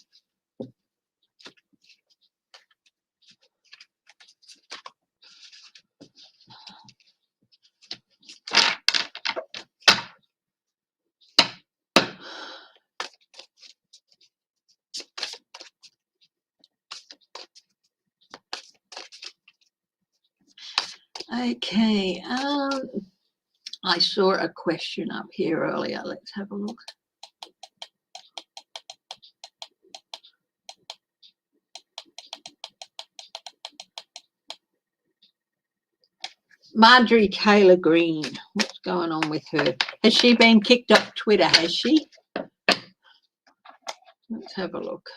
Speaker 1: okay, I saw a question up here earlier. Let's have a look. Marjorie Taylor Greene, what's going on with her? Has she been kicked off Twitter, has she? Let's have a look.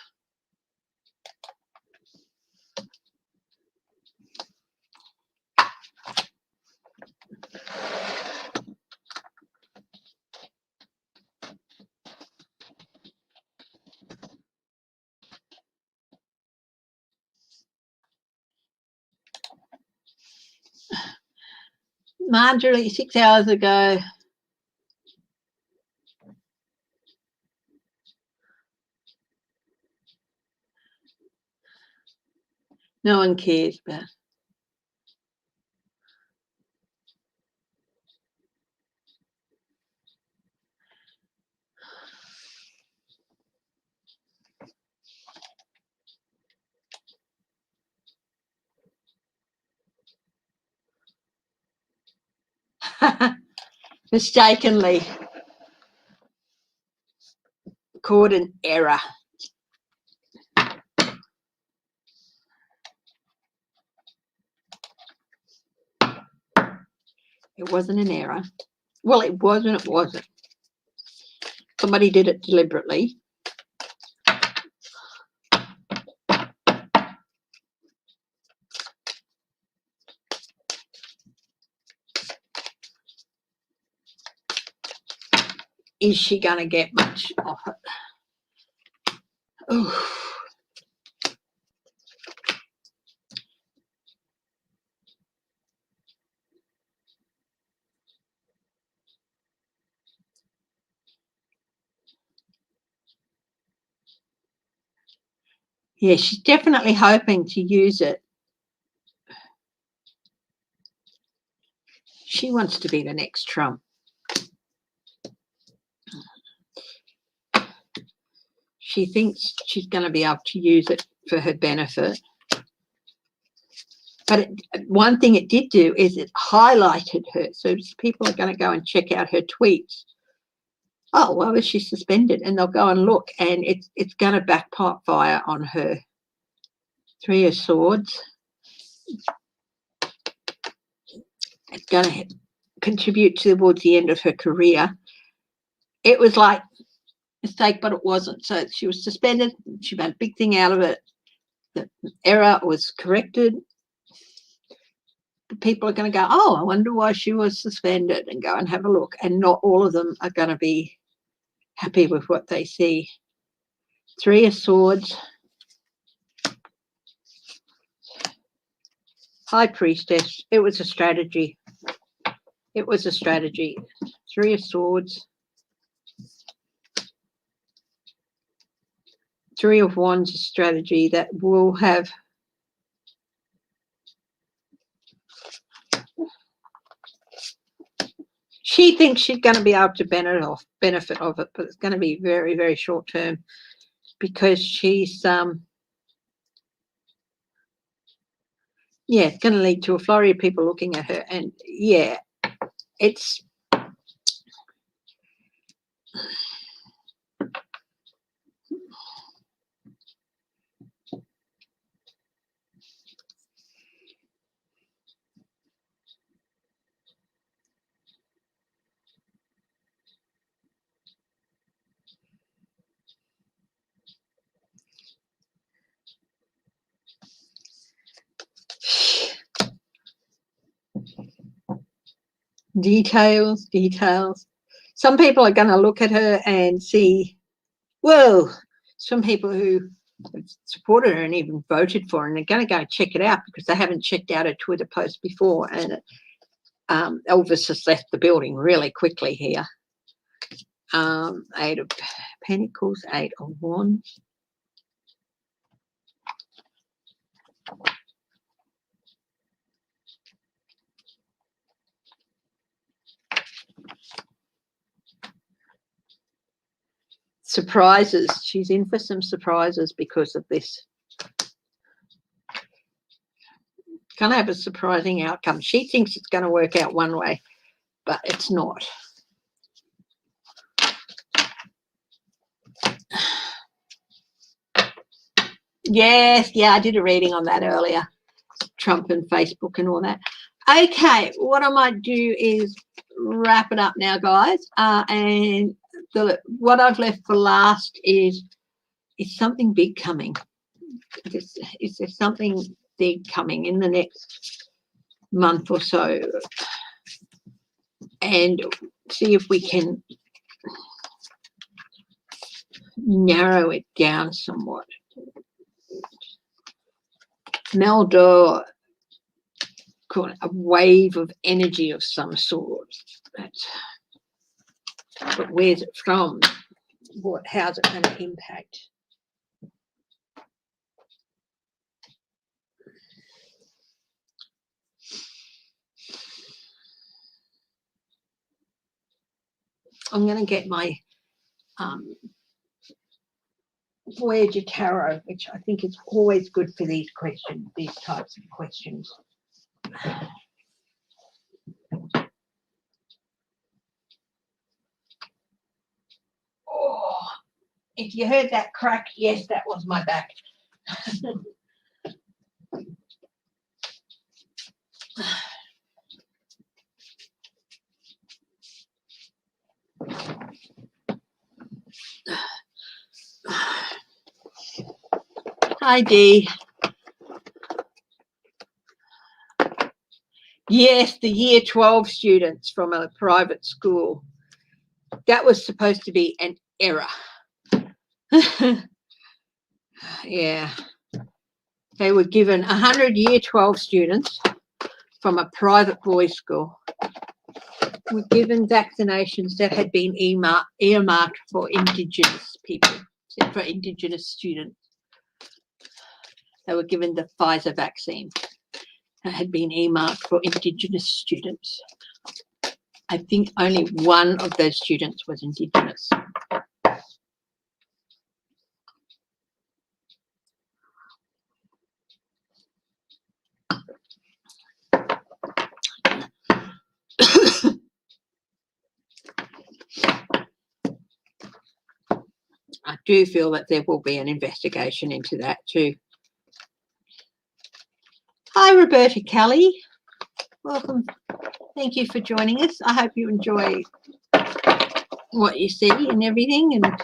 Speaker 1: Marjorie, 6 hours ago. No one cares about. Mistakenly caught an error. It wasn't an error. Well, it was and it wasn't. Somebody did it deliberately. Is she going to get much off it? Oof. Yeah, she's definitely hoping to use it. She wants to be the next Trump. She thinks she's going to be able to use it for her benefit. But one thing it did do is it highlighted her. So people are going to go and check out her tweets. Oh, well, is she suspended? And they'll go and look, and it's going to backfire on her. 3 of Swords. It's going to contribute towards the end of her career. It was like a mistake, but it wasn't. So she was suspended. She made a big thing out of it. The error was corrected. The people are going to go, oh, I wonder why she was suspended, and go and have a look. And not all of them are going to be happy with what they see. 3 of Swords. High Priestess. It was a strategy. It was a strategy. 3 of Swords. 3 of Wands, a strategy that will have she thinks she's going to be able to benefit of it, but it's going to be very, very short term, because she's yeah, it's going to lead to a flurry of people looking at her. And yeah, it's Details. Some people are going to look at her and see, whoa, some people who have supported her and even voted for her, and they're going to go check it out because they haven't checked out her Twitter post before. And Elvis has left the building really quickly here. 8 of Pentacles, 8 of Wands. Surprises. She's in for some surprises because of this. Going to have a surprising outcome. She thinks it's going to work out one way, but it's not. Yes, yeah, I did a reading on that earlier. Trump and Facebook and all that. Okay, what I might do is wrap it up now, guys. And what I've left for last is something big coming. Is there something big coming in the next month or so? And see if we can narrow it down somewhat. Meldor, call it a wave of energy of some sort. But where's it from? How's it going to impact? I'm going to get my Voyager Tarot, which I think is always good for these questions, these types of questions. Oh, if you heard that crack, yes, that was my back. Hi, Dee. Yes, the year 12 students from a private school. That was supposed to be an error. Yeah. They were given 100 year 12 students from a private boys' school were given vaccinations that had been earmarked for Indigenous people, for Indigenous students. They were given the Pfizer vaccine that had been earmarked for Indigenous students. I think only one of those students was Indigenous. I do feel that there will be an investigation into that too. Hi, Roberta Kelly. Welcome. Thank you for joining us. I hope you enjoy what you see and everything. And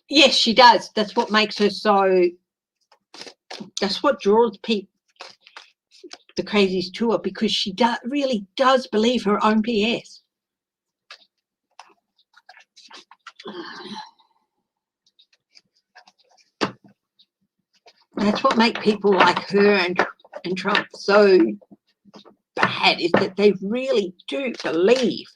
Speaker 1: yes, she does. That's what makes her so, that's what draws people, the crazies to her, because she really does believe her own BS. That's what makes people like her and Trump so bad, is that they really do believe.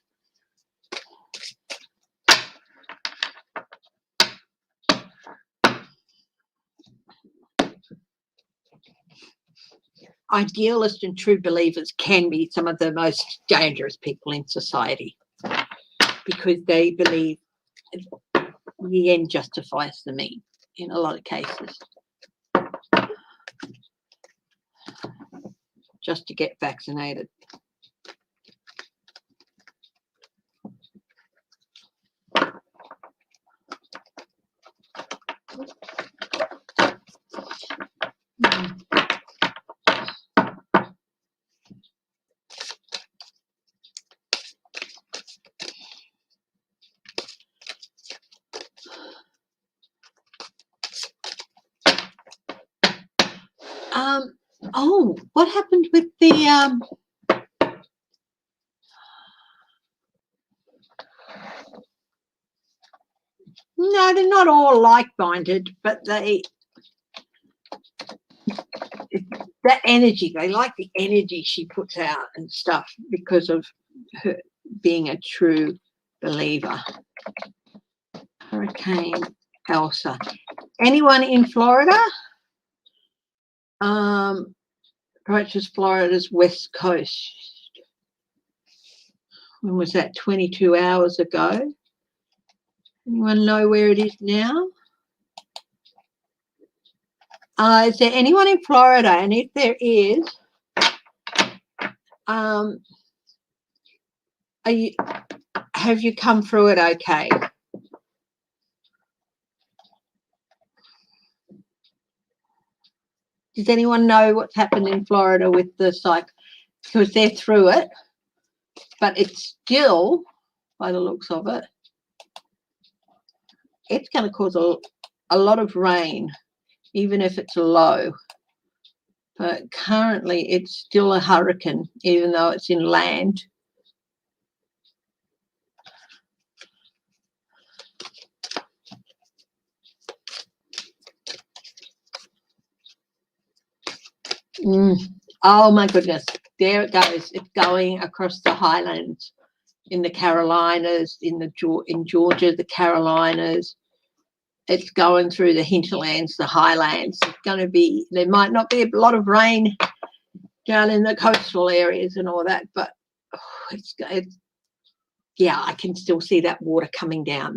Speaker 1: Idealists and true believers can be some of the most dangerous people in society, because they believe the end justifies the mean in a lot of cases. Just to get vaccinated. Oh, what happened with the no, they're not all like-minded, but that energy, they like the energy she puts out and stuff because of her being a true believer. Hurricane Elsa. Anyone in Florida? Approaches Florida's west coast. When was that? 22 hours ago. Anyone know where it is now? Is there anyone in Florida? And if there is, have you come through it okay? Does anyone know what's happened in Florida with the because they're through it, but it's still, by the looks of it, it's going to cause a lot of rain, even if it's low. But currently it's still a hurricane, even though it's inland. Oh my goodness, there it goes. It's going across the highlands in the Carolinas, in Georgia, the Carolinas. It's going through the hinterlands, the highlands. It's going to be, there might not be a lot of rain down in the coastal areas and all that, but it's yeah, I can still see that water coming down,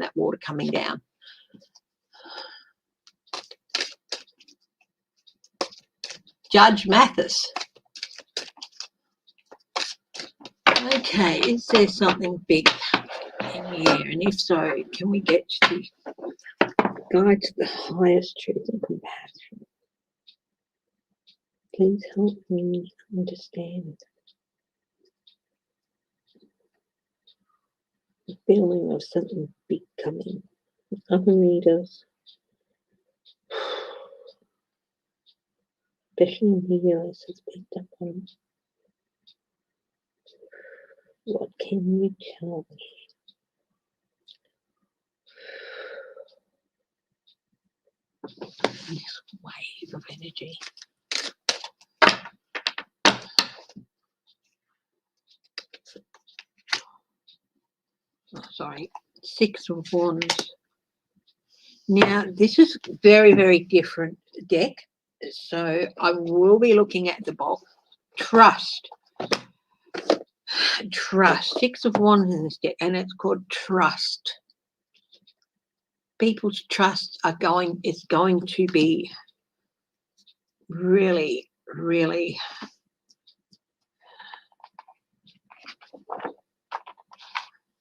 Speaker 1: Judge Mathis. Okay, is there something big in here? And if so, can we get to the guide to the highest truth and compassion? Please help me understand the feeling of something big coming. Other readers, especially in the US, has picked up on. What can you tell me? This wave of energy. Oh, sorry, 6 of Wands. Now, this is very, very different deck. So I will be looking at the box. Trust. 6 of Wands in this deck, and it's called trust. People's trust is going to be really, really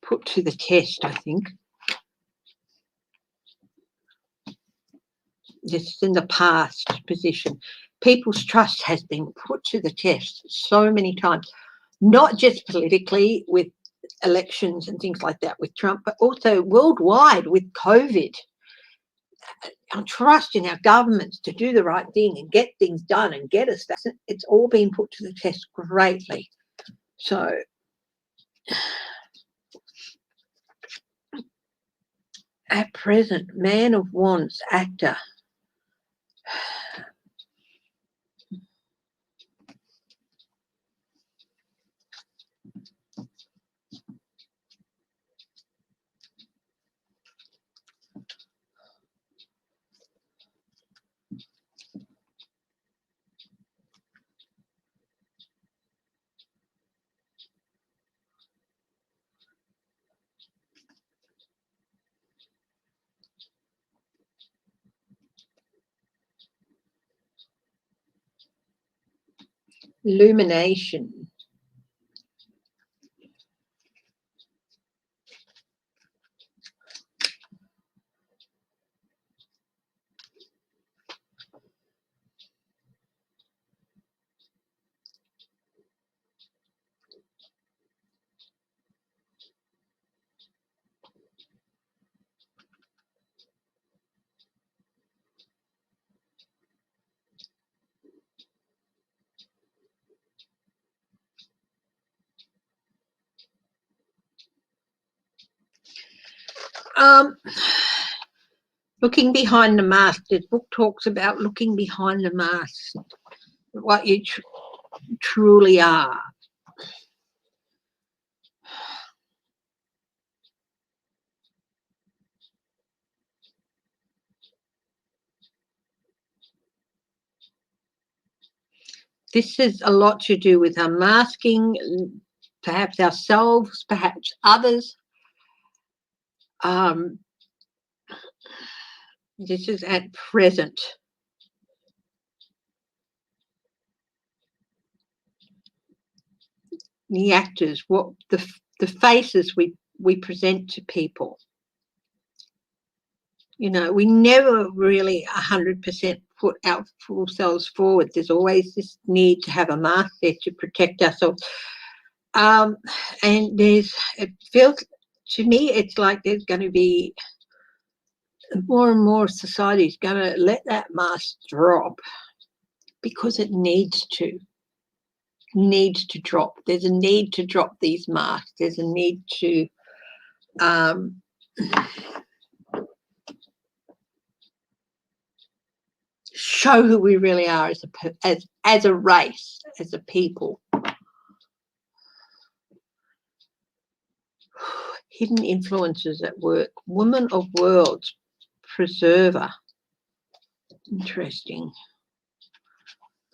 Speaker 1: put to the test, I think. This is in the past position. People's trust has been put to the test so many times, not just politically with elections and things like that with Trump, but also worldwide with COVID. Our trust in our governments to do the right thing and get things done and get us that. It's all been put to the test greatly. So at present, Man of Wands, actor. Illumination. Looking behind the mask. This book talks about looking behind the mask, what you truly are. This has a lot to do with unmasking, perhaps ourselves, perhaps others. This is at present. The actors, what the faces we present to people. You know, we never really 100% put our full selves forward. There's always this need to have a mask there to protect ourselves. And it feels to me, it's like there's going to be more and more society is going to let that mask drop because it needs to drop. There's a need to drop these masks. There's a need to show who we really are as a race, as a people. Hidden influences at work. Woman of worlds, preserver. Interesting.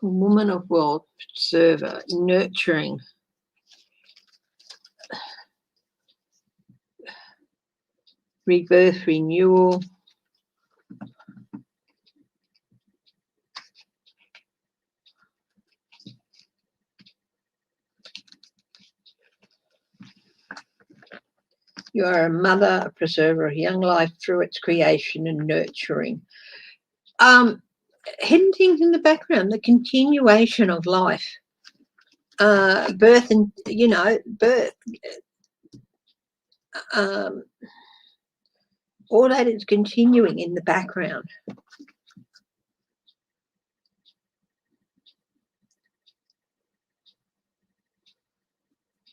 Speaker 1: Woman of world, preserver, nurturing. Rebirth, renewal. You are a mother, a preserver of young life through its creation and nurturing. Hidden things in the background, the continuation of life, birth and, birth. All that is continuing in the background.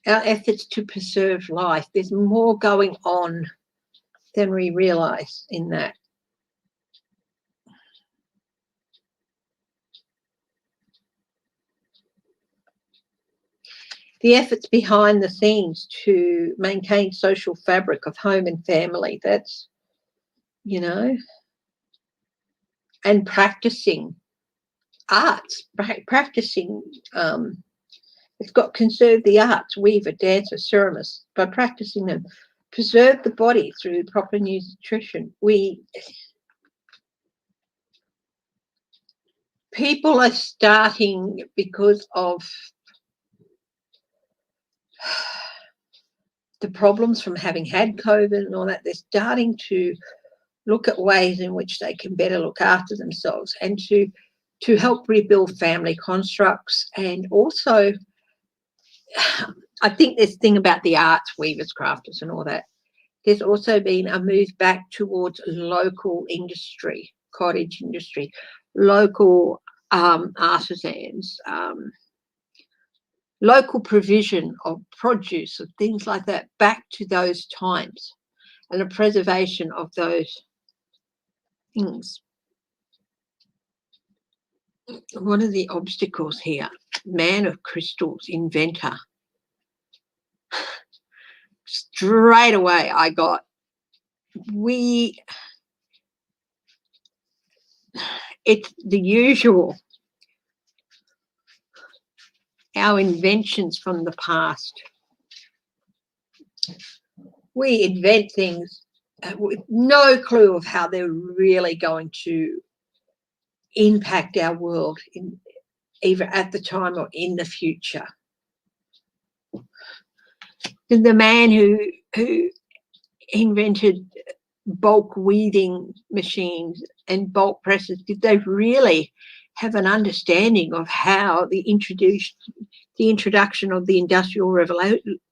Speaker 1: Our efforts to preserve life, there's more going on than we realise in that. The efforts behind the scenes to maintain social fabric of home and family, that's, and practicing arts, practicing, it's got conserve the arts, weaver, dancer, ceramist, by practicing them. Preserve the body through proper nutrition. People are starting, because of the problems from having had COVID and all that, they're starting to look at ways in which they can better look after themselves and to help rebuild family constructs. And also, I think this thing about the arts, weavers, crafters and all that, there's also been a move back towards local industry, cottage industry, local artisans, local provision of produce, of things like that, back to those times, and a preservation of those things. What are the obstacles here? Man of crystals, inventor. Straight away I got, it's the usual, our inventions from the past. We invent things with no clue of how they're really going to impact our world, either at the time or in the future. The man who invented bulk weaving machines and bulk presses, did they really have an understanding of how the introduction of the Industrial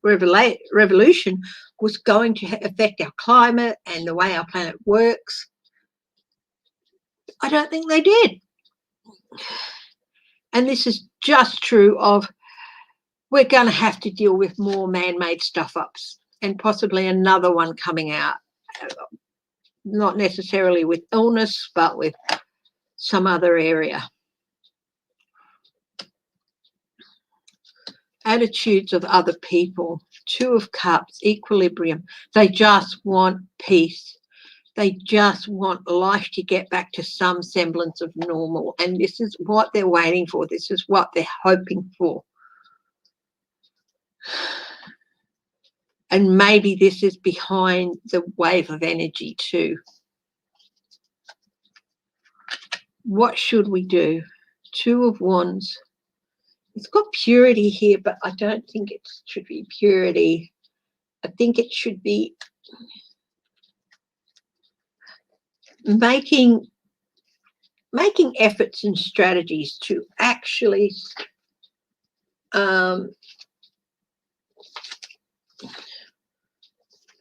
Speaker 1: Revolution was going to affect our climate and the way our planet works? I don't think they did. And this is just true of, we're going to have to deal with more man-made stuff-ups, and possibly another one coming out. not necessarily with illness, but with some other area. Attitudes of other people. Two of Cups, equilibrium. They just want peace. They just want life to get back to some semblance of normal. And this is what they're waiting for. This is what they're hoping for. And maybe this is behind the wave of energy too. What should we do? Two of Wands. It's got purity here, but I don't think it should be purity. I think it should be making efforts and strategies to actually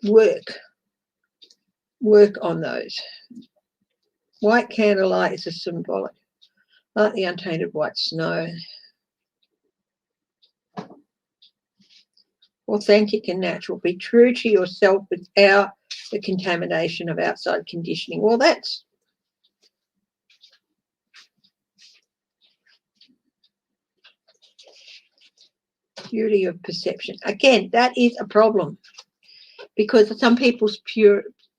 Speaker 1: work on those. White candlelight is a symbolic, like the untainted white snow. Authentic and natural. Be true to yourself without the contamination of outside conditioning. Well, that's purity of perception. Again, that is a problem because some people's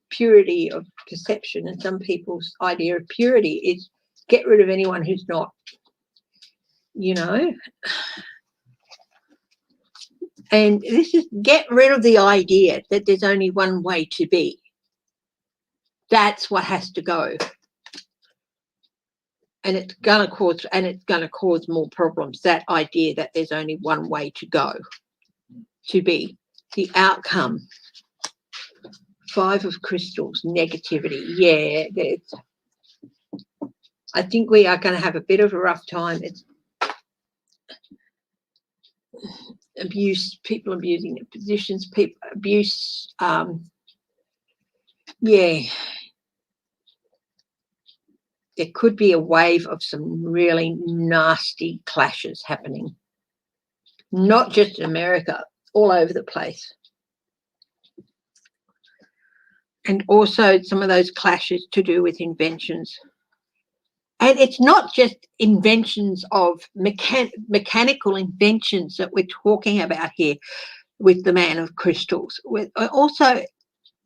Speaker 1: purity of perception and some people's idea of purity is get rid of anyone who's not, you know. And this is get rid of the idea that there's only one way to be. That's what has to go. And it's going to cause more problems, that idea that there's only one way to go, to be. The outcome. Five of Crystals, negativity. Yeah, I think we are going to have a bit of a rough time. It's abuse, people abusing their positions, people abuse, yeah. There could be a wave of some really nasty clashes happening. Not just in America, all over the place. And also some of those clashes to do with inventions. And it's not just inventions of mechanical inventions that we're talking about here with the Man of Crystals. With also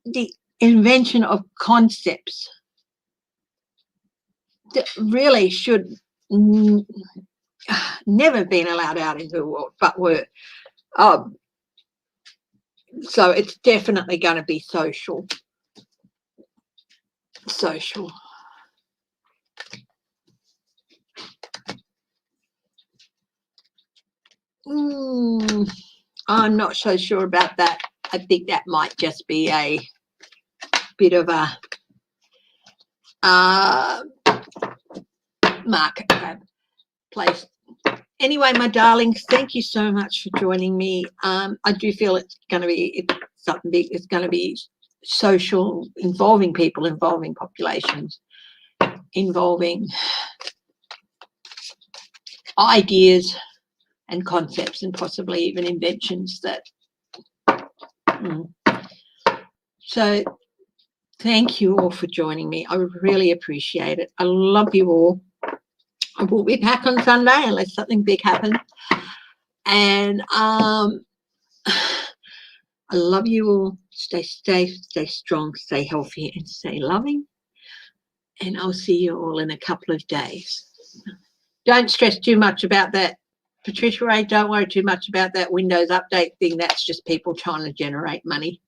Speaker 1: the invention of concepts that really should never been allowed out into the world, but were. So it's definitely going to be social. Social. I'm not so sure about that. I think that might just be a bit of a market place. Anyway, my darlings, thank you so much for joining me. I do feel it's going to be something big. It's going to be social, involving people, involving populations, involving ideas and concepts and possibly even inventions that So thank you all for joining me. I really appreciate it. I love you all. I will be back on Sunday unless something big happens. And I love you all. Stay safe, stay strong, stay healthy, and stay loving. And I'll see you all in a couple of days. Don't stress too much about that. Patricia Ray, don't worry too much about that Windows update thing. That's just people trying to generate money.